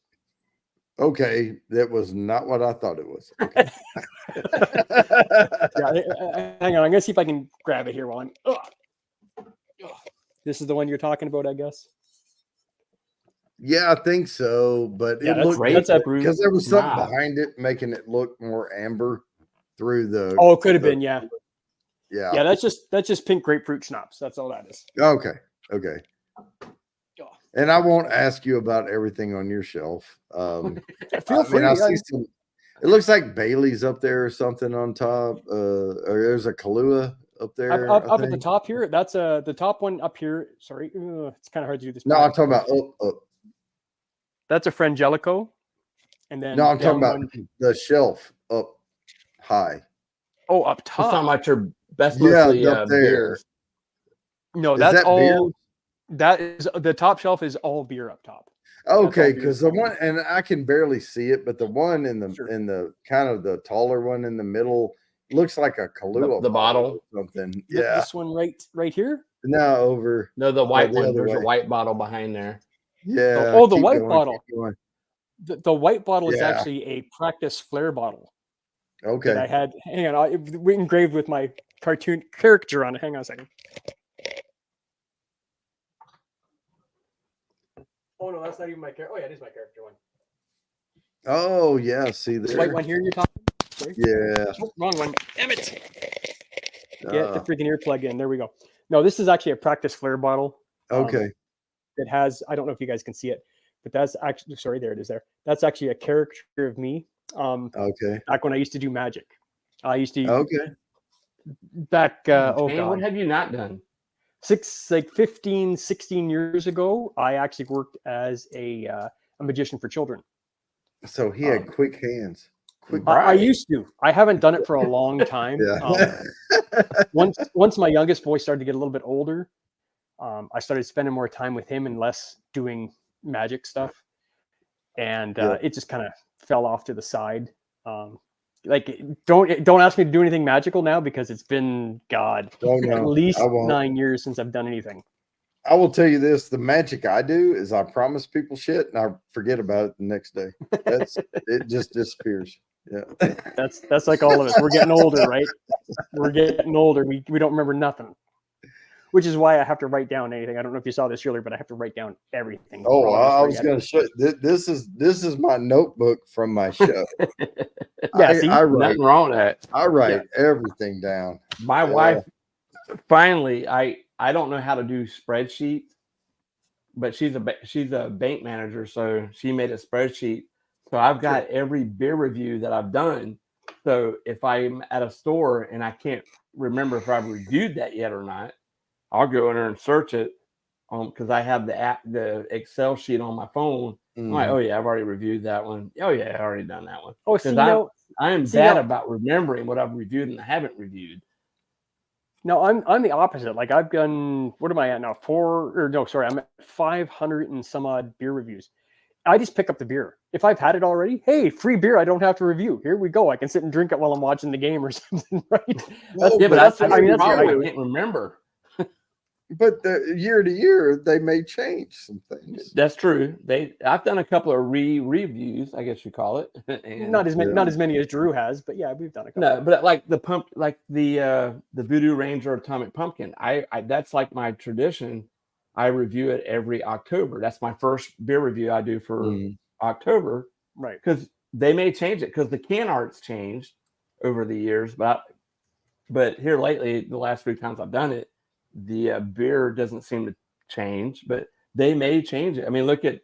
Okay, that was not what I thought it was. Okay. Hang on, I'm gonna see if I can grab it here while I'm. This is the one you're talking about, I guess. Yeah, I think so, but Yeah, it looked that's a because there was something Wow. behind it making it look more amber through the. Oh, it could have been, yeah. Yeah. Yeah, that's just pink grapefruit schnapps. That's all that is. Okay. Okay. And I won't ask you about everything on your shelf. Feel free. I see some. It looks like Bailey's up there or something on top. Or there's a Kahlua up there. Up at the top here. That's the top one up here. Sorry, it's kind of hard to do this. No, I'm talking about up. That's a Frangelico. And then No, I'm talking about one, the shelf up high. Oh, up He's talking top. about your best Yeah, mostly up there. beers. No, Is that's that all. beer? That is the top shelf is all beer up top. Okay, beer. because the one, and I can barely see it, but the one in the Sure. in the kind of the taller one in the middle looks like a Kahlua The bottle? or something. Th- Yeah. This one right here. Now over. No, the white the one. other There's way. a white bottle behind there. Yeah. Oh, the keep white going, bottle. keep going. The white bottle is Yeah. actually a practice flare bottle that I Okay. had. Hang on, we engraved with my cartoon caricature on it. Hang on a second. Oh no, that's not even my character. Oh yeah, it is my character one. Oh yeah. See This there. white one here you're talking. Sorry. Yeah. Oh, wrong one. Damn it. Get the Uh, freaking earplug in. There we go. No, this is actually a practice flare bottle. okay. That has, I don't know if you guys can see it, but that's actually, sorry, there it is there. That's actually a caricature of me. Okay. Back when I used to do magic. I used to Okay. back Man, oh what god. have you not done? 15, 16 years ago, I actually worked as a magician for children. So he had quick hands. Quick. I used to. I haven't done it for a long time. Yeah. Once my youngest boy started to get a little bit older, I started spending more time with him and less doing magic stuff, and Yeah. it just kind of fell off to the side. Like don't ask me to do anything magical now because it's been Oh, at no, least I won't. 9 years since I've done anything. I will tell you this: the magic I do is I promise people shit and I forget about it the next day. It just disappears. Yeah. That's like all of us. We're getting older, right? We're getting older. We don't remember nothing. Which is why I have to write down anything. I don't know if you saw this earlier, but I have to write down everything. Oh, or I I'll was forget. going to show. This is my notebook from my show. Yeah, see? I write. Nothing wrong with that. I write everything down. My wife, finally, I don't know how to do spreadsheets, but she's a bank manager, so she made a spreadsheet. So I've got every beer review that I've done. So if I'm at a store and I can't remember if I've reviewed that yet or not, I'll go in there and search it because I have the Excel sheet on my phone. I'm like, Mhm. oh yeah, I've already reviewed that one. Oh yeah, I already done that one. Oh, see, Because I am see, bad now- about remembering what I've reviewed and I haven't reviewed. no, I'm the opposite. Like I've done, what am I at now? I'm at 500 and some odd beer reviews. I just pick up the beer. If I've had it already, hey, free beer, I don't have to review. Here we go. I can sit and drink it while I'm watching the game or something, right? Well, Yeah, but that's- that's I mean, that's the what I problem. do. I can't remember. but the year to year they may change some things. That's true. I've done a couple of reviews, I guess you call it. And Not as many as Drew has, but yeah, we've done a couple. no, but like the Voodoo Ranger Atomic Pumpkin, I that's like my tradition. I review it every October. That's my first beer review I do for October, Right. because they may change it, because the can art's changed over the years. But here lately, the last 3 times I've done it, the beer doesn't seem to change, but they may change it. I mean, look at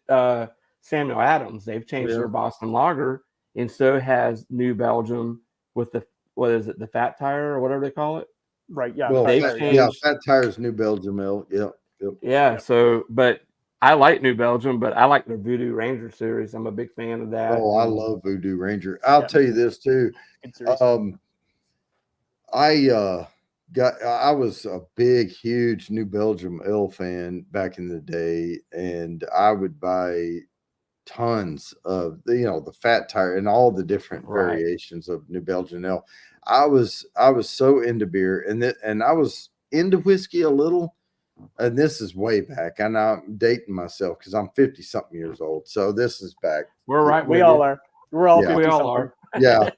Samuel Adams. They've changed their Boston Lager, and so has New Belgium with the Fat Tire or whatever they call it. Right. Yeah. Well, they've changed. Fat Tire's New Belgium ale. Yep. Yeah. So, but I like New Belgium, but I like the Voodoo Ranger series. I'm a big fan of that. Oh, I love Voodoo Ranger. I'll tell you this too. Good series. I was a big, huge New Belgium ale fan back in the day, and I would buy tons of the Fat Tire and all the different variations of New Belgian ale. I was so into beer, and I was into whiskey a little. And this is way back. And I'm dating myself because I'm 50 something years old. So this is back. We're right. We all are. We're all. Yeah. We all are. Yeah.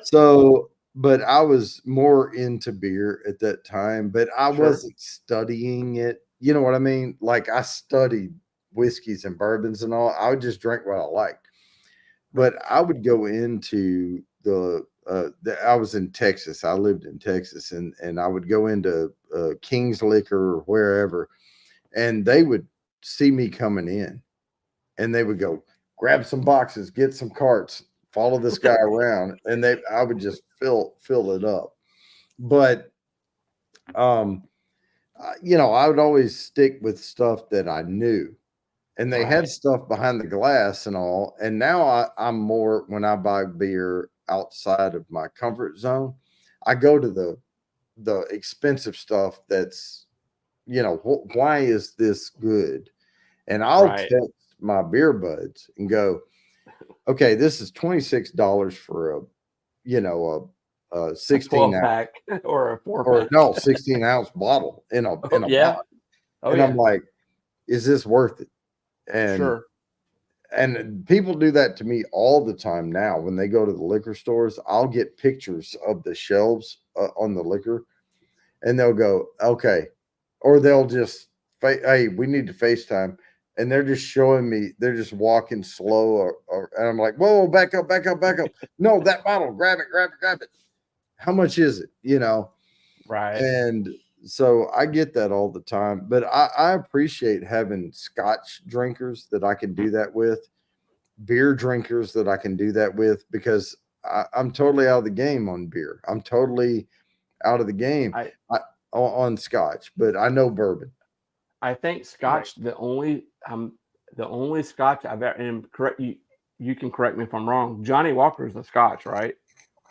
So, but I was more into beer at that time, but I wasn't studying it. You know what I mean? Like, I studied whiskeys and bourbons and all. I would just drink what I liked. But I would go into I was in Texas. I lived in Texas, and I would go into King's Liquor or wherever, and they would see me coming in, and they would go, grab some boxes, get some carts, follow this guy around, and I would just fill it up. But I would always stick with stuff that I knew, and they had stuff behind the glass and all. And now I'm more, when I buy beer outside of my comfort zone, I go to the expensive stuff that's, why is this good? And I'll text my beer buds and go, okay, this is $26 for a 16 pack or a 4-pack. no 16 ounce bottle in a bottle. And I'm like, is this worth it? And and people do that to me all the time now. When they go to the liquor stores, I'll get pictures of the shelves on the liquor, and they'll go, okay, or they'll just, hey, we need to FaceTime, and they're just showing me, they're just walking slow, and I'm like, whoa, back up. No, that bottle, grab it. How much is it? Right. And so I get that all the time, but I appreciate having Scotch drinkers that I can do that with, beer drinkers that I can do that with, because I'm totally out of the game on beer. I'm totally out of the game on Scotch, but I know bourbon. I think Scotch, the only Scotch I've ever, and you can correct me if I'm wrong, Johnny Walker's a Scotch, right?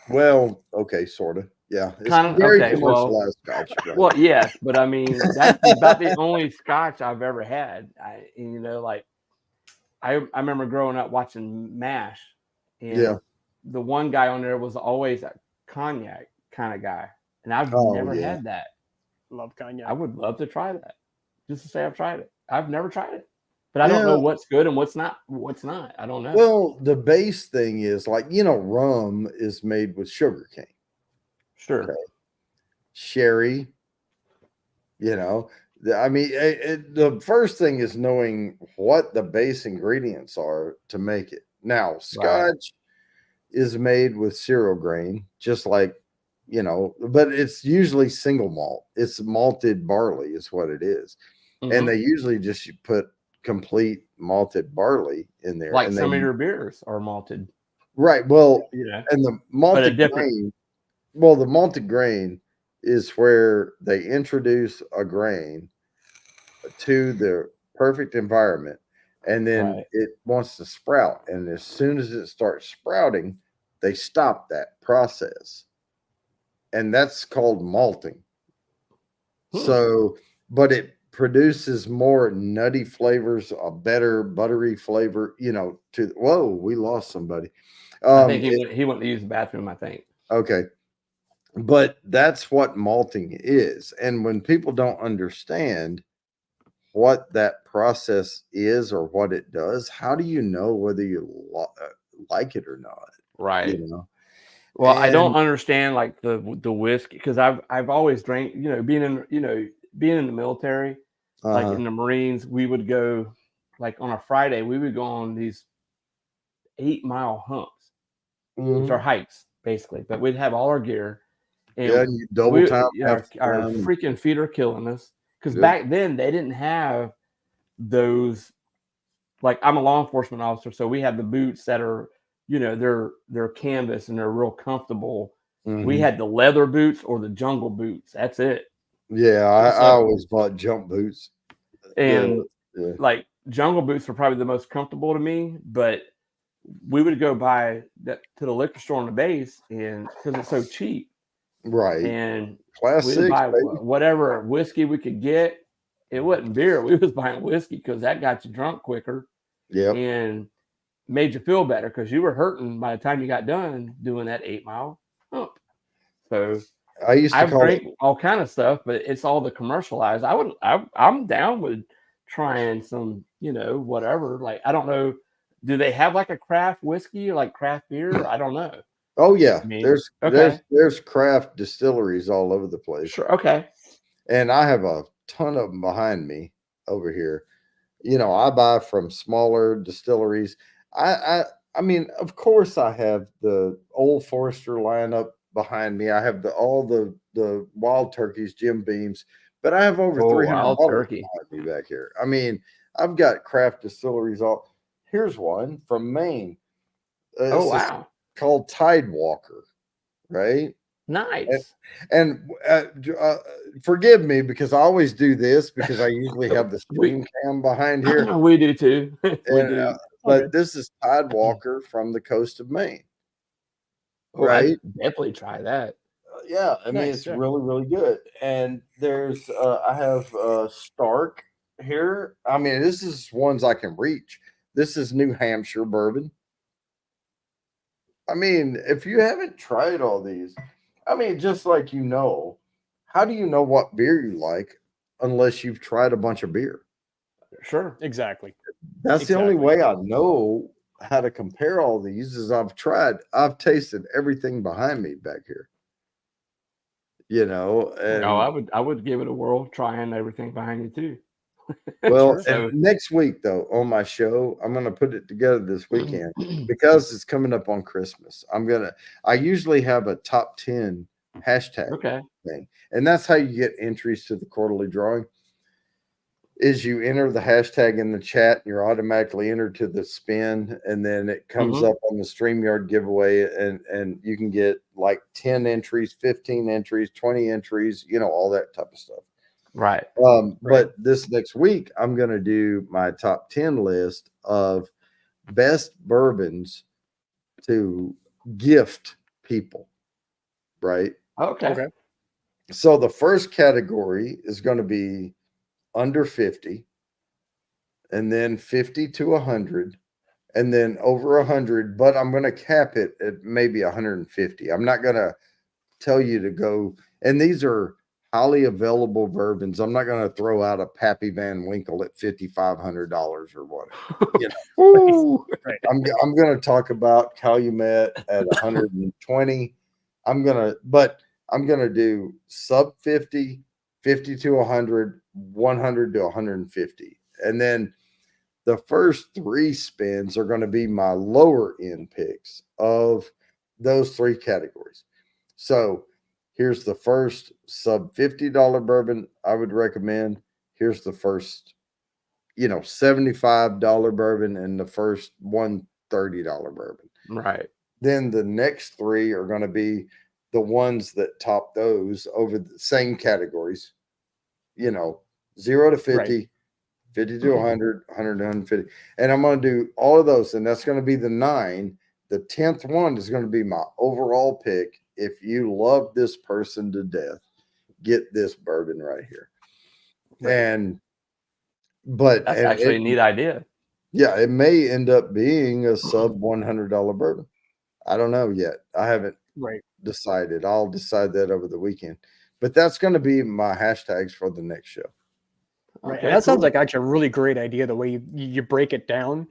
Well, okay, sort of. Yeah, it's kind of very okay. commercialized Scotch. Right? Well, yes, but I mean that's about the only Scotch I've ever had. I remember growing up watching MASH, and the one guy on there was always a cognac kind of guy, and I've never had that. Love cognac. I would love to try that. Just to say I've tried it. I've never tried it, but I don't know what's good and what's not. I don't know. Well, the base thing is rum is made with sugar cane. Sure. Okay. Sherry, I mean, the first thing is knowing what the base ingredients are to make it. Now, Scotch is made with cereal grain, just like, but it's usually single malt. It's malted barley is what it is. Mm-hmm. And they usually just put complete malted barley in there. Like some of your beers are malted. Right. Well, and the malted grain. Well, the malted grain is where they introduce a grain to the perfect environment, and then it wants to sprout. And as soon as it starts sprouting, they stop that process. And that's called malting. So, but it produces more nutty flavors, a better buttery flavor, whoa, we lost somebody. I think he went to use the bathroom, I think. Okay. But that's what malting is. And when people don't understand what that process is or what it does, how do you know whether you like it or not? Right. You know? Well, I don't And understand like the whiskey because I've always drank, being in the military, like in the Marines, we would go like on a Friday, we would go on these 8-mile humps, which are hikes basically, but we'd have all our gear and yeah, you double time our freaking feet are killing us because Yep. back then they didn't have those. Like I'm a law enforcement officer, so we have the boots that are, they're canvas and they're real comfortable. We had the leather boots or the jungle boots. That's it. Yeah, I always bought jump boots. And yeah. like jungle boots were probably the most comfortable to me, but we would go buy that to the liquor store on the base and because it's so cheap. Right. And Class we 6, would buy baby. whatever whiskey we could get. It wasn't beer. We was buying whiskey because that got you drunk quicker. Yeah. And made you feel better because you were hurting by the time you got done doing that 8-mile hump. So I used to drink all kind of stuff, but it's all the commercialized. I'm down with trying some, whatever. Like I don't know, do they have like a craft whiskey or like craft beer? I don't know. Oh yeah, I mean, there's craft distilleries all over the place. Sure, okay. And I have a ton of them behind me over here. I buy from smaller distilleries. I mean, of course, I have the Old Forester lineup behind me. I have all the Wild Turkeys, Jim Beams, but I have over 300 Wild turkey behind me back here. I mean, I've got craft distilleries all. Here's one from Maine. Wow. Called Tidewalker, right? Nice. And forgive me because I always do this because I usually have the stream cam behind here. We do too. But this is Tidewalker from the coast of Maine. Right? Definitely try that. Yeah, I mean it's really, really good. And there's I have Stark here. I mean, this is ones I can reach. This is New Hampshire bourbon. I mean, if you haven't tried all these, I mean, just like how do you know what beer you like unless you've tried a bunch of beer? Sure, exactly. That's the only way I know how to compare all these is I've tasted everything behind me back here. And I would give it a whirl, trying everything behind you too. Well, and next week though, on my show, I'm gonna put it together this weekend because it's coming up on Christmas. I usually have a top 10 hashtag thing, and that's how you get entries to the quarterly drawing. Is you enter the hashtag in the chat, and you're automatically entered to the spin, and then it comes up on the StreamYard giveaway, and you can get like 10 entries, 15 entries, 20 entries, all that type of stuff. Right. But this next week, I'm going to do my top 10 list of best bourbons to gift people. Right. Okay. So the first category is going to be under 50, and then 50 to 100, and then over 100. But I'm going to cap it at maybe 150. I'm not going to tell you to go. And these are highly available bourbons. I'm not going to throw out a Pappy Van Winkle at $5,500 or whatever. I'm going to talk about Calumet at 120. I'm going to do sub 50, 50 to 100, 100 to 150. And then the first 3 spins are going to be my lower end picks of those 3 categories. So here's the first sub $50 bourbon I would recommend. Here's the first, $75 bourbon and the first $130 bourbon. Right. Then the next 3 are going to be the ones that top those over the same categories, 0 to 50, 50 to 100, 100 to 150. And I'm going to do all of those. And that's going to be the 9. The 10th one is going to be my overall pick. If you love this person to death, get this bourbon right here. But that's actually a neat idea. Yeah, it may end up being a sub $100 bourbon. I don't know yet. I haven't decided. I'll decide that over the weekend. But that's going to be my hashtags for the next show. Right. Okay, And that sounds cool. like actually a really great idea. The way you break it down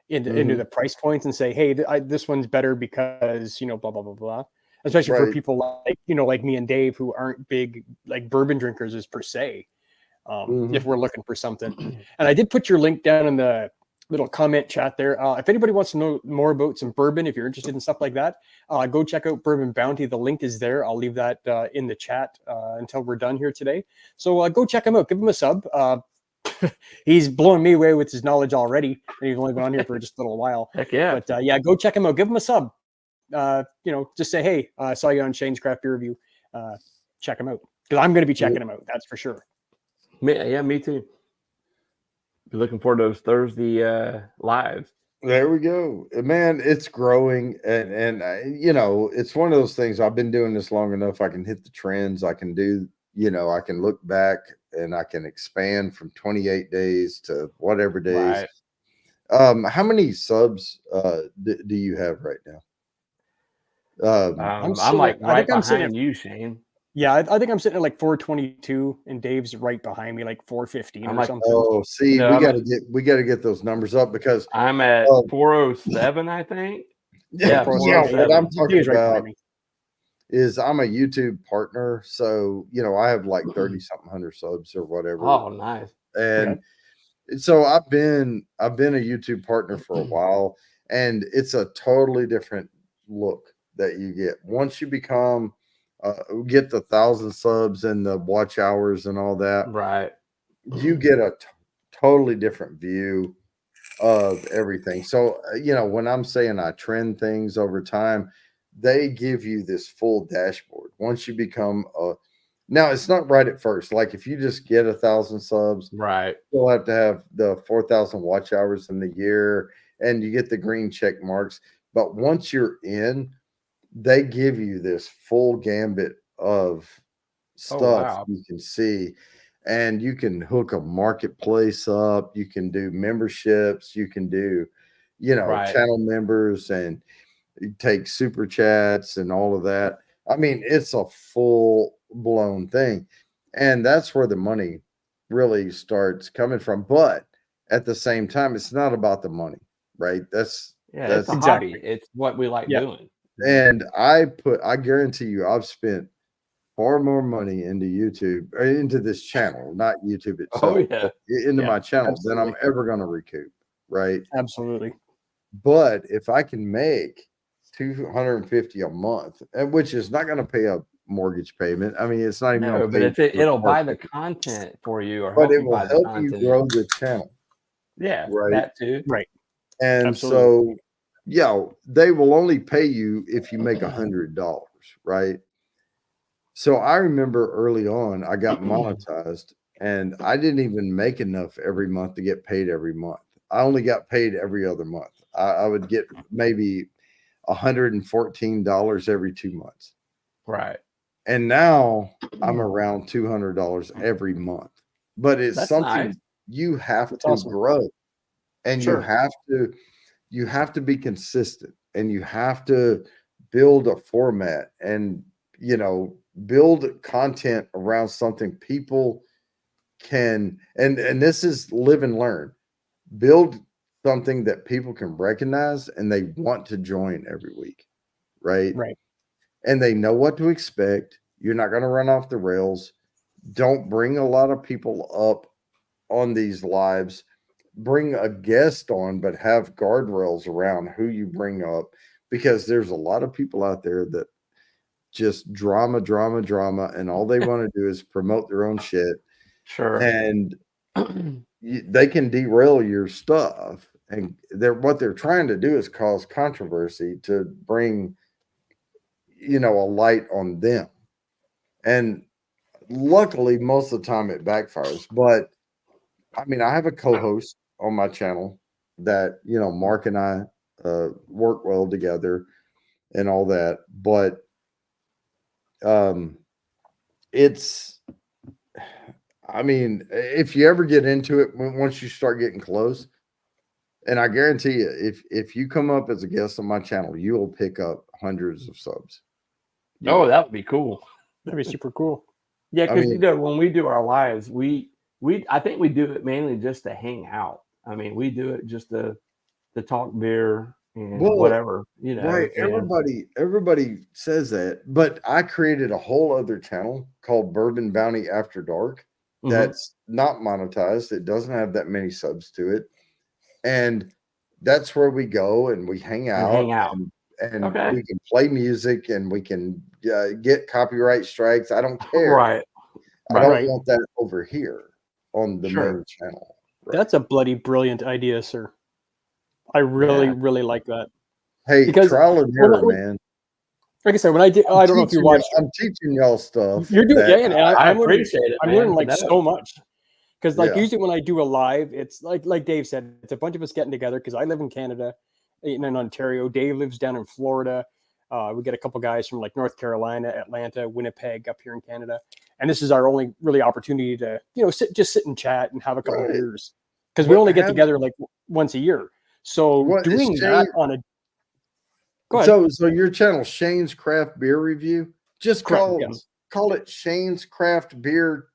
into the price points and say, hey, this one's better because, you know, blah, blah, blah, blah. Especially for Right. people like, you know, like me and Dave, who aren't big like bourbon drinkers as per se. If we're looking for something. And I did put your link down in the little comment chat there. If anybody wants to know more about some bourbon, if you're interested in stuff like that, go check out Bourbon Bounty. The link is there. I'll leave that in the chat until we're done here today. So go check him out. Give him a sub. He's blowing me away with his knowledge already. And he's only been on here for just a little while. Heck yeah. But yeah, go check him out. Give him a sub. You know, just say, hey, I saw you on Shane's Craft Beer Review. Check him out. Because I'm going to be checking him out. That's for sure. Me too. Be looking forward to those Thursday lives. There we go, man. It's growing, and you know, it's one of those things. I've been doing this long enough. I can hit the trends. I can do, you know, I can look back and I can expand from 28 days to whatever days. Right. How many subs do you have right now? I'm like right behind you, Shane. Yeah, I think I'm sitting at like 422, and Dave's right behind me, like 415 or something. Oh, see, we got to get those numbers up because I'm at 407, I think. Yeah, what I'm talking about me. is I'm a YouTube partner, so you know I have like 30-something hundred subs or whatever. Oh, nice. And so I've been a YouTube partner for a while, and it's a totally different look that you get once you become. Get the 1,000 subs and the watch hours and all that. Right. You get a totally different view of everything. So, you know, when I'm saying I trend things over time, they give you this full dashboard. Once you become now it's not right at first. Like if you just get 1,000 subs, right, you'll have to have the 4,000 watch hours in the year and you get the green check marks. But once you're in, they give you this full gambit of stuff you can see, and you can hook a marketplace up. You can do memberships. You can do, you know, channel members, and you take super chats and all of that. I mean, it's a full blown thing, and that's where the money really starts coming from. But at the same time, it's not about the money, right? That's it's a hobby. It's what we like doing. And I guarantee you, I've spent far more money into YouTube, or into this channel, not YouTube itself, into my channel than I'm ever going to recoup. Right. Absolutely. But if I can make $250 a month, which is not going to pay a mortgage payment. I mean, it's not even. But it'll buy the content for you, or but it will help you grow the channel. Yeah. Right. That too. Right. And so. Yeah, they will only pay you if you make $100, right? So I remember early on, I got monetized, and I didn't even make enough every month to get paid every month. I only got paid every other month. I would get maybe $114 every 2 months. Right. And now I'm around $200 every month. But it's something you have to grow, and you have to be consistent, and you have to build a format, and, you know, build content around something people can, and this is live and learn, build something that people can recognize and they want to join every week. Right. And they know what to expect. You're not going to run off the rails. Don't bring a lot of people up on these lives. Bring a guest on, but have guardrails around who you bring up, because there's a lot of people out there that just drama, and all they want to do is promote their own shit. Sure. And they can derail your stuff. And what they're trying to do is cause controversy to bring, you know, a light on them. And luckily, most of the time it backfires. But I mean, I have a co-host on my channel that, you know, Mark and I work well together and all that. But it's, I mean, if you ever get into it, once you start getting close, and I guarantee you, if you come up as a guest on my channel, you will pick up hundreds of subs. Oh, that would be cool. That'd be super cool. Yeah, I because mean- when we do our lives, I think we do it mainly just to hang out. I mean, we do it just to talk beer and Well, whatever, you know. Right. and- Everybody says that, but I created a whole other channel called Bourbon Bounty After Dark Mhm. that's not monetized. It doesn't have that many subs to it. And that's where we go and we hang out. And Okay. we can play music and we can get copyright strikes. I don't care. Right. I don't Right. want that over here on the Sure. main channel. Right. That's a bloody brilliant idea, sir. I really, Yeah. really like that. Hey, because- trial and well, error, well, man. Like I said, when I did, I don't know if you Teaching watched. I'm teaching y'all stuff. You're doing, that- yeah, and I I'm learning, appreciate it. I'm man, learning to like know. so much. Because like Yeah. usually when I do a live, it's like Dave said, it's a bunch of us getting together. Because I live in Canada, in Ontario. Dave lives down in Florida. We get a couple guys from like North Carolina, Atlanta, Winnipeg, up here in Canada, and this is our only really opportunity to sit and chat and have a couple of Right. beers. Because we What only get happened- together like once a year. So What is doing that Shane- on a go ahead. So your channel, Shane's Craft Beer Review, just Correct, yes. call it Shane's Craft Beer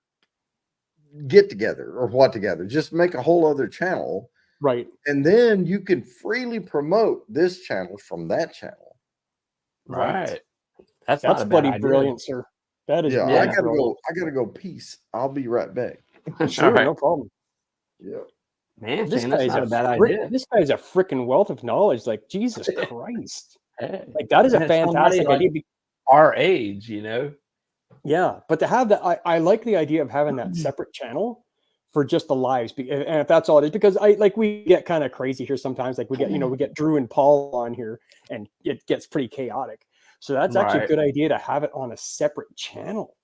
Get Together or what together. Just make a whole other channel, Right. and then you can freely promote this channel from that channel. Right. That's not That's a bad bloody idea. brilliant, sir. That is Yeah, bloody I gotta brilliant. go. I gotta go. Peace. I'll be right back. Sure, All right. no problem. Yeah. Man, This Shane, that's guy's not a a bad frick- idea. This guy's a freaking wealth of knowledge. Like Jesus Christ, Hey, like that is a and it's somebody fantastic like idea. our age, you know. Yeah, but to have that, I like the idea of having that separate channel for just the lives, and if that's all it is, because we get kind of crazy here sometimes. Like we get Drew and Paul on here, and it gets pretty chaotic. So that's actually a Right. good idea to have it on a separate channel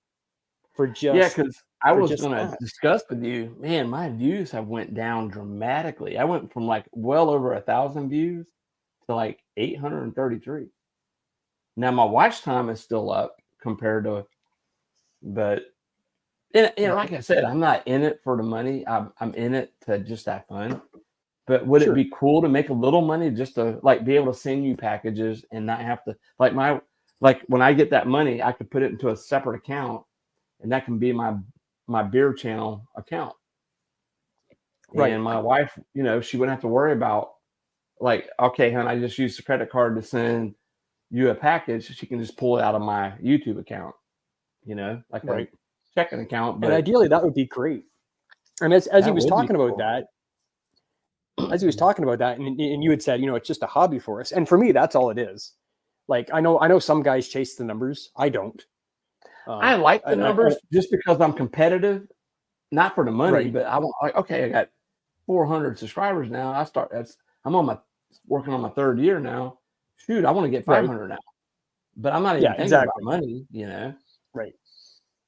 for just Yeah, because I for was just going to that. discuss with you, man, my views have went down dramatically. I went from like well over 1,000 views to like 833. Now my watch time is still up compared to, but like I said, I'm not in it for the money. I'm in it to just have fun. But would Sure. it be cool to make a little money just to like be able to send you packages and not have to like when I get that money, I could put it into a separate account, and that can be my beer channel account. Right. And my wife, she wouldn't have to worry about like, okay, hon, I just used the credit card to send you a package. She can just pull it out of my YouTube account, like Right. a checking account. But And ideally, that would be great. And as he That was would be talking about cool. that, and you had said, it's just a hobby for us. And for me, that's all it is. Like, I know some guys chase the numbers. I don't. I like the and I- numbers just because I'm competitive, not for the money, Right. but I want like, okay, I got 400 subscribers now. I'm working on my third year now. Shoot, I want to get Right. 500 now, but I'm not even Yeah, thinking exactly. about money, Right.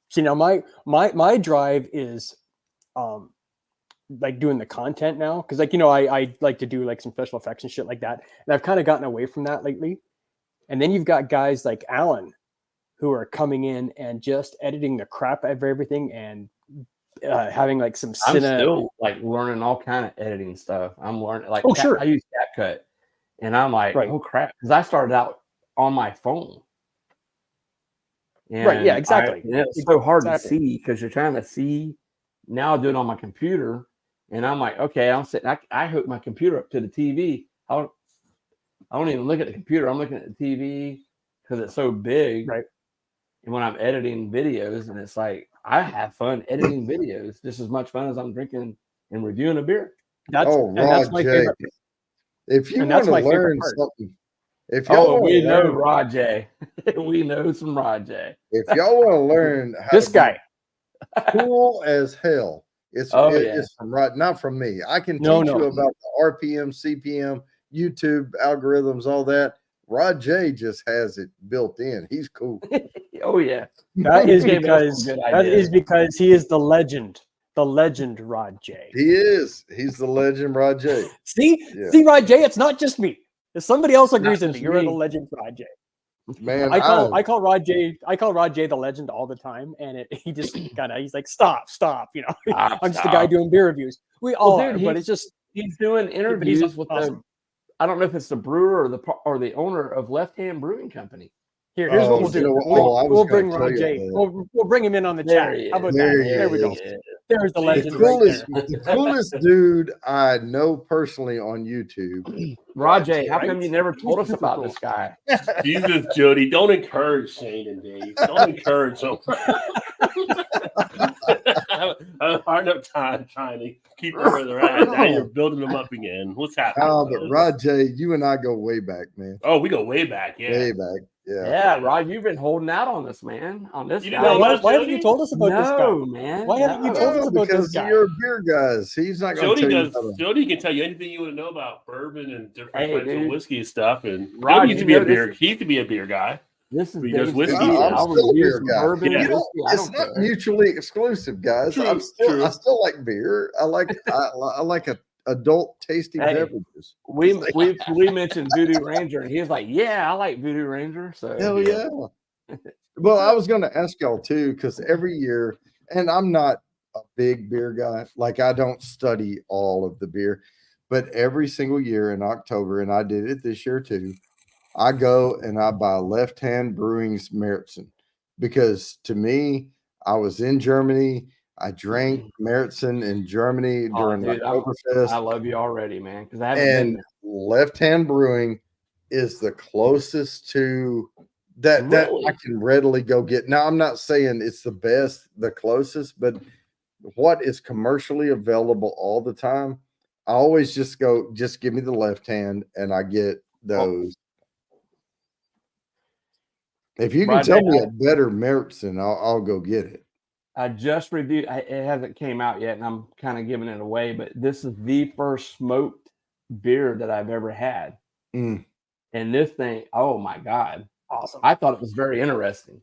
See, now my drive is like doing the content now, because I like to do like some special effects and shit like that, and I've kind of gotten away from that lately. And then you've got guys like Alan who are coming in and just editing the crap out of everything and having like some I'm cine. still like learning all kind of editing stuff. I'm learning like Oh, sure. I use CapCut, and I'm like, Right. oh crap, because I started out on my phone. Right, yeah, And exactly. it's so hard Exactly. to see because you're trying to see. Now I do it on my computer, and I'm like, okay, I'm sitting. I hook my computer up to the TV. I don't even look at the computer. I'm looking at the TV because it's so big. Right. And when I'm editing videos, and it's like I have fun editing videos just as much fun as I'm drinking and reviewing a beer. That's Oh, and that's Rod my J. favorite. If you And want that's to my favorite learn part. something, if y'all Oh, want we to know learn, Rod J. We know some Rod J. if y'all want to learn how This to be guy. cool as hell, it's Yeah. from Rod, not from me. I can No, teach no. you about the RPM, CPM, YouTube algorithms, all that. Rod J just has it built in. He's cool. Oh yeah. That is Gave us because some good that is ideas. because he is the legend Rod J. He is. He's the legend, Rod J. See, Yeah. see, Rod J. It's not just me. If somebody else agrees with just me, you're the me. legend, Rod J. Man, I call Rod J. the legend all the time, and he just he's like, stop. Stop, I'm just a guy stop. doing beer reviews. We all dude, are, but it's just He's doing interviews with awesome. I don't know if it's the brewer or the owner of Left Hand Brewing Company. Here's what we'll do. you know, I was We'll gonna bring tell Ron you J. that. We'll bring him in on the There chat. he How about is. that? There he There we go. is. There's the The legend right coolest, there. the coolest dude I know personally on YouTube. Rajay, how come Right? you never told us Super about cool. this guy? Jesus, Jody, don't encourage Shane and Dave. Don't encourage them. I have a hard enough time trying to keep them where they're at. Now you're building them up again. What's happening? Oh, but fellas? Rajay, you and I go way back, man. Oh, we go way back. Yeah. Way back. Yeah. Yeah, Rod, you've been holding out on this, man. On this You guy. didn't know Why, about why haven't you Jody? told us about this guy? No, man. Why haven't you told us Oh, about this because guy? you're beer guys. He's not going to Jody tell you does. how to. Jody can tell you anything you want to know about bourbon and different Hey, types dude. of whiskey and stuff. And Rod, Jody used you to be a know beer. this- He used to be a beer guy. This is He does Dave's whiskey. business. I'm I'll still a review beer some guy. bourbon Yeah. and You know, whiskey. I it's don't not care. mutually exclusive, guys. True, I true. still like beer. I like I like adult tasting Hey. beverages. We mentioned Voodoo Ranger, and he was like, "Yeah, I like Voodoo Ranger." So Hell yeah. Well, I was going to ask y'all too, because every year, and I'm not a big beer guy, like I don't study all of the beer, but every single year in October, and I did it this year too, I go and I buy Left Hand Brewing's Märzen, because to me, I was in Germany. I drank Märzen in Germany Oh, during dude, Oktoberfest. I love you already, man. Because I haven't been And there. Left Hand Brewing is the closest to that Really? I can readily go get. Now, I'm not saying it's the best, the closest, but what is commercially available all the time, I always just go, just give me the Left Hand, and I get those. If you can Right tell now, me a better Märzen, I'll go get it. I just reviewed. It hasn't came out yet, and I'm kind of giving it away. But this is the first smoked beer that I've ever had, Mm. and this thing, oh my god! Awesome. I thought it was very interesting.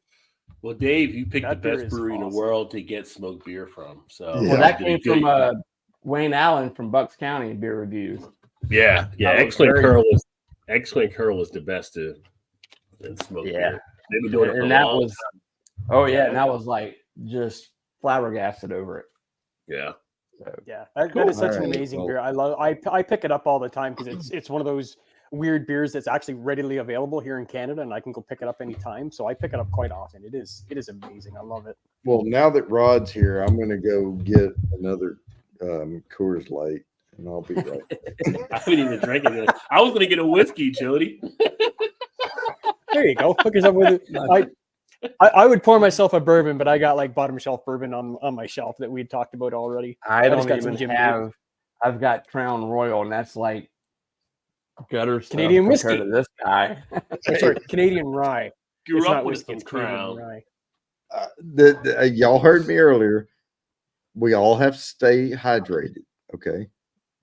Well, Dave, you picked That the beer best is brewery in the awesome. world to get smoked beer from. So Yeah. Well, Yeah. that you came did from good. Wayne Allen from Bucks County Beer Reviews. Yeah. That was Excellent very- Curl was the best to smoke Yeah. beer. They've been doing it for And a that long was, oh yeah, Yeah. and that was like just flabbergasted over it. Yeah. So, Yeah, that Cool. is such an Alright, amazing well- beer. I pick it up all the time because it's one of those weird beers that's actually readily available here in Canada, and I can go pick it up anytime. So I pick it up quite often. It is amazing. I love it. Well, now that Rod's here, I'm going to go get another Coors Light, and I'll be right. I haven't even drank it. I was going to get a whiskey, Jody. There you go. Hook yourself with it. I would pour myself a bourbon, but I got like bottom shelf bourbon on my shelf that we had talked about already. I just don't got some even Jim Beam. have. I've got Crown Royal, and that's like gutter stuff Canadian compared whiskey. to this guy. Sorry, Canadian rye. Grew It's up not with whiskey, some it's Canadian Crown. rye. Y'all heard me earlier. We all have to stay hydrated. Okay.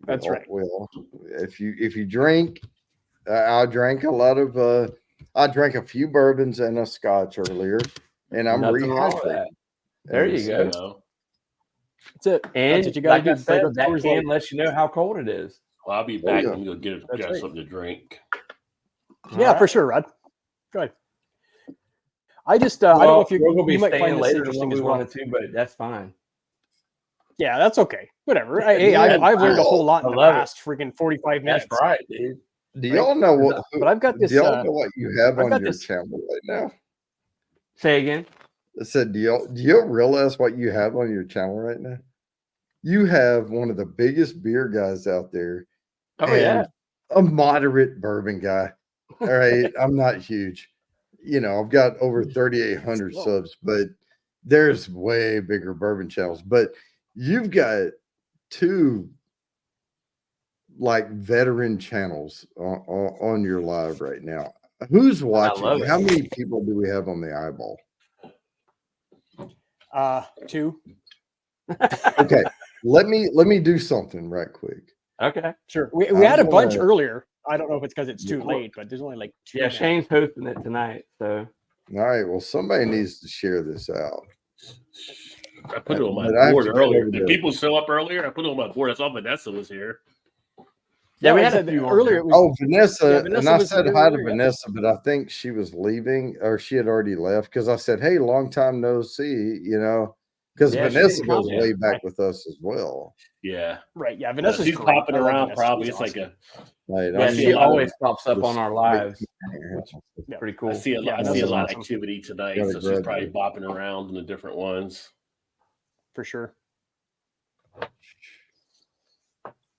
That's right. Well, if you drink, I drank a lot of. I drank a few bourbons and a scotch earlier, and I'm Nothing wrong with rehydrated. that. There you And go. You know? That's it. And That's what you gotta like I do. said, Flavor that Coors can Light. let you know how cold it is. Well, I'll be back yeah. and go get That's right. something to drink. Yeah, All for right. sure, Rod. Good. I just I don't know if we're gonna be you might staying find this later than interesting we as well. wanted to, but that's fine. Yeah, that's okay. Whatever. Hey, Yeah, I've learned a whole lot I in the love it. past freaking 45 minutes. That's right, dude. Do y'all know what? But I've got this. Do y'all know what you have I've on got your this- channel right now? Say again. I said, do y'all realize what you have on your channel right now? You have one of the biggest beer guys out there. Oh yeah. and a moderate bourbon guy. All right, I'm not huge. You know, I've got over 3,800 Whoa. subs, but there's way bigger bourbon channels. But you've got two like veteran channels on your live right now. Who's watching? love it. How many people do we have on the eyeball? 2. Okay, let me do something right quick. Okay. Sure. We I'm had a bunch gonna- earlier. I don't know if it's because it's too Yeah. late, but there's only like 2. Yeah, now. Shane's hosting it tonight, so All right, well, somebody needs to share this out. I put it on my But I have board to get earlier. over Did there. people show up earlier? I put it on my board. I saw Vanessa was here. yeah, we like I had a said, few on earlier. there. It was, Oh, Vanessa, Yeah, and Vanessa I was said here hi to earlier, yeah. Vanessa, but I think she was leaving or she had already left because I said, "Hey, long time no see," Because Yeah, she Vanessa didn't goes come way yet. back with us as well. Yeah. Right. Yeah. Yeah, Vanessa's she's great. popping I love around. Vanessa. Probably She's it's like awesome. a. Right. Yeah, Yeah, I see she a lot of- always pops up on our lives. Yeah. Pretty cool. I see a lot. Yeah, I see a Vanessa's lot of awesome. activity tonight, Gotta so she's grab probably her. bopping around in the different ones. For sure.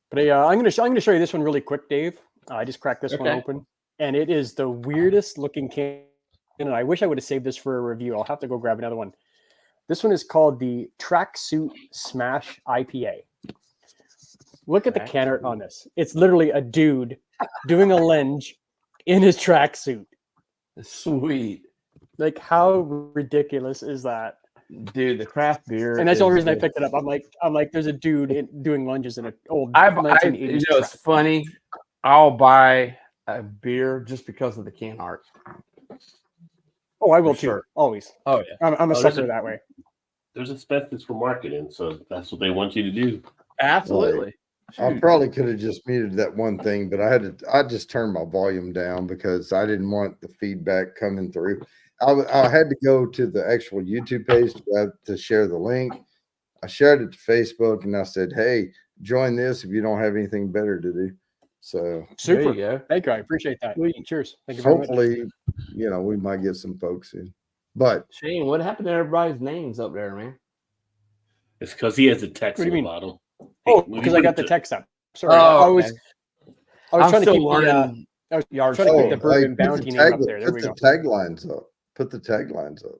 But I'm gonna show you this one really quick, Dave. I just cracked this one Okay. open, and it is the weirdest looking can. And I wish I would have saved this for a review. I'll have to go grab another one. This one is called the Tracksuit Smash IPA. Look at the can art on this. It's literally a dude doing a lunge in his tracksuit. Sweet. Like, how ridiculous is that? Dude, the craft beer. And that's the only is reason I just- picked it up. I'm like, there's a dude doing lunges in an old I 1980s you know, it's track. funny. I'll buy a beer just because of the can art. Oh, I will for too. sure. Always. Oh yeah. I'm a there's sucker a- that way. There's expenses for marketing, so that's what they want you to do. Absolutely. I Shoot. probably could have just muted that one thing, but I just turned my volume down because I didn't want the feedback coming through. I had to go to the actual YouTube page to share the link. I shared it to Facebook and I said, hey, join this if you don't have anything better to do. So There Super. you go. Thank you. I appreciate that. Sweet. Cheers. Thank you very much. hopefully, we might get some folks in. But Shane, what happened to everybody's names up there, man? It's because he has a text What do on you the mean? bottom. Oh, When because you I put got it the to- text up. Sorry. Oh, I was okay. trying to still keep learning I was yard trying to keep sign. the bourbon bounty name up there. There put we the go. taglines up. Put the taglines up.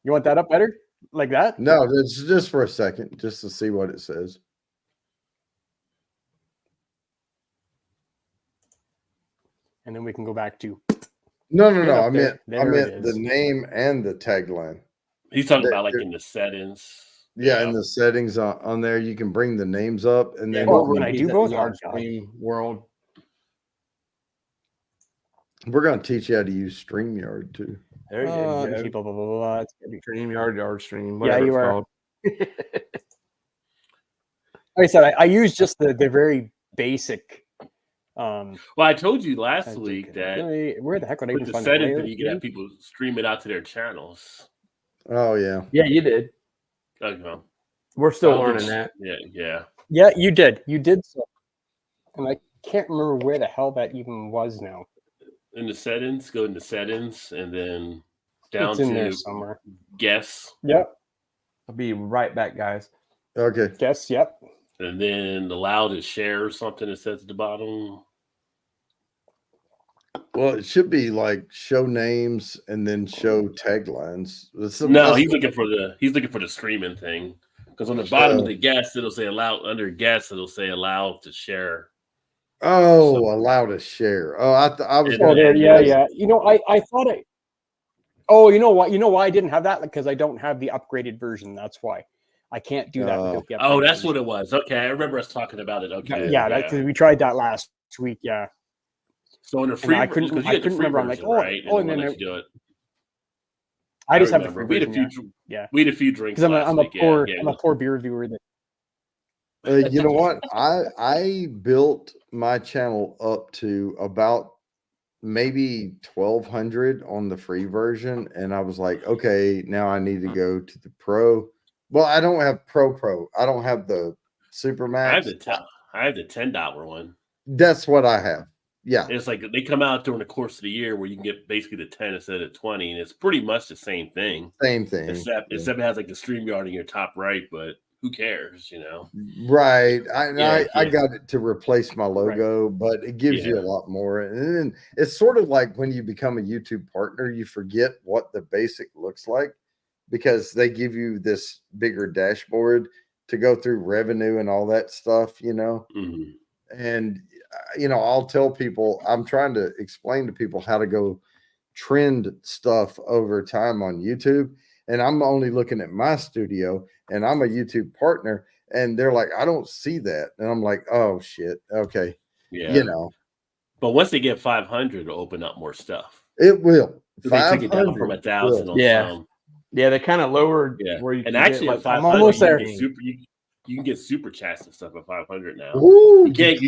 You want that up better? Like that? No, it's just for a second, just to see what it says. And then we can go back to No. Get I up meant there. I There it meant the is. name and the tagline. He's talking There- about like there- in the settings. Yeah, in the settings on there, you can bring the names up, and then Oh, you when can- I do He's at both? the Oh, yard God. stream world. we're going to teach you how to use StreamYard too. There you let me go. see, blah, blah, blah, blah. It's gonna be- Stream yard stream. Yeah, Whatever you it's are. called. Like I said, I use just the very basic. Well, I told you last I week think- that where the heck would I with even the find settings the that you can have people stream it out to their channels. Oh yeah, Yeah, you did. Okay. We're still Well, learning it's- that. Yeah. Yeah, you did. You did so. And I can't remember where the hell that even was now. In the settings, go into settings and then down It's in there to somewhere. guess, Yep. I'll be right back, guys. okay. Guess. Yep. and then allow to share or something that says at the bottom. Well, it should be like show names and then show taglines. No, he's looking for the streaming thing. Because on the bottom of the guest, it'll say allow under guest, it'll say allow to share. Oh, So- allow to share. Oh, I was. And Oh, gonna- there. Yeah, yeah. You know, I thought I. Oh, you know what? You know why I didn't have that? Because I don't have the upgraded version. That's why I can't do that. Oh. With the Oh, upgraded that's what version. it was. Okay, I remember us talking about it. Okay, Yeah, because we tried that last week. Yeah. So in the free, I couldn't- because I you get the couldn't free remember. I'm like, version, oh, right? oh, And then and we'll then let you do it. I just have the remember. free We had version. a few. Yeah. We had a few drinks Because last I'm a week. poor yeah, I'm a poor beer reviewer. That You know what? I built my channel up to about maybe 1,200 on the free version, and I was like, okay, now I need to go to the pro. Well, I don't have pro. I don't have the super I have max. I have the $10 one. That's what I have. Yeah, It's like they come out during the course of the year where you can get basically the 10 instead of 20, and it's pretty much the same thing. same thing. Except Yeah. it has like the StreamYard in your top right, but who cares, you know? Right. Yeah, I yeah. got it to replace my logo, but it gives you a lot more. And then it's sort of like when you become a YouTube partner, you forget what the basic looks like because they give you this bigger dashboard to go through revenue and all that stuff, Mhm. And I'll tell people, I'm trying to explain to people how to go trend stuff over time on YouTube. And I'm only looking at my studio and I'm a YouTube partner. And they're like, I don't see that. And I'm like, oh shit. Okay. Yeah. But once they get 500, it'll open up more stuff. It will. They took it down 500 from 1,000 on Yeah. some. Yeah, they kind of lowered Yeah. where you And can actually, get, at like, 500, almost you can there. get you can get super chats and stuff at 500 now. Ooh, You can't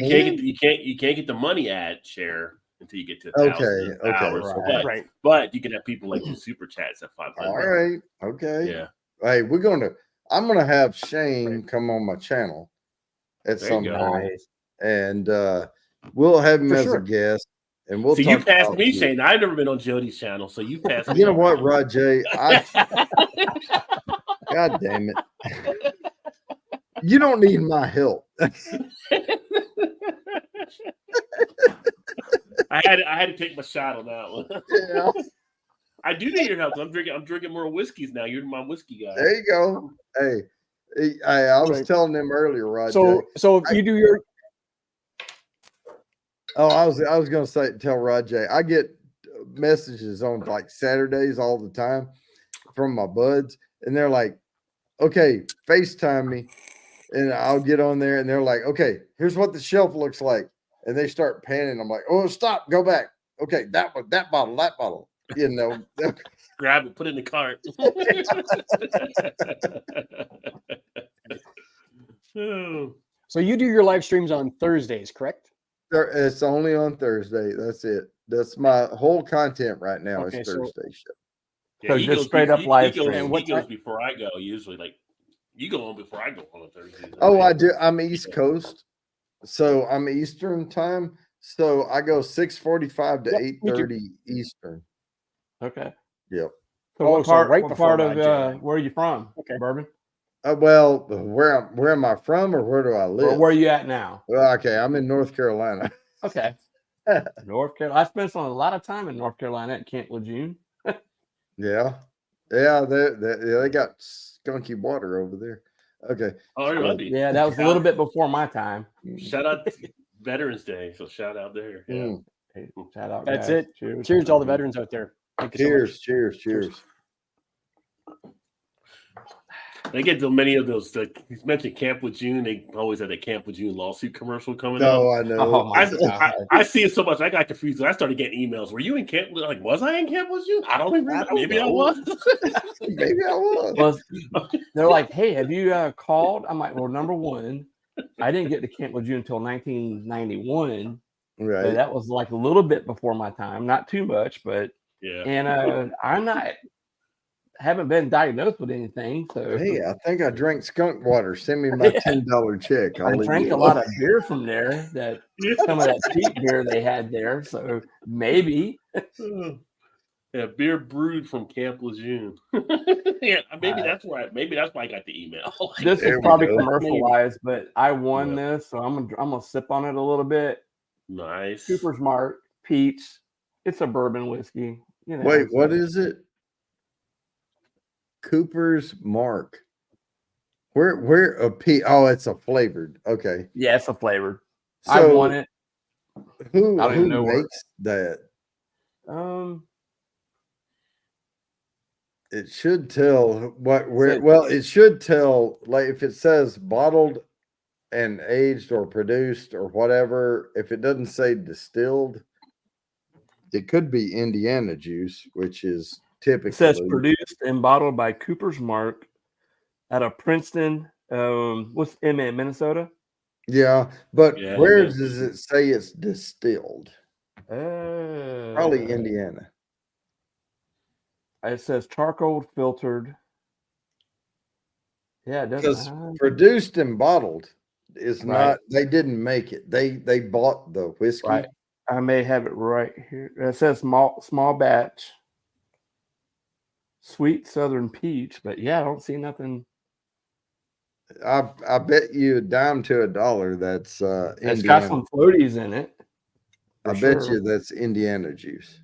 get the money ad share until you get to 1,000 Okay, hours. right. right. But you can have people like do super chats at 500. All right. Okay. Yeah. Hey, I'm gonna have Shane come on my channel at There some you go. point, Nice. and we'll have him For as sure. a guest, and we'll So you talk passed about me, you. Shane. I've never been on Jody's channel, so you passed me. You know what, Rod J? God damn it. You don't need my help. I had to take my shot on that one. Yeah. I do need your help. I'm drinking more whiskeys now. You're my whiskey guy. There you go. Hey, I was Right. telling them earlier, Rod J. So if you do your Oh, I was gonna tell Rod J. I get messages on like Saturdays all the time from my buds, and they're like, "Okay, FaceTime me," and I'll get on there, and they're like, "Okay, here's what the shelf looks like," and they start panning. I'm like, "Oh, stop, go back. Okay, that one, that bottle, you know." Grab it, put it in the cart. Oh. so you do your live streams on Thursdays, correct? It's only on Thursday. That's it. That's my whole content right now. Okay, is so- Thursday show. So he just goes- straight up he live goes, stream. And what he goes time? before I go. Usually, like you go on before I go on Thursdays. Oh, I do. I'm East Coast, so I'm Eastern time. So I go 6:45 to Yep, me too. 8:30 Eastern. Okay. Yep. So Oh, what so part? right what before part of Rod J. where are you from? Okay. Bourbon. Well, where am I from, or where do I Or live? where are you at now? Well, okay, I'm in North Carolina. Okay. North Carolina. I spent a lot of time in North Carolina at Camp Lejeune. Yeah, they got skunky water over there. Okay. Oh, it would be. Yeah, that was a little bit before my time. Shout out to Veterans Day. So shout out there. Yeah. Mm. Hey, shout out. That's guys. it. Cheers. Cheers to all the veterans out there. Thank you so much. Cheers. They get so many of those. He's mentioned Camp Lejeune. They always have that Camp Lejeune lawsuit commercial coming No, up. I know. Oh my God. I see it so much. I got confused. I started getting emails. Were you in Camp? Like, was I in Camp Lejeune? I don't remember. Maybe I know. was. Maybe I was. Well, they're like, hey, have you called? I'm like, well, number one, I didn't get to Camp Lejeune until 1991. Right. So that was like a little bit before my time, not too much, but Yeah. and haven't been diagnosed with anything. So Hey, I think I drank skunk water. Send me my $10 check. I drank a lot of beer from there. That some of that cheap beer they had there. So maybe. Yeah, beer brewed from Camp Lejeune. Yeah, maybe that's why I got the email. This There is we probably go. commercialized, but I won this, so I'm gonna sip on it a little bit. Nice. Cooper's Mark Peach. It's a bourbon whiskey. You know, Wait, what so- is it? Cooper's Mark. Where a P? Oh, it's a flavored. Okay. Yeah, it's a flavored. So I won it. Who I don't even know where- makes that? It should tell it should tell, like, if it says bottled and aged or produced or whatever. If it doesn't say distilled, it could be Indiana juice, which is typically It says produced and bottled by Cooper's Mark out of Princeton. What's in Minnesota? Yeah, but Yeah, where yeah. does it say it's distilled? Probably Uh, Indiana. It says charcoal filtered. Yeah, it Because doesn't. produced and bottled is Right. not. They didn't make it. They bought the whiskey. Right. I may have it right here. It says small batch, sweet southern peach, but yeah, I don't see nothing. I bet you a dime to a dollar that's It's got Indiana. some floaties in it. I for bet sure. you that's Indiana juice.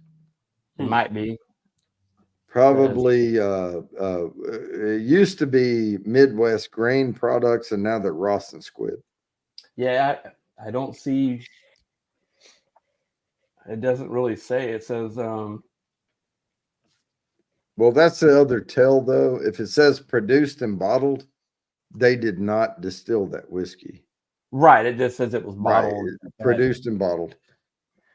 It might be. Probably it used to be Midwest Grain Products, and now they're Ross and Squid. Yeah, I don't see. It doesn't really say. It says Well, that's the other tell, though. If it says produced and bottled, they did not distill that whiskey. right. It just says it was Right, bottled. produced and bottled.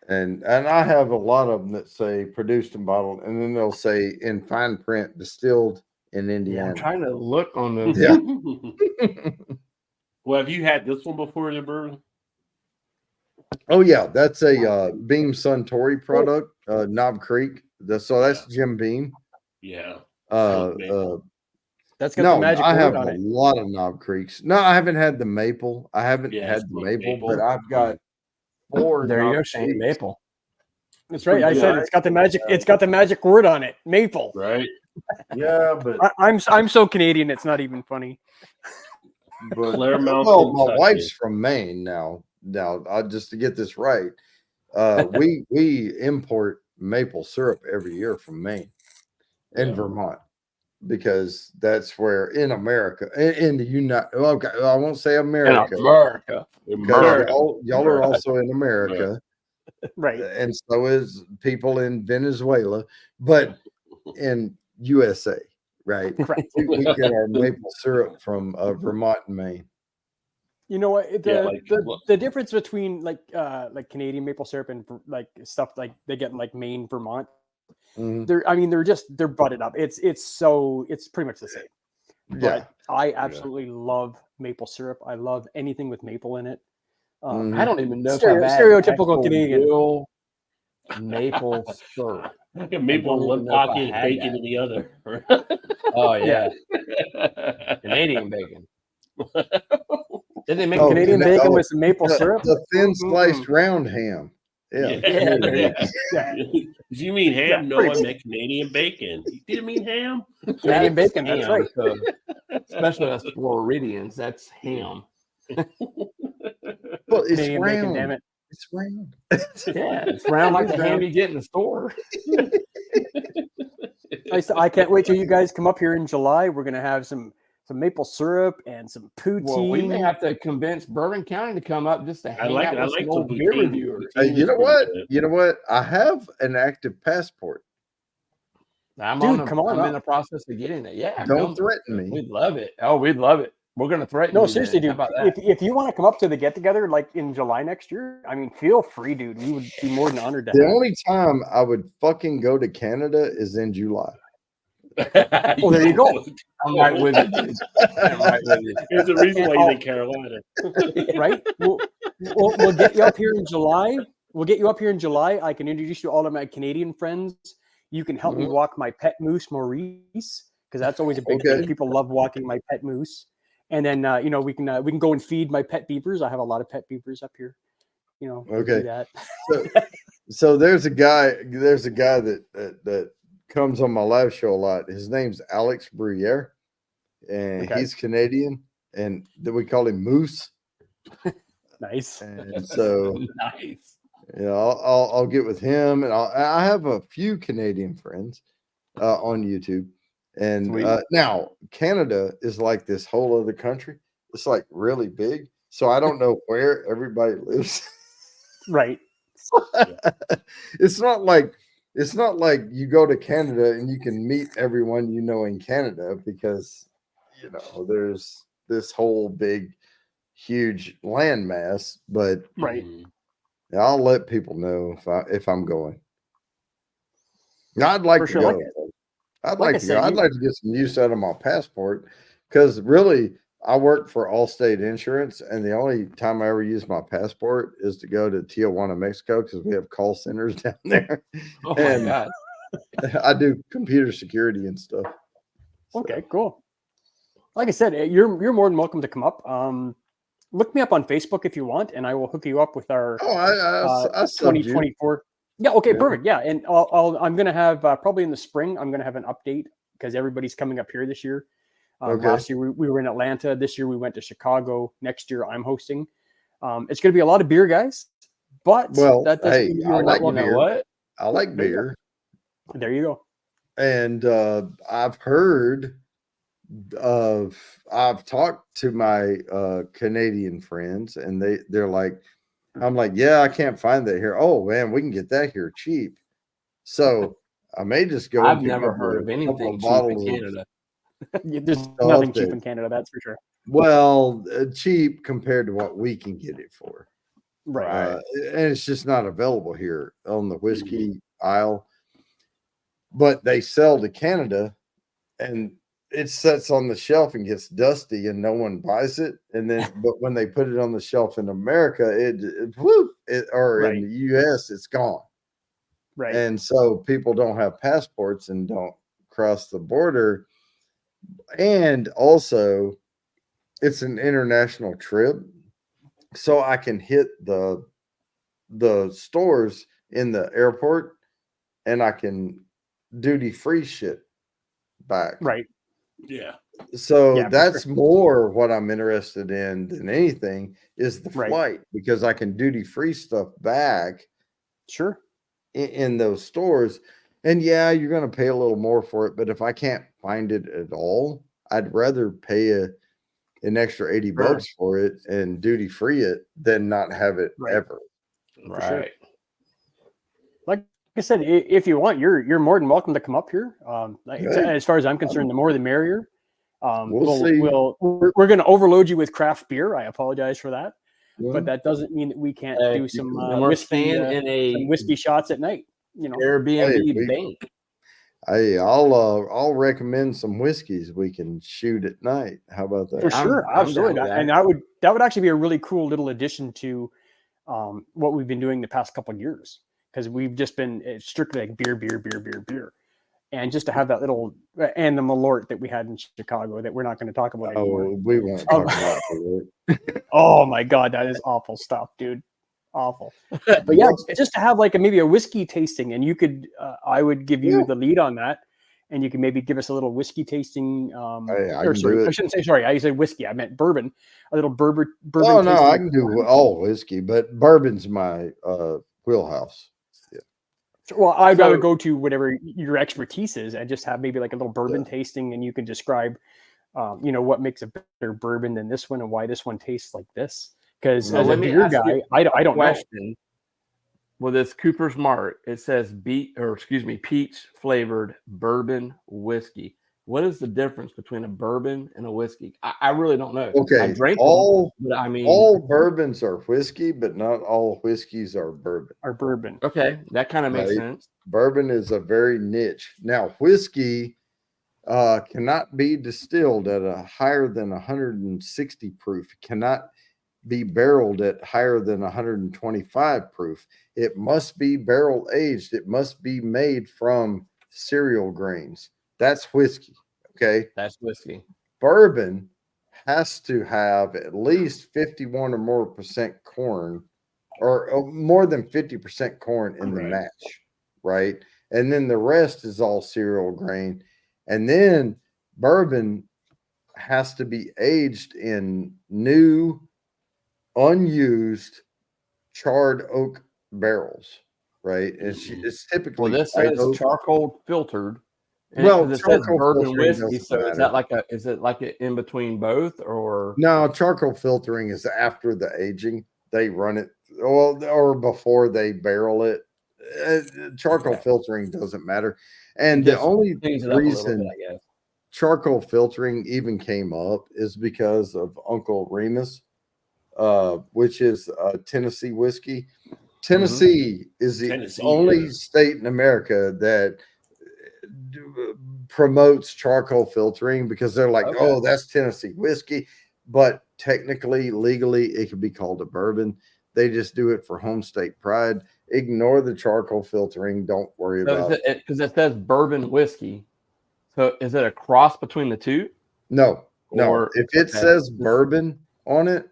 And I have a lot of them that say produced and bottled, and then they'll say in fine print distilled in Yeah, Indiana. I'm trying to look on the. Yeah. Well, have you had this one before, the bourbon? Oh yeah, that's a Beam Suntory product, Knob Creek. So that's Jim Beam. Yeah. That's That's got No, the magic I word have on a it. lot of Knob Creeks. No, I haven't had the maple. I haven't Yeah, had it's the called maple, maple. but I've got 4 There you Knob go, Shane. Creeks. Maple. That's right. I pretty said good. it's got the magic. It's got the magic word on it. Maple. Right? Yeah, but I'm so Canadian. It's not even funny. Claremont, well, my Kentucky. wife's from Maine now. Now, just to get this right, we import maple syrup every year from Maine and Yeah. Vermont because that's where in America, in the United. Okay, I won't say In America America. because America. y'all are also in America, Right. and so is people in Venezuela, but in USA, right? Right. We get our maple syrup from Vermont and Maine. You know what? Yeah, The difference between like Canadian maple syrup and like stuff like they get in like Maine, Vermont. Mhm. They're butted up. It's pretty much the same. Yeah. But I absolutely love maple syrup. I love anything with maple in it. I don't even know Stereo- if I've had stereotypical actual Canadian. real maple syrup. I got maple in don't one even know if I pocket and had bacon that. in the other. Oh yeah, Canadian bacon. Did they make Oh, Canadian Cana- bacon oh, with some maple syrup. The thin Mhm. sliced round ham. Yeah. Yeah. Yeah, there you go. Yeah, Did you mean ham? Yeah, No, pretty I much. meant Canadian bacon. You didn't mean ham? Canadian bacon. That's ham, right. so- especially us Floridians, that's ham. Well, it's Canadian bacon. round. Damn it. It's round. Yeah, it's round like the ham round. you get in the store. I can't wait till you guys come up here in July. We're gonna have some maple syrup and some poutine. Well, we may have to convince Bourbon County to come up just to hang like out it. I with like some some old beer poutine. reviewers. Hey, Poutine you is know pretty what? good. You know what? I have an active passport. Dude, come on I'm up. in the process of getting it. Yeah, Don't come- threaten me. We'd love it. Oh, we'd love it. We're gonna threaten. No, you seriously, then. dude. How about that? If you want to come up to the get together like in July next year, I mean, feel free, dude. We would be more than honored to The have. only time I would fucking go to Canada is in July. Oh, there you go. I'm right with you. Dude. I'm right with you. There's a reason why he's in Carolina. Right? We'll get you up here in July. We'll get you up here in July. I can introduce you to all of my Canadian friends. You can help me walk my pet moose, Maurice, because that's always a big Okay. thing. People love walking my pet moose. And then we can go and feed my pet beavers. I have a lot of pet beavers up here. We can Okay. do that. So there's a guy that comes on my live show a lot. His name's Alex Bruyere, and Okay. he's Canadian, and then we call him Moose. Nice. And so Nice. I'll get with him, and I have a few Canadian friends on YouTube, and Sweet. now Canada is like this whole other country. It's like really big, so I don't know where everybody lives. Right. It's not like you go to Canada and you can meet everyone you know in Canada because there's this whole big huge landmass, but Right. I'll let people know if I'm going. I'd like For to sure. go. Like I'd like like I to said, go. I'd you- like to get some use out of my passport because really I work for Allstate Insurance, and the only time I ever use my passport is to go to Tijuana, Mexico, because we have call centers down there. Oh my And god. I do computer security and stuff. So, Okay, cool. Like I said, you're more than welcome to come up. Look me up on Facebook if you want, and I will hook you up with our Oh, I subbed you. 2024. Yeah, okay, Yeah. perfect. Yeah, and I'm gonna have probably in the spring. I'm gonna have an update because everybody's coming up here this year. Okay. Last year we were in Atlanta. This year we went to Chicago. Next year I'm hosting. It's gonna be a lot of beer, guys. But Well, that doesn't hey, mean I you're like not welcome. You know beer. what? I like There you go. beer, There you go. and I've heard I've talked to my Canadian friends, and they're like, I'm like, yeah, I can't find that here. Oh man, we can get that here cheap. So I may just go. I've and pick never up heard a of couple anything cheap in bottles of- Canada. There's Oh, nothing cheap okay. in Canada, that's for sure. Well, cheap compared to what we can get it for. Right. And it's just not available here on the whiskey aisle. But they sell to Canada, and it sits on the shelf and gets dusty, and no one buys it. And then, but when they put it on the shelf in America, or Right. in the U.S., it's gone. Right. And so people don't have passports and don't cross the border. And also, it's an international trip, so I can hit the stores in the airport, and I can duty free shit back. Right. Yeah. So Yeah, for that's sure. more what I'm interested in than anything is the Right. flight, because I can duty free stuff back Sure. in those stores. And yeah, you're going to pay a little more for it, but if I can't find it at all, I'd rather pay an extra 80 Sure. bucks for it and duty free it than not have it Right. ever. For sure. Right. Like I said, if you want, you're more than welcome to come up here. Good. As far as I'm concerned, the more the merrier. We'll see. We're going to overload you with craft beer. I apologize for that, Well, but that doesn't mean that we can't do some And we're whiskey, staying in a some whiskey shots at night. You know, Airbnb Hey, bank. I'll recommend some whiskeys we can shoot at night. How about that? for sure, I'm absolutely, down with and that would actually be a really cool little addition to what we've been doing the past couple of years, because we've just been strictly like beer. And just to have that little, and the Malort that we had in Chicago that we're not going to talk about anymore. Oh, we won't talk about it. Oh my God, that is awful stuff, dude. Awful. But yeah, just to have like maybe a whiskey tasting, and you could, I would give you the lead on that, and you can maybe give us a little whiskey tasting. I Or can sorry, do I it. shouldn't say sorry. I said whiskey. I meant bourbon. A little bourbon. Oh no, tasting. I can do all whiskey, but bourbon's my wheelhouse. Well, I'd rather So- go to whatever your expertise is and just have maybe like a little bourbon tasting, and you can describe, what makes a better bourbon than this one and why this one tastes like this. Because So as a let me beer ask you guy, I don't know. Question. Well, this Cooper's Mart, it says peach flavored bourbon whiskey. What is the difference between a bourbon and a whiskey? I really don't know. Okay, I drank all them, but I mean, all bourbons are whiskey, but not all whiskeys are bourbon. Our bourbon. okay, that kind of makes Right. sense. Bourbon is a very niche. Now, whiskey cannot be distilled at a higher than 160 proof. It cannot be barreled at higher than 125 proof. It must be barrel aged. It must be made from cereal grains. That's whiskey. Okay. That's whiskey. Bourbon has to have at least 51 or more percent corn, or more than 50% corn in the Right. match, right? And then the rest is all cereal grain. And then bourbon has to be aged in new, unused charred oak barrels, right? It's typically Well, this white says oak. charcoal filtered. And Well, 'cause it says charcoal bourbon filtering whiskey. doesn't So is matter. that like a in between both, or No, charcoal filtering is after the aging. They run it, or before they barrel it. Charcoal filtering doesn't matter. And the Just only cleans it up a little reason bit, I guess. charcoal filtering even came up is because of Uncle Remus, which is Tennessee whiskey. Tennessee is the Tennessee, only yeah. state in America that promotes charcoal filtering, because they're like, Okay. oh, that's Tennessee whiskey. But technically, legally, it could be called a bourbon. They just do it for home state pride. Ignore the charcoal filtering. Don't worry So about is it because it says bourbon whiskey? So is it a cross between the two? No. Or- If it okay. says bourbon on it,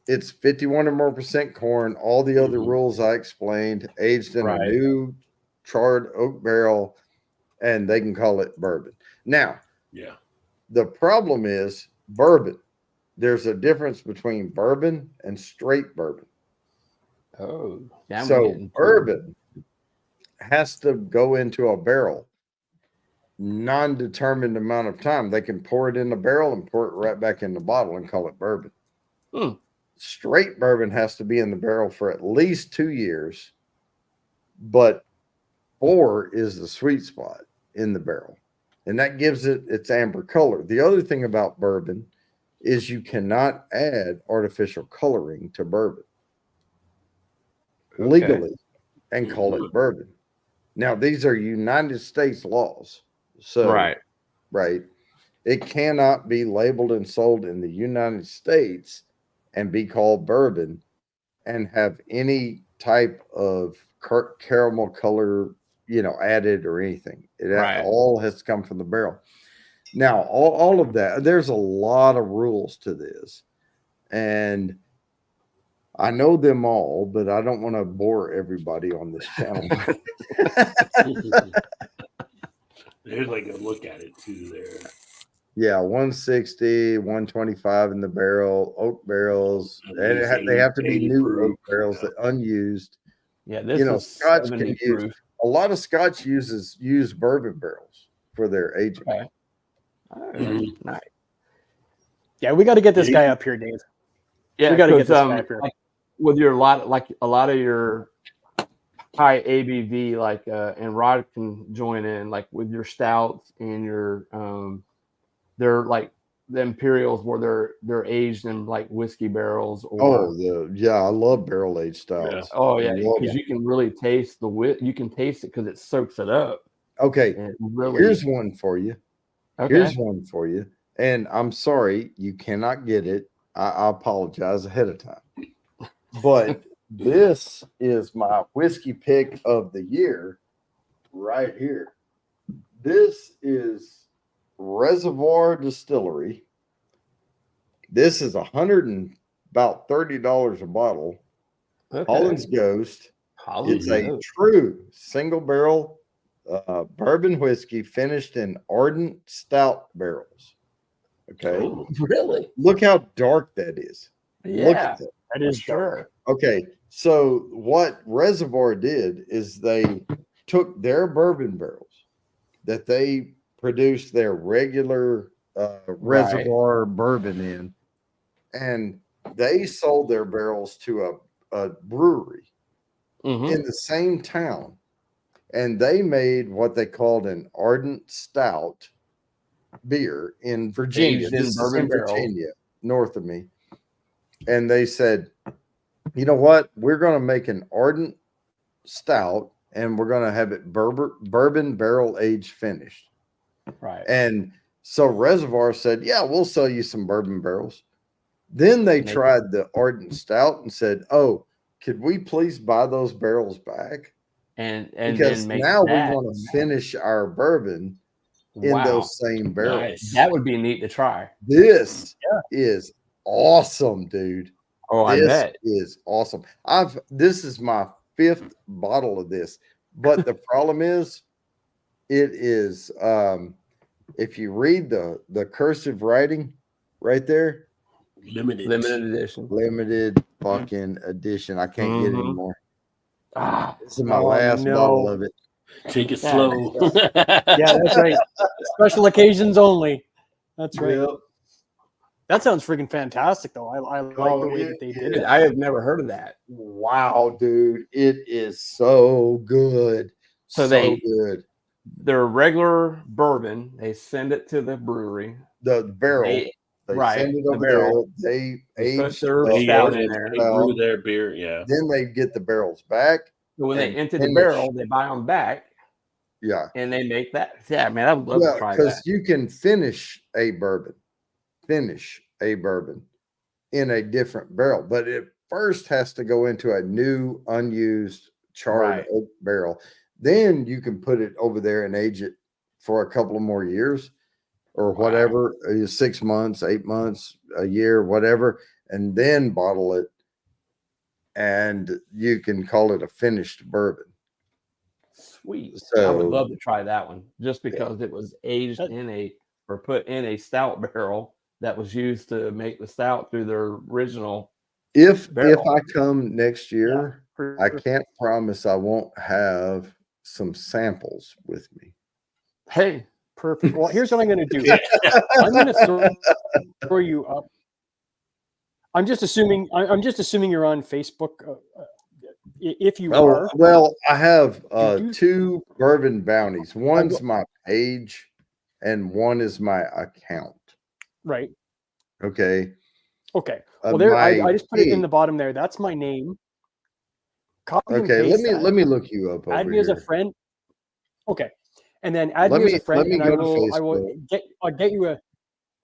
it's 51 or more percent corn. All the other Mhm. rules I explained, aged in Right. a new charred oak barrel, and they can call it bourbon. Now, Yeah. the problem is bourbon. There's a difference between bourbon and straight bourbon. Oh, yeah. I'm So getting- bourbon has to go into a barrel non-determined amount of time. They can pour it in the barrel and pour it right back in the bottle and call it bourbon. Hmm. Straight bourbon has to be in the barrel for at least 2 years, but 4 is the sweet spot in the barrel, and that gives it its amber color. The other thing about bourbon is you cannot add artificial coloring to bourbon legally and call it bourbon. Now, these are United States laws. So, right. It cannot be labeled and sold in the United States and be called bourbon and have any type of caramel color, added or anything. It Right. all has to come from the barrel. Now, all of that, there's a lot of rules to this. And I know them all, but I don't want to bore everybody on this channel. There's like a look at it too there. Yeah, 160, 125 in the barrel, oak barrels. And they have to be 80 new proof. oak barrels that unused. Yeah, this You know, is Scotch 70 can use proof. a lot of Scotch use bourbon barrels for their aging. Okay. Oh, nice. Yeah, we got to get this guy up here, Dave. Yeah, We gotta get 'cause, this guy up here. like, with your a lot of your high ABV, like and Rod can join in, like with your stouts and your they're like the Imperials where they're aged in like whiskey barrels or I love barrel aged styles. oh yeah, Love because it. you can really taste you can taste it because it soaks it up. Okay, And it really, here's one for you. okay. Here's one for you. And I'm sorry you cannot get it. I apologize ahead of time. But this is my whiskey pick of the year right here. This is Reservoir Distillery. This is about $30 a bottle. Okay. Holland's Ghost. Holland's It's a Ghost. true single barrel bourbon whiskey finished in ardent stout barrels. Okay. Oh, really? Look how dark that is. Look Yeah, at that. That is sure. Okay. So what Reservoir did is they took their bourbon barrels that they produced their regular Reservoir bourbon in, and they sold their barrels to a brewery Mhm. in the same town. And they made what they called an ardent stout beer in Virginia. Aged in This is bourbon in barrels. Virginia, north of me. And they said, you know what? We're going to make an ardent stout and we're going to have it bourbon barrel aged finished. Right. And so Reservoir said, yeah, we'll sell you some bourbon barrels. Then they tried the ardent stout and said, oh, could we please buy those barrels back? And Because then make now we that. want to finish our bourbon in Wow. those same barrels. Nice. That would be neat to try. This is awesome, dude. Oh, I This bet. is awesome. This is my 5th bottle of this, but the problem is, it is if you read the cursive writing right there, Limited. Edition. limited fucking edition. I can't get any Mhm. more. Ah, This is my Oh, last no. bottle of it. Take it Yeah. slow. Yeah, that's right. Special occasions only. That's right. Yep. That sounds freaking fantastic, though. I like Oh, the way it that they did is. it. I have never heard of that. Wow, dude, it is so good. So they- good. Their regular bourbon, they send it to the brewery. The barrel. They, They right, send it the over barrel. there. They Put age their the stout ardent in there. They stout. brew their beer. Yeah. Then they get the barrels back. So when they and empty the finish. barrel, they buy them back Yeah. and they make that. Yeah, man, I would love to try Because that. you can finish a bourbon in a different barrel, but it first has to go into a new unused charred Right. oak barrel. Then you can put it over there and age it for a couple of more years or Wow. whatever, 6 months, 8 months, a year, whatever, and then bottle it. And you can call it a finished bourbon. Sweet. I would So- love to try that one just because it was aged That- put in a stout barrel that was used to make the stout through their original. If Barrel. I come next year, For I sure. can't promise I won't have some samples with me. Hey, Perfect. Well, here's what I'm going to do. I'm going to throw you up. I'm just assuming you're on Facebook. If you Oh, are, well, I have You do- 2 bourbon bounties. One's my page and one is my account. right? Okay. Okay. Well, there My I just put it in the page- bottom there. That's my name. Copy and Okay, paste that. let me look you up Add over me as a here. friend. Okay, and then add Let me as me- a friend, let me and I go to will get you a.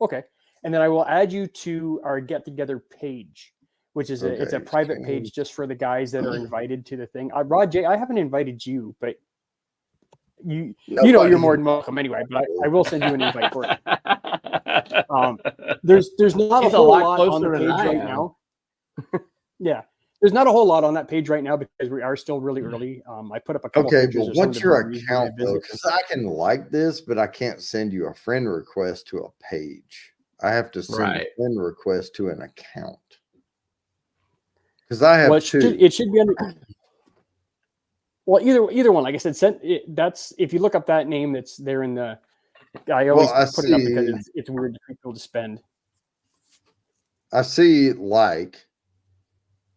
Okay, and then I will add you to our get together page, which is it's a Okay, private so- page just for the guys that are invited to the thing. Rod J, I haven't invited you, but you know you're Nobody- more than welcome anyway. But I will send you an invite for it. There's not He's a a whole lot lot on the closer than page I right am. now. Yeah, there's not a whole lot on that page right now because we are still really early. I put up a couple Okay, pictures but of some of what's the your breweries we're gonna account though? visit. Because I can like this, but I can't send you a friend request to a page. I have to send Right. a friend request to an account. Because I have Well, two. it should be under. Well, either one. Like I said, that's if you look up that name that's there in the. I always I put it up because see- it's weird for people to spend. I see, like,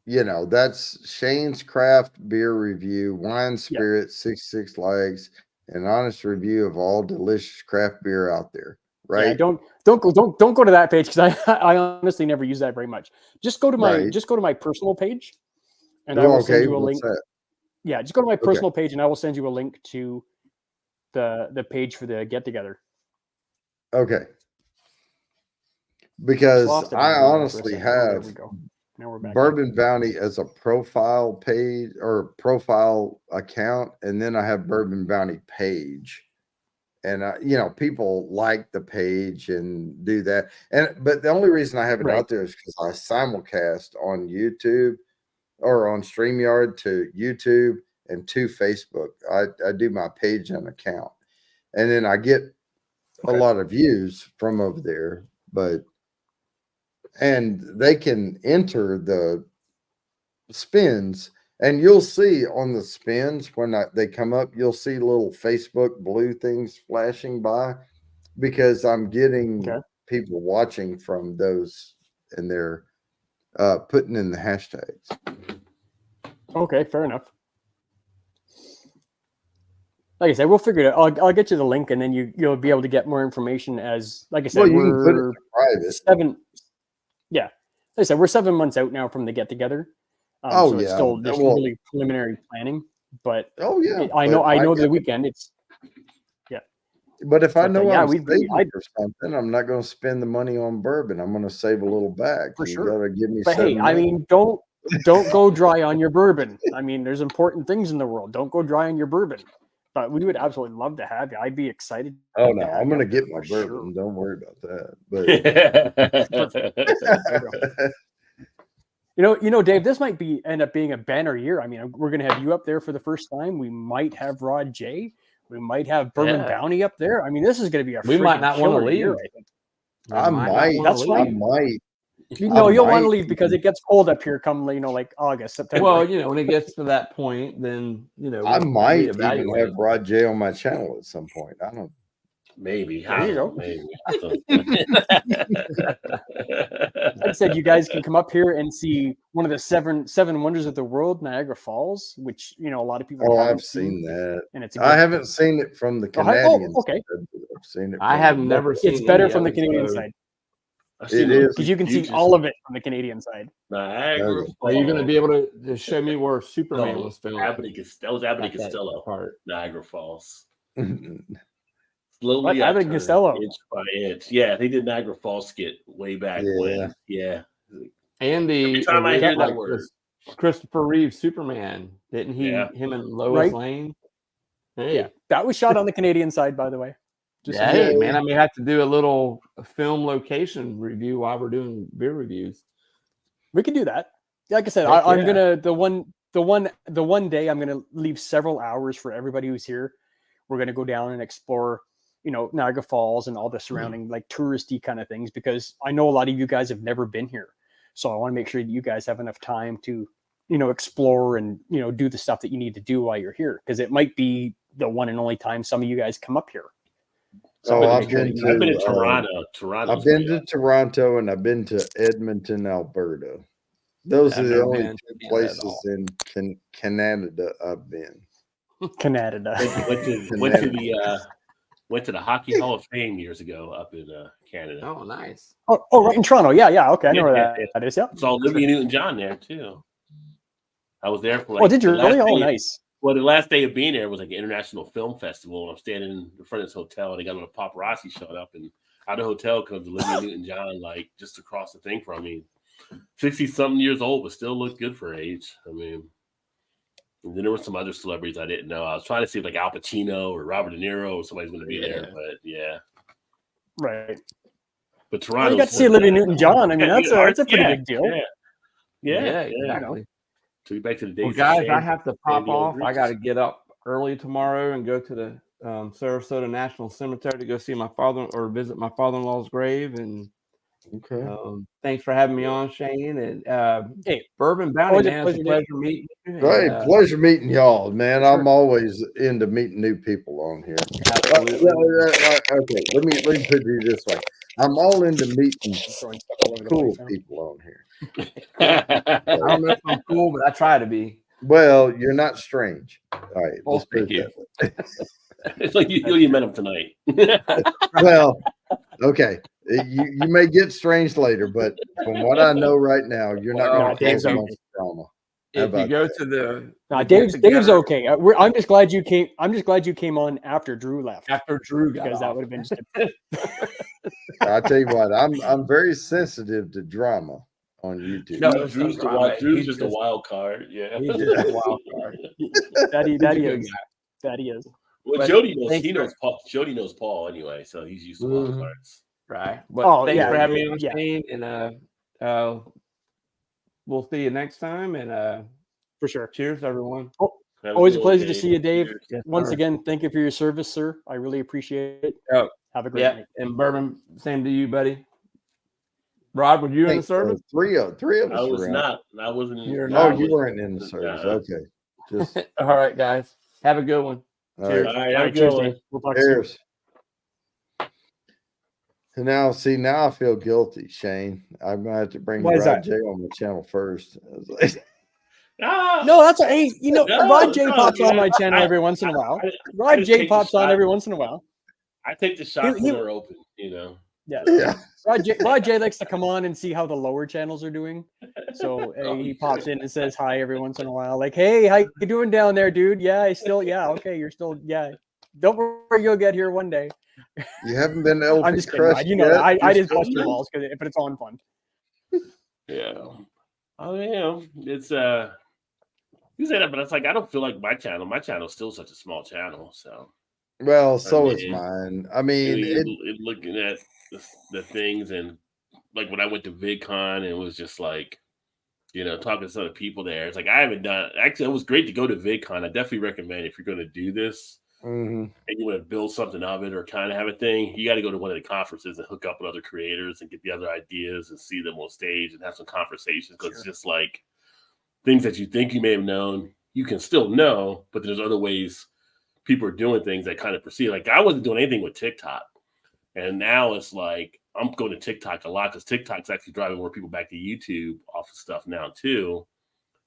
that's Shane's Craft Beer Review, Wine Spirit, 66 Legs, an honest review of all delicious craft beer out there. Right? Yeah, don't go to that page because I honestly never use that very much. Just go to my personal page, and I will send you a what's link. that? Yeah, just go to my personal page, and I will send you a link to the page for the get together. Okay. Because Lost it I on there for a honestly second. Oh, there have we go. Now we're back. Bourbon Bounty as a profile page or profile account, and then I have Bourbon Bounty page. And people like the page and do that. But the only reason I have it out there is because I simulcast on YouTube or on StreamYard to YouTube and to Facebook. I do my page and account, and then I get a lot of views from over there. And they can enter the spins, and you'll see on the spins when they come up, you'll see little Facebook blue things flashing by because I'm getting people watching from those, and they're putting in the hashtags. Okay, fair enough. Like I said, we'll figure it out. I'll get you the link, and then you'll be able to get more information. As like I said, You can put it we're in private. 7. Yeah, like I said, we're 7 months out now from the get together. So it's still just really preliminary planning. But I know the weekend it's. But if I know I'm saving for for something, I'm not going to spend the money on bourbon. I'm going to save a little back. For You sure. got to give me. But hey, I mean, don't go dry on your bourbon. I mean, there's important things in the world. Don't go dry on your bourbon. But we would absolutely love to have you. I'd be excited. Oh no, I'm going to get my bourbon. Sure. Don't worry about that. But you know, Dave, this might end up being a banner year. I mean, we're going to have you up there for the first time. We might have Rod J. We might have Bourbon Bounty up there. I mean, this is going to be we might not want to leave. Year, I think. I might. That's right. I might. No, you'll want to leave because it gets cold up here come, like August, September. Well, when it gets to that point, then, I might even have Rod J on my channel at some point. I don't. Maybe. There you go. Maybe. Like I said, you guys can come up here and see one of the seven wonders of the world, Niagara Falls, which a lot of people. I've seen that, and I haven't seen it from the Canadian. Okay, I've seen it. I have never seen. It's better from the Canadian side. It is because you can see all of it from the Canadian side. Niagara. Are you going to be able to show me where Superman was filmed? That was Abbott and Costello part. Niagara Falls. Slowly Abbott and Costello. Inch by inch. Yeah, they did Niagara Falls skit way back when. Yeah. And every time I hear that word, Christopher Reeve Superman, didn't he? Yeah. Him and Lois Lane. Hey. Yeah, that was shot on the Canadian side, by the way. Hey, man, I may have to do a little film location review while we're doing beer reviews. We can do that. Like I said, I'm gonna the one day I'm gonna leave several hours for everybody who's here. We're gonna go down and explore, Niagara Falls and all the surrounding like touristy kind of things because I know a lot of you guys have never been here, so I want to make sure that you guys have enough time to, explore and do the stuff that you need to do while you're here because it might be the one and only time some of you guys come up here. So I've been to Toronto. I've been to Toronto and I've been to Edmonton, Alberta. Those are the only two places in Canada I've been. Canada. Went to the Hockey Hall of Fame years ago up in Canada. Oh, nice. Oh, right in Toronto. Yeah. Okay, I know where that is. Yeah. It's all Olivia Newton-John there too. I was there for. Oh, did you really? Oh, nice. Well, the last day of being there was like an international film festival, and I'm standing in front of this hotel, and they got a paparazzi showed up, and out of the hotel comes Olivia Newton-John, like just across the thing from me. 60-something years old, but still looked good for her age. I mean, And then there were some other celebrities I didn't know. I was trying to see if like Al Pacino or Robert De Niro or somebody's going to be there, but yeah. Right. But Well, Toronto. you got to see Olivia Newton-John. I mean, Yeah, that's a pretty yeah, big deal. Yeah, exactly. Took you back to the days. Well, of guys, I San- have to San pop Diego off. I Grease. got to get up early tomorrow and go to the Sarasota National Cemetery to go see my father or visit my father-in-law's grave. And Okay. thanks for having me on, Shane. And Hey, Bourbon Bounty, always a man, it's a pleasure, pleasure meeting you. Hey, And, pleasure meeting y'all, man. sure. I'm always into meeting new people on here. Absolutely. Okay, let me put it this way. I'm all into meeting throwing stuff all over the cool place now. people on here. I don't know if I'm cool, but I try to be. Well, you're not strange. All right, Well, let's put thank it you. that way. It's like you met him tonight. Well, okay. You may get strange later, but from what I know right now, you're not Well, going to Dave's cause a okay. bunch of drama. How If you about go that? to the Nah, get Dave's together okay. I'm just glad you came. I'm just glad you came on after Drew left, after Drew got because that off. would have been just I tell you what, I'm very sensitive to drama on YouTube. No, Drew's it's the no wild. drama. Drew's He's just a just- wild card. Yeah. He's just a wild card. that he He's a good is. guy. That he is. Well, But Jody knows. thanks He for- knows Paul. Jody knows Paul anyway, so he's used to wild Mhm. cards. Right. But Oh, thanks yeah, for having me on, yeah. Shane. And we'll see you next time. And For sure. cheers, everyone. Have Always a good one, pleasure to see you, Dave. Cheers. Yes, Once sir. again, thank you for your service, sir. I really appreciate it. Oh, Have a great yeah. night. And Bourbon, same to you, buddy. Rod, were you in the Think, service? three of I us was were out. not. I wasn't. You're Oh, not. you weren't in the service. Uh-uh. Okay. Just All right, guys. Have a good one. all Cheers. right. All right, All have a right, cheers, good one. Dave. We'll talk soon. Cheers. And now, see, now I feel guilty, Shane. I'm gonna have to bring Why is Rod that? J on the channel first. I was like, Ah, No, that's hey, No, Rod J no, pops on man. my channel I- every once in a while. I Rod just J take the pops on shot. every once in a while. I take the shots he- when they're open. You know. Yeah. yeah. Rod J likes to come on and see how the lower channels are doing. So he pops in and says hi every once in a while. Like, hey, how you doing down there, dude? Yeah, okay, you're still, yeah. Don't worry, you'll get here one day. You haven't been Elephant I'm just kidding, Crest Rod. You know, yet? I You're just still- bust your balls, but it's all fun. Yeah. Oh, yeah. It's you say that, but it's like I don't feel like my channel. My channel is still such a small channel. So Well, so I is mean, mine. I mean, looking at the things, and like when I went to VidCon, it was just like, you know, talking to some of the people there. It's like I haven't done. Actually, it was great to go to VidCon. I definitely recommend if you're going to do this mhm. and you want to build something of it or kind of have a thing, you got to go to one of the conferences and hook up with other creators and get the other ideas and see them on stage and have some conversations. Because it's just like things that you think you may have known, you can still know, but there's other ways people are doing things that kind of proceed. Like I wasn't doing anything with TikTok. And now it's like I'm going to TikTok a lot because TikTok's actually driving more people back to YouTube off of stuff now too,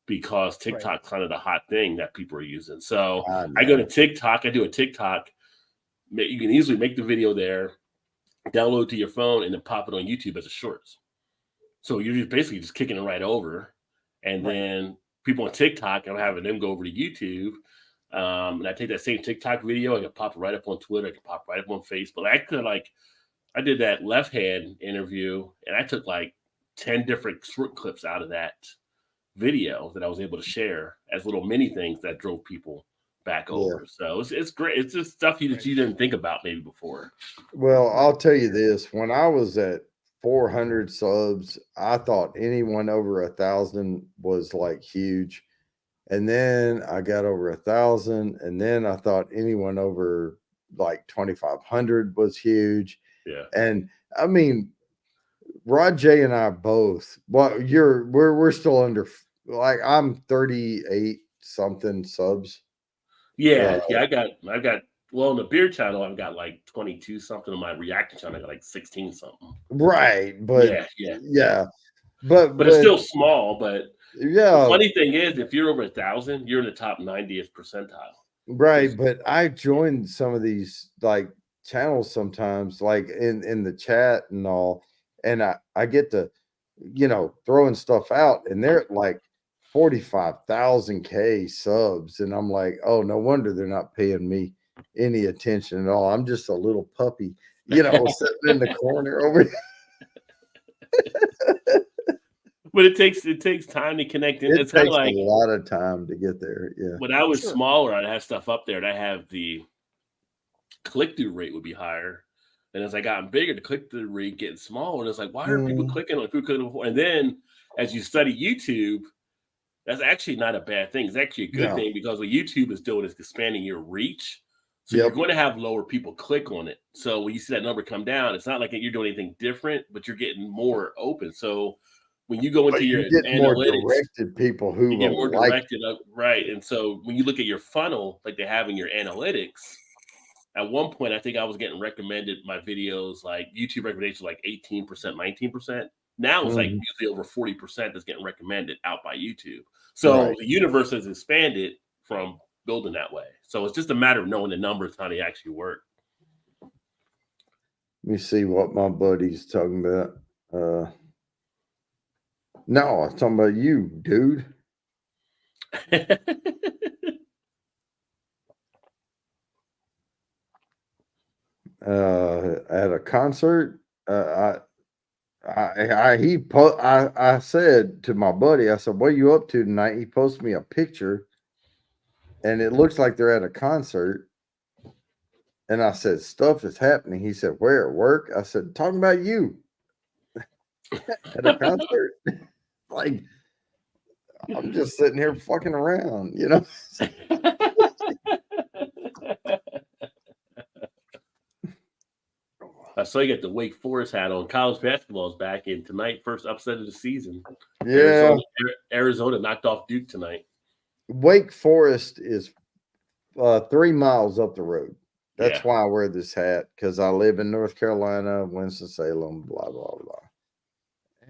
because TikTok's kind of the hot thing that people are using. So I go to TikTok, I do a TikTok. You can easily make the video there, download to your phone, and then pop it on YouTube as a shorts. So you're just basically just kicking it right over. And then people on TikTok, I'm having them go over to YouTube. And I take that same TikTok video, I can pop it right up on Twitter, I can pop right up on Facebook. I did that left hand interview, and I took like 10 different short clips out of that video that I was able to share as little mini things that drove people back over. So it's great. It's just stuff that you didn't think about maybe before. Well, I'll tell you this: when I was at 400 subs, I thought anyone over 1,000 was like huge. And then I got over 1,000, and then I thought anyone over like 2,500 was huge. Yeah. And I mean, Rod J and I both. Well, we're still under. Like I'm 38 something subs. Yeah, I got. Well, on the beer channel, I've got like 22 something. On my reactor channel, I got like 16 something. Right, but yeah. But it's still small. But yeah, the funny thing is, if you're over 1,000, you're in the top 90th percentile. Right, but I joined some of these like channels sometimes, like in the chat and all, and I get to, throwing stuff out, and they're at like 45,000 subs, and I'm like, oh, no wonder they're not paying me any attention at all. I'm just a little puppy, sitting in the corner over here. But it takes time to connect in. It It's kind of takes like a lot of time to get there. Yeah. when I was Sure. smaller, I'd have stuff up there, and I have the click-through rate would be higher. And as I got bigger, the click-through rate getting smaller, and it's like, why are people clicking on people? And then as you study YouTube, that's actually not a bad thing. It's actually a good thing because what YouTube is doing is expanding your reach. So you're going to have lower people click on it. So when you see that number come down, it's not like you're doing anything different, but you're getting more open. So when you go into your get more analytics, directed people who you get will more like directed up, right? And so when you look at your funnel, like they have in your analytics, at one point I think I was getting recommended my videos, like YouTube recommendations, like 18%, 19%. Now it's like usually over 40% that's getting recommended out by YouTube. So the universe has expanded from building that way. So it's just a matter of knowing the numbers, how they actually work. Let me see what my buddy's talking about. No, I was talking about you, dude. At a concert, I said to my buddy, I said, "What are you up to tonight?" He posted me a picture, and it looks like they're at a concert. And I said, "Stuff is happening." He said, "Where? Work?" I said, "Talking about you at a concert." Like, I'm just sitting here fucking around, you know. I saw you got the Wake Forest hat on. College basketball is back in tonight. First upset of the season. Yeah. Arizona knocked off Duke tonight. Wake Forest is 3 miles up the road. That's why I wear this hat, because I live in North Carolina, Winston-Salem, blah, blah, blah.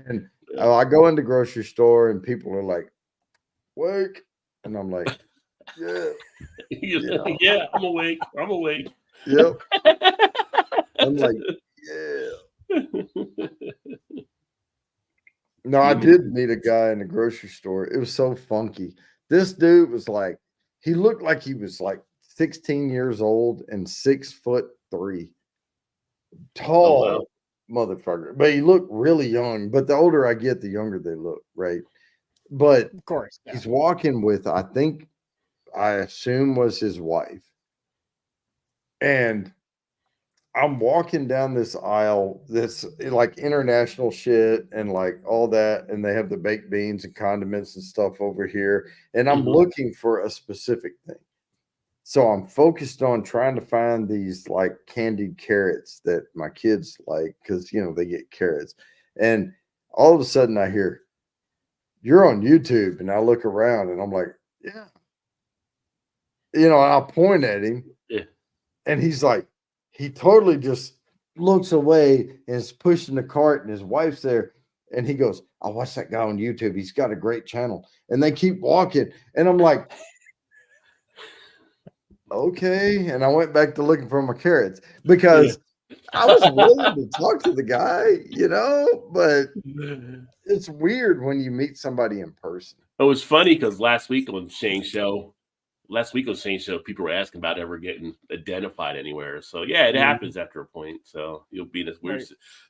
And I go into grocery store and people are like, "Wake," and I'm like, "Yeah, yeah, I'm awake. I'm awake." Yep. I'm like, "Yeah." No, I did meet a guy in the grocery store. It was so funky. This dude was like, he looked like he was like 16 years old and 6'3", tall motherfucker. But he looked really young. But the older I get, the younger they look, right? But Of course, he's walking with, I assume was his wife. And I'm walking down this aisle, this like international shit and like all that. And they have the baked beans and condiments and stuff over here. And I'm looking for a specific thing. So I'm focused on trying to find these like candied carrots that my kids like, because, you know, they get carrots. And all of a sudden I hear, "You're on YouTube." And I look around and I'm like, "Yeah." You know, I'll point at him. Yeah. And he's like, he totally just looks away and is pushing the cart and his wife's there. And he goes, "I watch that guy on YouTube. He's got a great channel." And they keep walking. And I'm like, okay. And I went back to looking for my carrots because I was willing to talk to the guy, you know, but it's weird when you meet somebody in person. It was funny because last week on Shane's show, people were asking about ever getting identified anywhere. So yeah, it happens after a point. So you'll be in this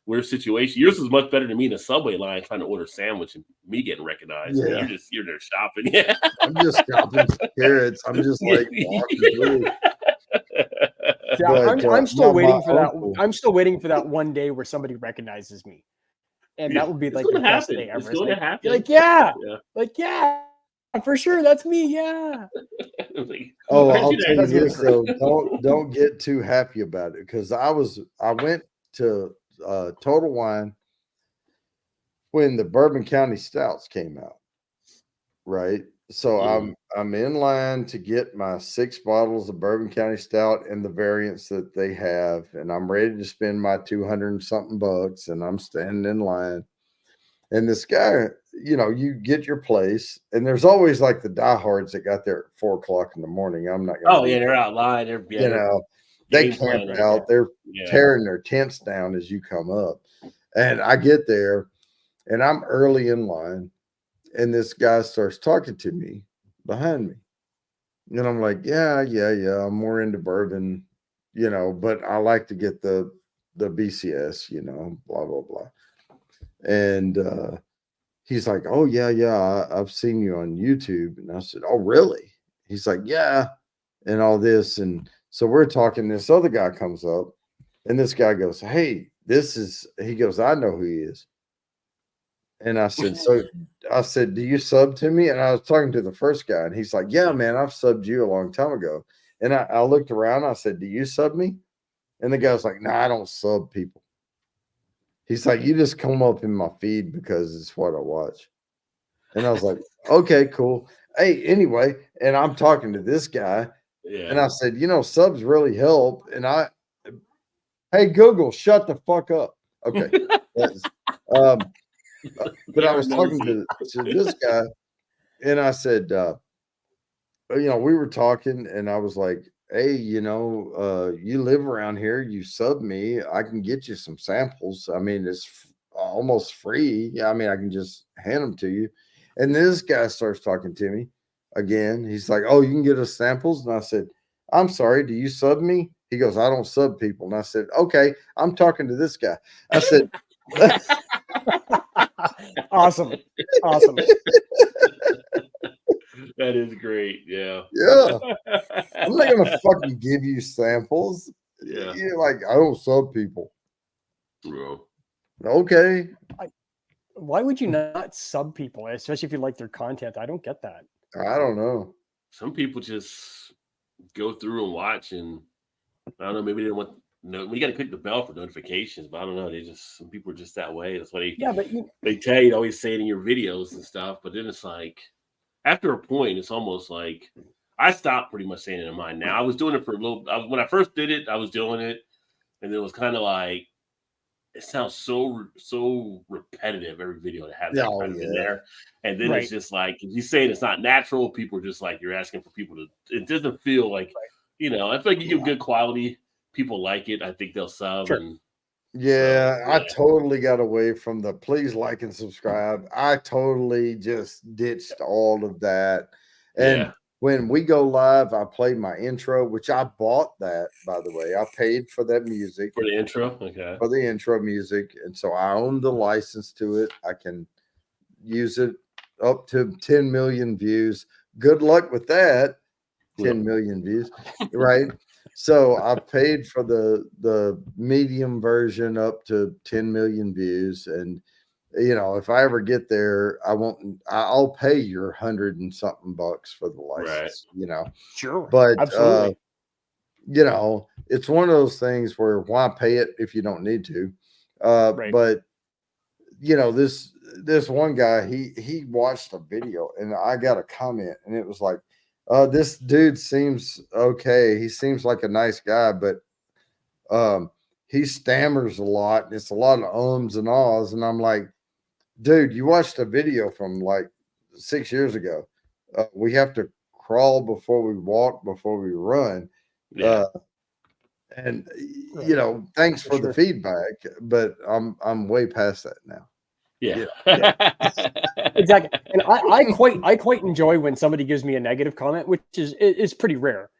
weird situation. Yours is much better than me in the subway line trying to order a sandwich and me getting recognized. Yeah. You're there shopping. Yeah. I'm just shopping carrots. I'm just like walking through. Yeah, But, I'm still waiting for uncle- that. I'm still waiting for that one day where somebody recognizes me, and that would be It's like the gonna best happen. day ever. It's It's gonna like, happen. you're like, yeah, Yeah. like, yeah, for sure, that's me. Yeah. Like, Oh, where's I'll you tell at? you this though. Don't get too happy about it, because I went to Total Wine when the Bourbon County Stouts came out, right? So I'm in line to get my 6 bottles of Bourbon County Stout and the variants that they have, and I'm ready to spend my 200 and something bucks, and I'm standing in line. And this guy, you know, you get your place, and there's always like the diehards that got there at 4:00 in the morning. I'm not gonna They're out line. you know, they camp out, they're tearing their tents down as you come up. And I get there and I'm early in line, and this guy starts talking to me behind me. And I'm like, yeah, I'm more into bourbon, you know, but I like to get the BCS, you know, blah, blah, blah. And he's like, "Oh yeah, yeah, I've seen you on YouTube." And I said, "Oh really?" He's like, "Yeah," and all this. And so we're talking. This other guy comes up, and this guy goes, "Hey, this is," he goes, "I know who he is." And I said, "So," I said, "Do you sub to me?" And I was talking to the first guy, and he's like, "Yeah, man, I've subbed you a long time ago." And I looked around, I said, "Do you sub me?" And the guy's like, "No, I don't sub people." He's like, "You just come up in my feed because it's what I watch." And I was like, "Okay, cool." Hey, anyway, and I'm talking to this guy, and I said, "Subs really help." And hey, Google, shut the fuck up. Okay. um, but I was talking to this guy, and I said, we were talking, and I was like, "Hey, you live around here, you sub me, I can get you some samples. I mean, it's almost free. Yeah, I mean, I can just hand them to you." And this guy starts talking to me again. He's like, "Oh, you can get us samples?" And I said, "I'm sorry, do you sub me?" He goes, "I don't sub people." And I said, "Okay, I'm talking to this guy." I said, Awesome. Awesome. That is great. Yeah. "Yeah, I'm not gonna fucking give you samples." Yeah. You're like, "I don't sub people." Bro. Okay. Why would you not sub people, especially if you like their content? I don't get that. I don't know. Some people just go through and watch, and I don't know, maybe they don't want. No, we got to click the bell for notifications, but I don't know. Some people are just that way. That's why Yeah, but they tell you to always say it in your videos and stuff. But then it's like, after a point, it's almost like I stopped pretty much saying it in mine. Now I was doing it for a little. When I first did it, I was doing it, and it was kind of like it sounds so repetitive. Every video that has that kind of in there, and then it's just like if you saying it's not natural, people are just like you're asking for people to. It doesn't feel like I feel like you give good quality. People like it. I think they'll sub. Sure. And Yeah, I totally got away from the please like and subscribe. I totally just ditched all of that. And when we go live, I play my intro, which I bought that, by the way. I paid for that music. For the intro? Okay. For the intro music. And so I own the license to it. I can use it up to 10 million views. Good luck with that. 10 million views, right? So I paid for the medium version up to 10 million views. And if I ever get there, I'll pay your $100 and something bucks for the license, Sure. But absolutely. It's one of those things where why pay it if you don't need to? But this one guy, he watched a video, and I got a comment, and it was like, this dude seems okay. He seems like a nice guy, but he stammers a lot, and it's a lot of ums and ahs. And I'm like, dude, you watched a video from like 6 years ago. We have to crawl before we walk, before we run. And thanks for the feedback, but I'm way past that now. Yeah. Exactly. And I quite enjoy when somebody gives me a negative comment, which is pretty rare.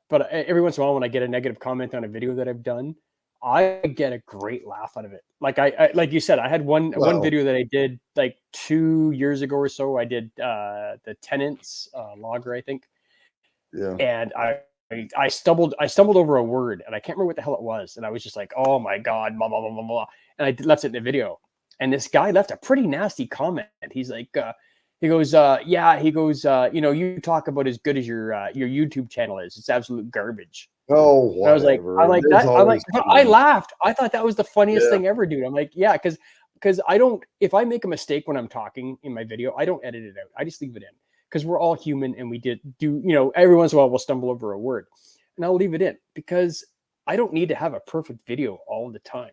But every once in a while, when I get a negative comment on a video that I've done, I get a great laugh out of it. Like like you said, I had one video that I did like 2 years ago or so. I did the Tenants logger, I think. Yeah. And I stumbled over a word, and I can't remember what the hell it was. And I was just like, oh my God, blah, blah, blah, blah, blah. And I left it in the video. And this guy left a pretty nasty comment. He's like, he goes, you talk about as good as your YouTube channel is. It's absolute garbage. Oh, whatever. I laughed. I thought that was the funniest thing ever, dude. I'm like, yeah, because if I make a mistake when I'm talking in my video, I don't edit it out. I just leave it in, because we're all human, and we do, every once in a while we'll stumble over a word, and I'll leave it in, because I don't need to have a perfect video all the time.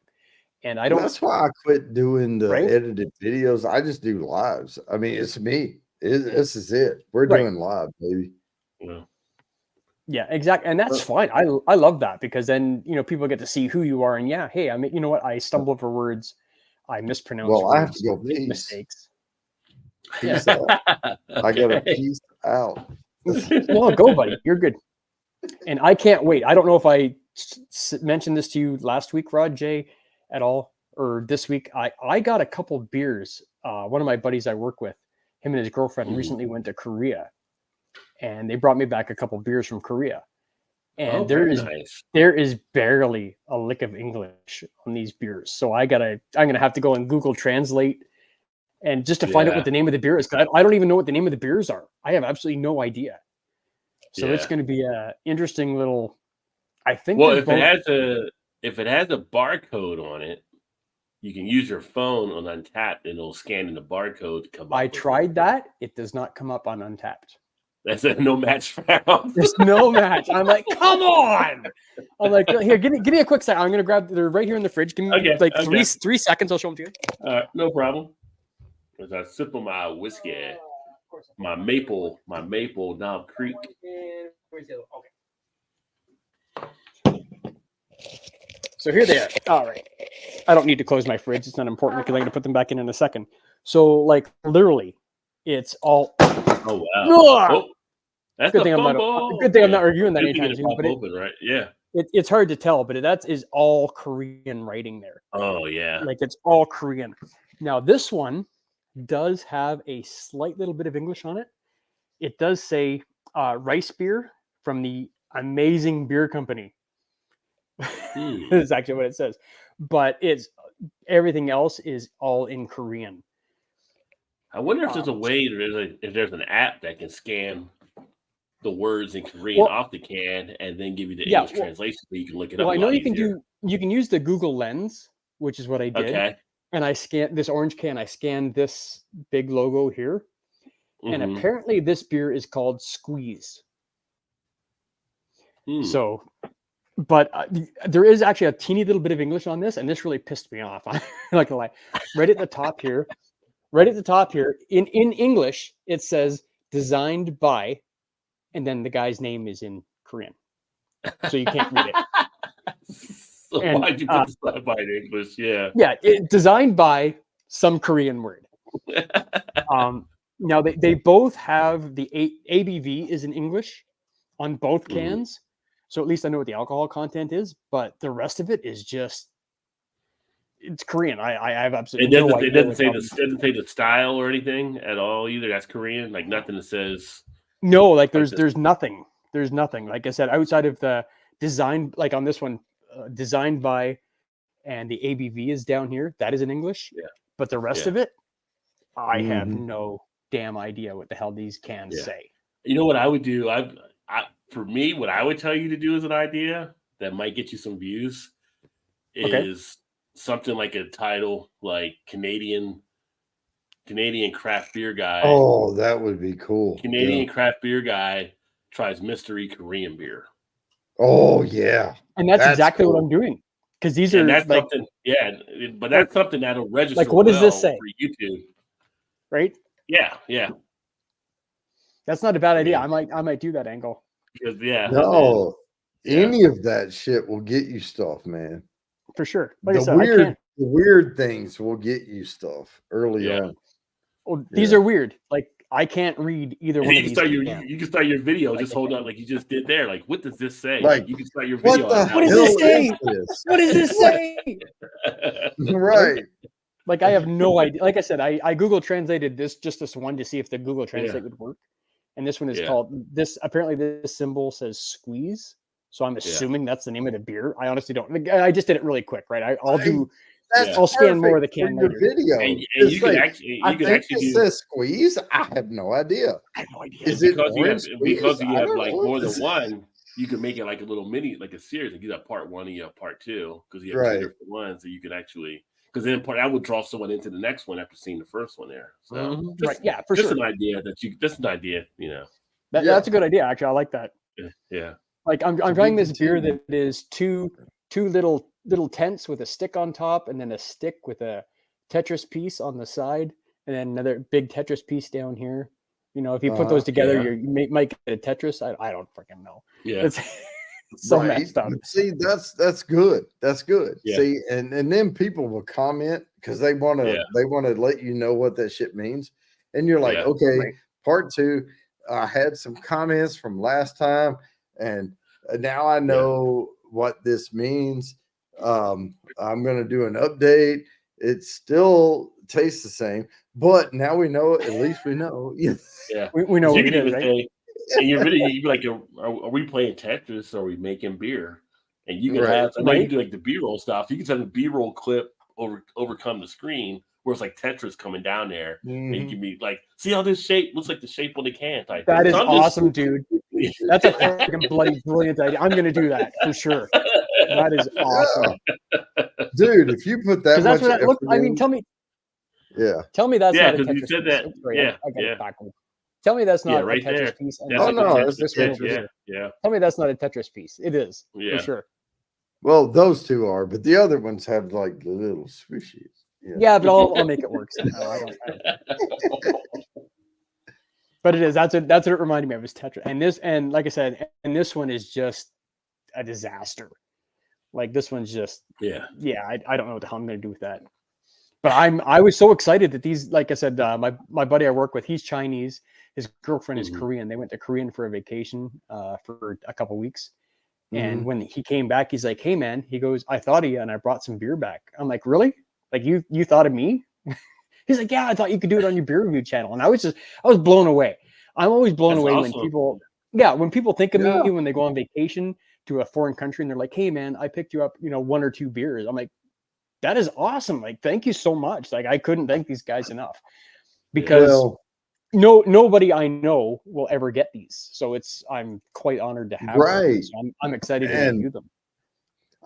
And I don't. That's why I quit doing the edited videos. I just do lives. I mean, it's me. This is it. We're doing live, baby. Yeah, exactly. And that's fine. I love that, because then, people get to see who you are. And hey, I mean, you know what? I stumble over words. I mispronounce words. I have to go make mistakes. Peace out. I got to peace out. No, go, buddy. You're good. And I can't wait. I don't know if I mentioned this to you last week, Rod J, at all, or this week. I got a couple beers one of my buddies I work with, him and his girlfriend recently went to Korea, and they brought me back a couple beers from Korea. And very nice. there is barely a lick of English on these beers. So I'm gonna have to go and Google Translate and just to find out what the name of the beer is. 'Cause I don't even know what the name of the beers are. I have absolutely no idea. So it's going to be a interesting little. I think. Well, if it has a barcode on it, you can use your phone on Untapped, and it'll scan in the barcode to come up. I tried that. It does not come up on Untapped. That's a no match found. There's no match. I'm like, come on. I'm like, here, give me a quick second. I'm gonna grab. They're right here in the fridge. Give me three seconds. I'll show them to you. No problem. As I sip on my whiskey, my maple Knob Creek. So here they are. All right. I don't need to close my fridge. It's not important because I'm gonna put them back in a second. So like literally, it's all. Oh wow. Oh, that's good thing I'm not reviewing that anytime soon. But right? Yeah. It's hard to tell, but that is all Korean writing there. Oh yeah. Like it's all Korean. Now this one does have a slight little bit of English on it. It does say rice beer from the Amazing Beer Company. That's actually what it says. But everything else is all in Korean. I wonder if there's a way if there's an app that can scan the words in Korean off the can and then give you the English translation so you can look it up. Well, I know you can use the Google Lens, which is what I did. Okay. And I scanned this orange can. I scanned this big logo here. And apparently this beer is called Squeeze. So, but there is actually a teeny little bit of English on this, and this really pissed me off. I'm not gonna lie. Right at the top here, in English, it says designed by, and then the guy's name is in Korean. So you can't read it. So why'd you put designed by in English? Yeah. Yeah, designed by some Korean word. Now they both have the ABV is in English on both cans. So at least I know what the alcohol content is, but the rest of it is just it's Korean. I have absolutely no idea. It doesn't say the style or anything at all either. That's Korean. Like nothing that says no, like there's nothing. There's nothing. Like I said, outside of the design, like on this one, designed by, and the ABV is down here. That is in English. Yeah. But the rest of it, I have no damn idea what the hell these cans say. You know what I would do? For me, what I would tell you to do as an idea that might get you some views is something like a title like Canadian craft beer guy. Oh, that would be cool. Canadian craft beer guy tries mystery Korean beer. Oh yeah, and that's exactly what I'm doing because these are that's like, something. Yeah, but that's something that'll register. Like, what does this say for YouTube? Right? Yeah. That's not a bad idea. I might do that angle. Because any of that shit will get you stuff, man. For sure. Like the weird things will get you stuff early on. Well, these are weird. Like I can't read either one of these. You can start your video just hold up like you just did there. Like, what does this say? Like you can start your video. What does this say? What does this say? Right. Like I have no idea. Like I said, I Google translated this one to see if the Google Translate would work. And this one is called this. Apparently, this symbol says Squeeze. So I'm assuming that's the name of the beer. I honestly don't. I just did it really quick, right? I'll scan more of the can later. Video. And you can actually do. Says Squeeze. I have no idea. I have no idea. Is it because you have like more than one? You can make it like a little mini, like a series. Like you have part one and you have part two because you have two different ones. So you can actually. Because then that would draw someone into the next one after seeing the first one there. So just an idea just an idea, you know. That's a good idea. Actually, I like that. Yeah. Like I'm trying this beer that is two little tents with a stick on top, and then a stick with a Tetris piece on the side, and then another big Tetris piece down here. You know, if you put those together, you might get a Tetris. I don't freaking know. Yeah. It's so messed up. See, that's good. That's good. Yeah. See, and then people will comment because they want to let you know what that shit means, and you're like, okay, part two. I had some comments from last time, and now I know what this means. I'm going to do an update, it still tastes the same. But now we know. At least we know. Yeah, We know you what could it even is, right? say, and you'd be like, are we playing Tetris or are we making beer? And you could Right. have, I know you Right. can do like the B-roll stuff. You could have a B-roll clip overcome the screen where it's like Tetris coming down there, and you Mhm. can be like, see how this shape looks like the shape on the can type. That thing. is So I'm just- awesome, dude. That's a freaking bloody brilliant idea. I'm gonna do that for sure. That is awesome. Dude, if you put that Because that's much what that look. effort I mean, in, yeah. tell me that's Yeah, not a 'cause you Tetris said piece. that. Oh, sorry, Yeah, I got yeah. it backward. Tell me that's Yeah, not right a Tetris there. piece. And That's Oh, a this good no, one- it's a this one Tetris. over Tetris. Yeah, here. yeah, Tell me that's not a Tetris piece. It is yeah. for sure. Well, those two are, but the other ones have like the little swishies. Yeah, but I'll make it work somehow. I don't. But it is. That's what it reminded me of, is Tetris. And like I said, and this one is just a disaster. Like this one's just Yeah. I don't know what the hell I'm gonna do with that. But I was so excited that these, like I said, my buddy I work with, he's Chinese. His girlfriend is Mhm. Korean. They went to Korean for a vacation for a couple weeks. And Mhm. when he came back, he's like, "Hey man," he goes, "I thought of you and I brought some beer back." I'm like, "Really? Like you thought of me?" He's like, "Yeah, I thought you could do it on your beer review channel." And I was blown away. I'm always blown That's away when awesome. people think of Yeah. me when they go on vacation to a foreign country and they're like, "Hey man, I picked you up, one or two beers." I'm like, "That is awesome. Like, thank you so much." Like, I couldn't thank these guys enough because Well, nobody I know will ever get these. So I'm quite honored to have them. right. So I'm excited to And review them.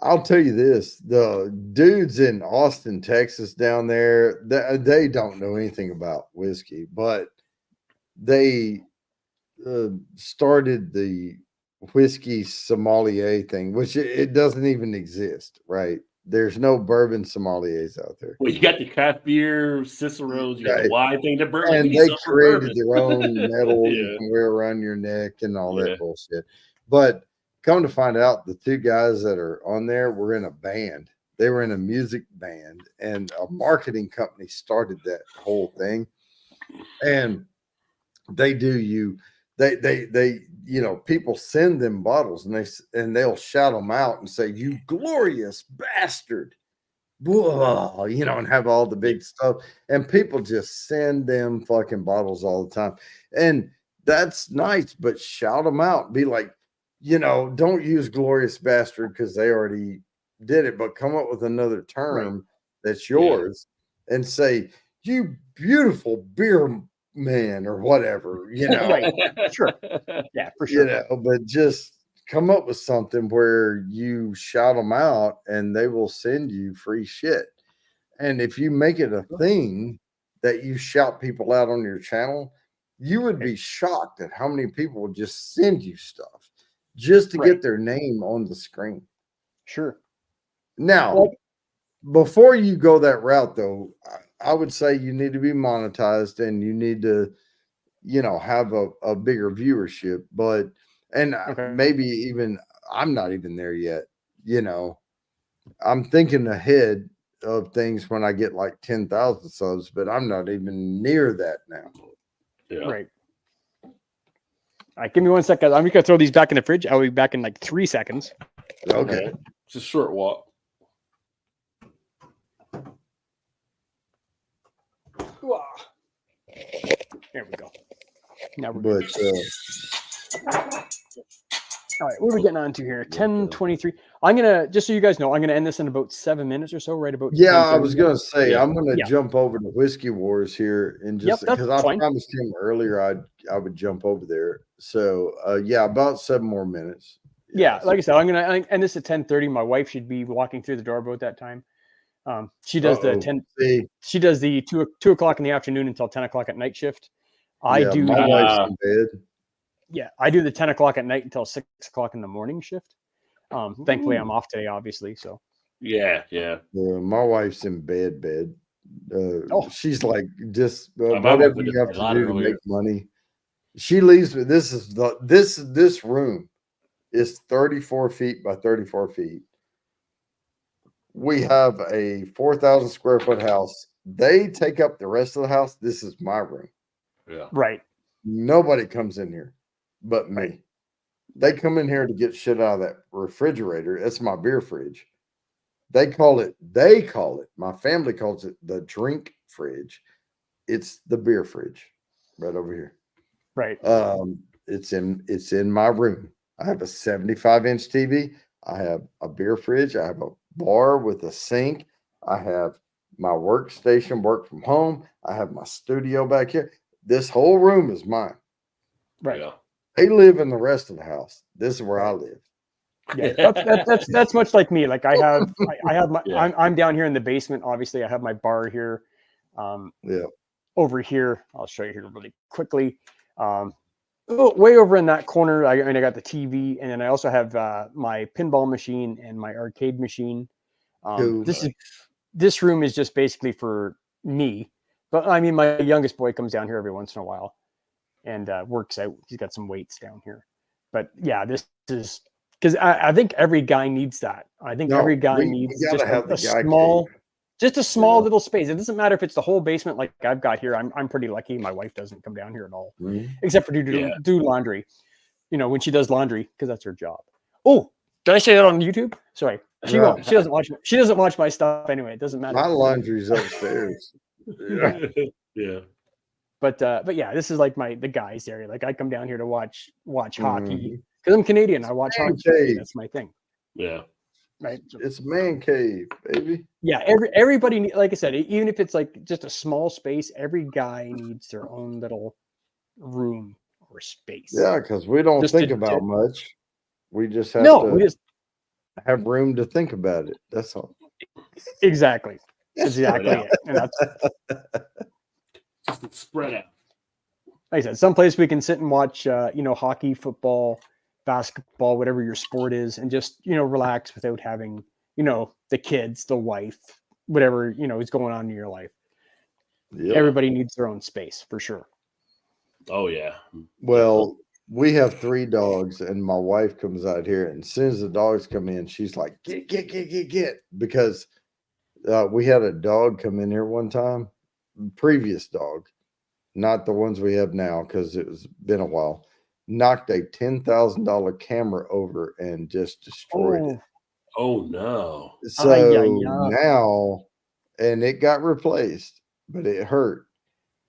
I'll tell you this: the dudes in Austin, Texas, down there, they don't know anything about whiskey, but they started the whiskey sommelier thing, which it doesn't even exist. Right? There's no bourbon sommeliers out there. Well, you got the craft beer, Cicero's, you got Right. the wine thing, the bourbon. And We need they something for created bourbon. their own medal you Yeah. can wear around your neck and all Yeah. that bullshit. But come to find out, the two guys that are on there were in a band. They were in a music band, and a marketing company started that whole thing. And they people send them bottles, and they'll shout them out and say, "You glorious bastard." Whoa, and have all the big stuff, and people just send them fucking bottles all the time, and that's nice. But shout them out, be like, don't use "glorious bastard" because they already did it, but come up with another term that's yours, and say, "You beautiful beer man" or whatever, Right. Sure. Yeah, for sure. But just come up with something where you shout them out and they will send you free shit. And if you make it a thing that you shout people out on your channel, you would be shocked at how many people will just send you stuff just to get their name on the screen. Sure. Now, before you go that route, though, I would say you need to be monetized and you need to, have a bigger viewership. But maybe even I'm not even there yet. I'm thinking ahead of things when I get like 10,000 subs, but I'm not even near that now. Yeah. Right. All right, give me 1 second. I'm just gonna throw these back in the fridge. I'll be back in like 3 seconds. Okay. It's a short walk. There we go. Now we're But all right. What are we getting on to here? 10:23. I'm gonna, just so you guys know, I'm gonna end this in about 7 minutes or so. Right about. yeah, I 10:30. was gonna say Yeah. I'm gonna Yeah. jump over to Whiskey Wars here and Yep, just that's because I fine. promised him earlier I would jump over there. So yeah, about 7 more minutes. Yeah, like I said, I'm gonna end this at 10:30. My wife should be walking through the door about that time. She does the 10. See, She does the 2 o'clock in the afternoon until 10 o'clock at night shift. I do. my wife's in bed. Yeah, I do the 10 o'clock at night until 6 o'clock in the morning shift. Thankfully, I'm off today, obviously. So Yeah. My wife's in bed. She's like just My wife whatever went you to have bed a to lot do to earlier. make money. She leaves. This room is 34 feet by 34 feet. We have a 4,000 square foot house. They take up the rest of the house. This is my room. Yeah. right. Nobody comes in here but me. They come in here to get shit out of that refrigerator. That's my beer fridge. They call it. My family calls it the drink fridge. It's the beer fridge, right over here. Right. It's in my room. I have a 75-inch TV. I have a beer fridge. I have a bar with a sink. I have my workstation, work from home. I have my studio back here. This whole room is mine. Right. Yeah. They live in the rest of the house. This is where I live. Yeah, that's much like me. Like I have my Yeah. I'm down here in the basement. Obviously, I have my bar here. Yeah. Over here, I'll show you here really quickly. Way over in that corner, I got the TV, and then I also have my pinball machine and my arcade machine. Cool. This room is just basically for me. But I mean, my youngest boy comes down here every once in a while and works out. He's got some weights down here. But yeah, this is because I think every guy needs that. I think every guy needs gotta just have the a guy small, cave. just a small know? little space. It doesn't matter if it's the whole basement like I've got here. I'm pretty lucky. My wife doesn't come down here at all, except for do laundry. You know, when she does laundry, because that's her job. Oh, did I say that on YouTube? Sorry, she Right. won't. She doesn't watch. She doesn't watch my stuff anyway. It doesn't matter. My laundry's upstairs. Yeah. Yeah. But yeah, this is like the guys area. Like I come down here to watch hockey because I'm Canadian. I watch hockey. cave. That's my thing. Yeah. Right. So, It's a man cave, baby. yeah. Everybody, like I said, even if it's like just a small space, every guy needs their own little room or space. Yeah, because we don't Just think to- about much. We just have No, to we just have room to think about it. That's all. exactly Yeah. it. And that's Just spread out. like I said, someplace we can sit and watch, hockey, football, basketball, whatever your sport is, and just, relax without having, the kids, the wife, whatever, is going on in your life. Yep. Everybody needs their own space for sure. Oh yeah. Well, we have 3 dogs, and my wife comes out here, and as soon as the dogs come in, she's like, get, because we had a dog come in here one time, previous dog, not the ones we have now, because it's been a while, knocked a $10,000 camera over and just destroyed it. Oh no. So yeah. now, and it got replaced, but it hurt.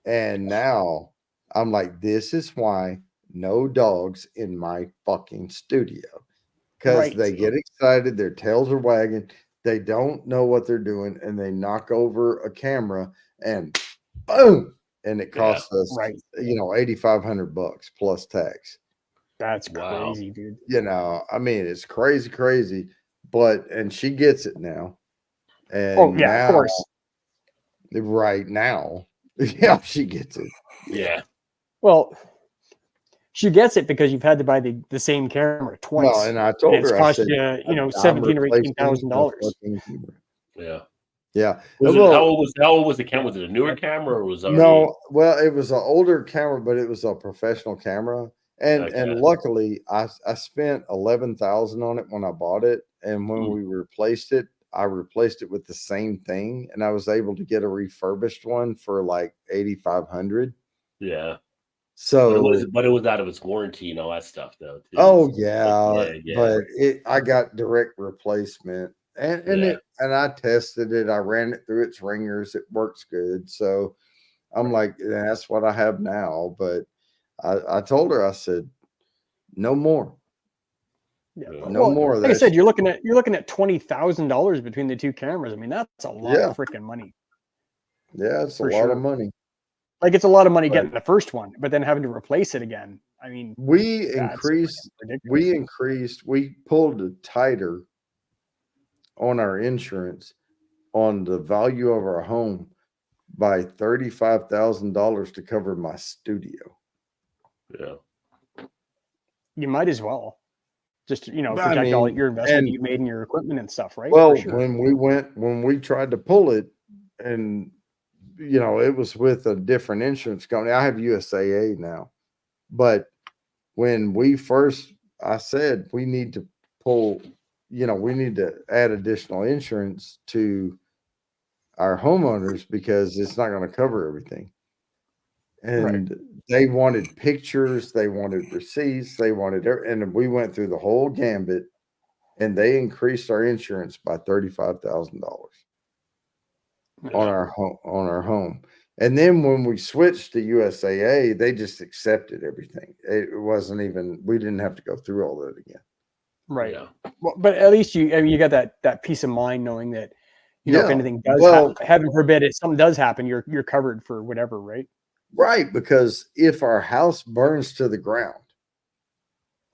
And now I'm like, this is why no dogs in my fucking studio. Because Right. they get excited, their tails are wagging, they don't know what they're doing, and they knock over a camera and boom. And it costs us, Right. $8,500 plus tax. That's Wow. crazy, dude. I mean, it's crazy, and she gets it now. And Oh yeah, now, of course. right now, yeah, she gets it. Yeah. Well, she gets it because you've had to buy the same camera twice. Well, and I told it's her, cost I said, you, I'm $17,000 or replacing $18,000. the fucking camera. Yeah. Yeah. How old was the camera? Was it a newer camera or was it No, well, it was an older camera, but it was a professional camera. And Okay. and luckily I spent $11,000 on it when I bought it. And when we replaced it, I replaced it with the same thing, and I was able to get a refurbished one for like $8,500. Yeah. So But it was out of its warranty and all that stuff though. Too. oh So, yeah, yeah. but I got direct replacement, and I tested it. I ran it through its ringers. It works good. So I'm like, that's what I have now. But I told her, I said, no more. Yeah. No more of Like I that said, shit. you're looking at $20,000 between the two cameras. I mean, that's a lot Yeah. of freaking money. Yeah, it's a For lot sure. of money. Like it's a lot of money Right. getting the first one, but then having to replace it again. I mean, We that's increased. ridiculous. We pulled it tighter on our insurance on the value of our home by $35,000 to cover my studio. Yeah. You might as well just I protect all mean, your investment and- you made in your equipment and stuff, right? Well, For sure. when we tried to pull it, and it was with a different insurance company. I have USAA now, but when I said we need to pull, we need to add additional insurance to our homeowners because it's not going to cover everything. And they wanted pictures, they wanted receipts, and we went through the whole gambit. and they increased our insurance by $35,000 on our home. And then when we switched to USAA, they just accepted everything. It wasn't even, we didn't have to go through all that again. Right. Yeah. Well, but at least you got that peace of mind knowing that, if Yeah. anything does Well- happen, heaven forbid it, something does happen, you're covered for whatever, right? Right. Because if our house burns to the ground,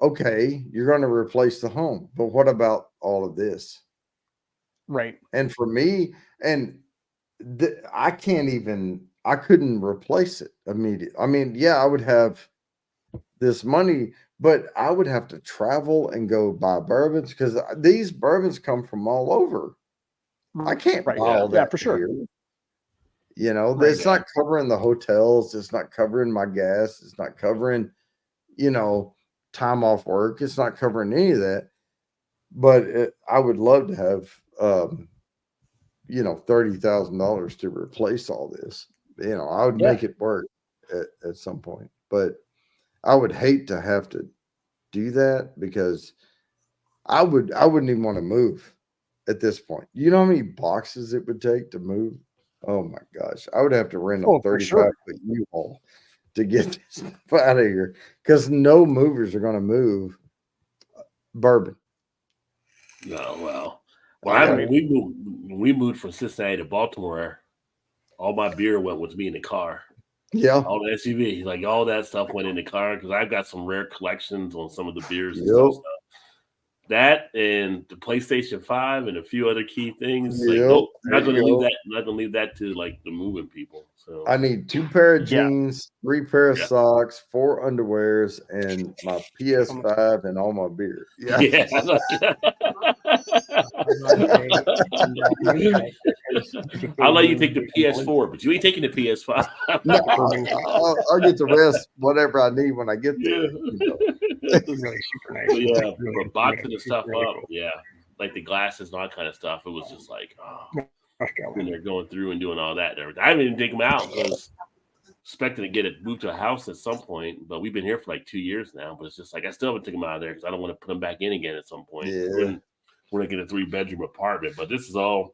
okay, you're going to replace the home. But what about all of this? Right. And for me, and I couldn't replace it immediately. I mean, yeah, I would have this money, but I would have to travel and go buy bourbons because these bourbons come from all over. I can't Right. buy all Yeah, that for sure. here. You know, Right. it's not covering the hotels. It's not covering my gas. It's not covering, time off work. It's not covering any of that. But I would love to have, $30,000 to replace all this. I would Yeah. make it work at some point. But I would hate to have to do that because I wouldn't even want to move at this point. You know how many boxes it would take to move? Oh my gosh. I would have to rent a Oh, for 35-foot U-Haul to get this stuff out of here because no movers are going to move bourbon. No, well, I when we moved from Cincinnati to Baltimore, all my beer went with me in the car. Yeah. All the SUV, like all that stuff went in the car because I've got some rare collections on some of the beers and Yep. stuff. That and the PlayStation 5 and a few other key things. Like, Yep, nope, not there gonna you leave go. that. Not gonna leave that to like the moving people. So I need 2 pair of Yeah. jeans, 3 pair of Yeah. socks, 4 underwears, and my PS5 and all my beer. Yeah. yeah. I'll let you take the PS4, but you ain't taking the PS5. No, I'll get the rest, whatever I need when I get there. But yeah, but boxing the stuff up, yeah, like the glasses and all that kind of stuff. It was just like, when they're going through and doing all that and everything. I didn't even take them out because expecting to get it moved to a house at some point. But we've been here for like 2 years now. But it's just like I still haven't taken them out of there because I don't want to put them back in again at some point. Yeah. We're gonna get a 3-bedroom apartment, but this is all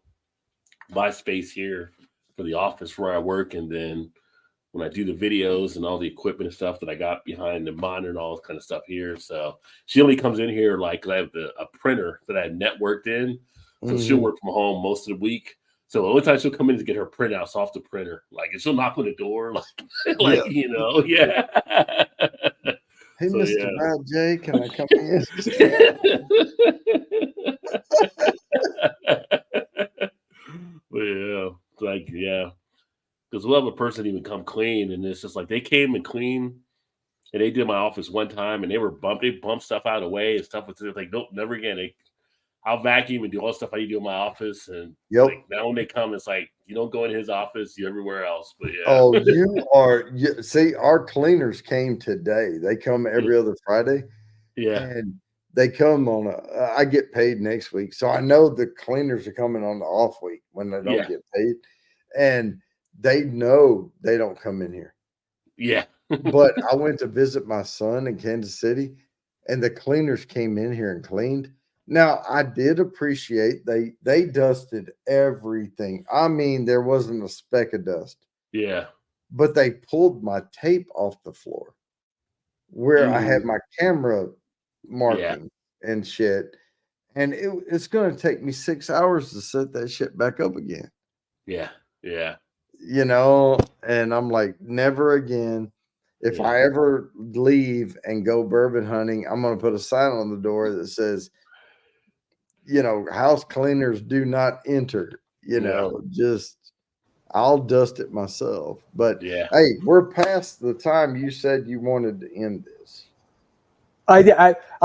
my space here for the office where I work, and then when I do the videos and all the equipment and stuff that I got behind the monitor and all this kind of stuff here. So she only comes in here like 'cause I have a printer that I networked in, so she'll work from home most of the week. So the only time she'll come in is to get her printouts off the printer, like, and she'll knock on the door, like yeah. Hey, So, Mr. yeah. Brad J, can I come in? But yeah, it's like, yeah, because we'll have a person even come clean, and it's just like they came and cleaned, and they did my office one time, and they bumped stuff out of the way and stuff. It's like, nope, never again. I'll vacuum and do all the stuff I need to do in my office, and Yep. like, now when they come, it's like you don't go in his office, you're everywhere else. But yeah, Oh, see, our cleaners came today. They come every other Friday. yeah, And they come on I get paid next week. So I know the cleaners are coming on the off week when they don't Yeah. get paid. And they know they don't come in here. yeah, But I went to visit my son in Kansas City, and the cleaners came in here and cleaned. Now I did appreciate they dusted everything. I mean, there wasn't a speck of dust, yeah, but they pulled my tape off the floor where I had my camera marking and shit. And it's going to take me 6 hours to set that shit back up again, yeah, yeah. and I'm like, never again. If Yeah. I ever leave and go bourbon hunting, I'm going to put a sign on the door that says, house cleaners do not enter, just I'll dust it myself. But Yeah. hey, we're past the time you said you wanted to end this. I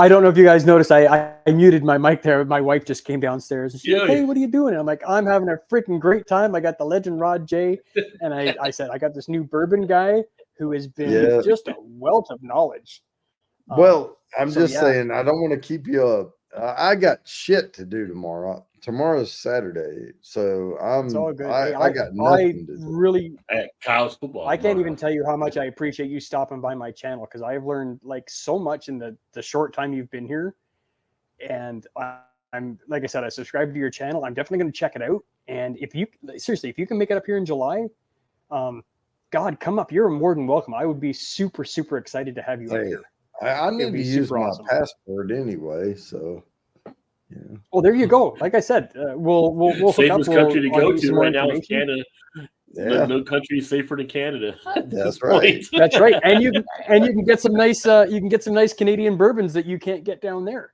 don't know if you guys noticed. I muted my mic there. My wife just came downstairs and she's like, "Hey, what are you doing?" And I'm like, "I'm having a freaking great time. I got the Legend Rod J, and I said I got this new bourbon guy who has been just a wealth of knowledge." Well, I'm so, just yeah. saying, I don't want to keep you up. I got shit to do tomorrow. Tomorrow's Saturday, so It's all good. I Hey, got nothing to do. Really, At college football, I can't tomorrow. even tell you how much I appreciate you stopping by my channel because I've learned like so much in the short time you've been here, and I'm like I said, I subscribe to your channel. I'm definitely going to check it out. And if you seriously, if you can make it up here in July, God, come up. You're more than welcome. I would be super, super excited to have you up Hey, here. I need to be use super my awesome. passport anyway, so yeah. Well, there you go. Like I said, we'll hook up. Safest country to I'll go give you to some more right now is information. Canada. Yeah, No country is safer than Canada. at this That's right. point. That's right, and you can get some nice Canadian bourbons that you can't get down there.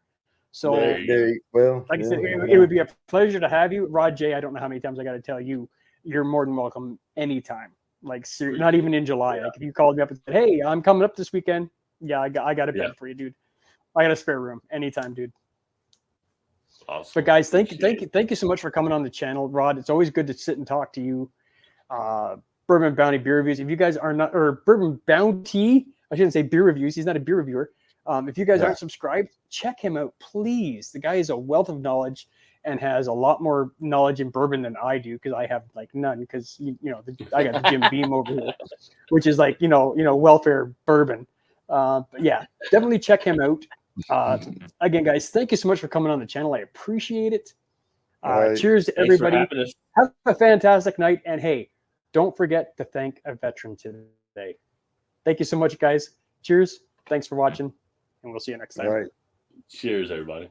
So, There you well, like I said, yeah, it would be a pleasure to have you, Rod J. I don't know how many times I got to tell you, you're more than welcome anytime. Like, not even in July. Yeah. Like, if you called me up and said, "Hey, I'm coming up this weekend," yeah, I got a bed Yeah. for you, dude. I got a spare room anytime, dude. Awesome. But guys, thank Appreciate you so much for coming on the channel, Rod. It's always good to sit and talk to you. Bourbon Bounty beer reviews. If you guys are not, or Bourbon Bounty, I shouldn't say beer reviews. He's not a beer reviewer. If you guys aren't subscribed, check him out, please. The guy is a wealth of knowledge and has a lot more knowledge in bourbon than I do, because I have like none. Because I got the Jim Beam over here, which is like welfare bourbon. But yeah, definitely check him out. Again, guys, thank you so much for coming on the channel. I appreciate it. Cheers to Thanks for everybody. having us. Have a fantastic night. And hey, don't forget to thank a veteran today. Thank you so much, guys. Cheers. Thanks for watching. And we'll see you next time. All right. Cheers, everybody.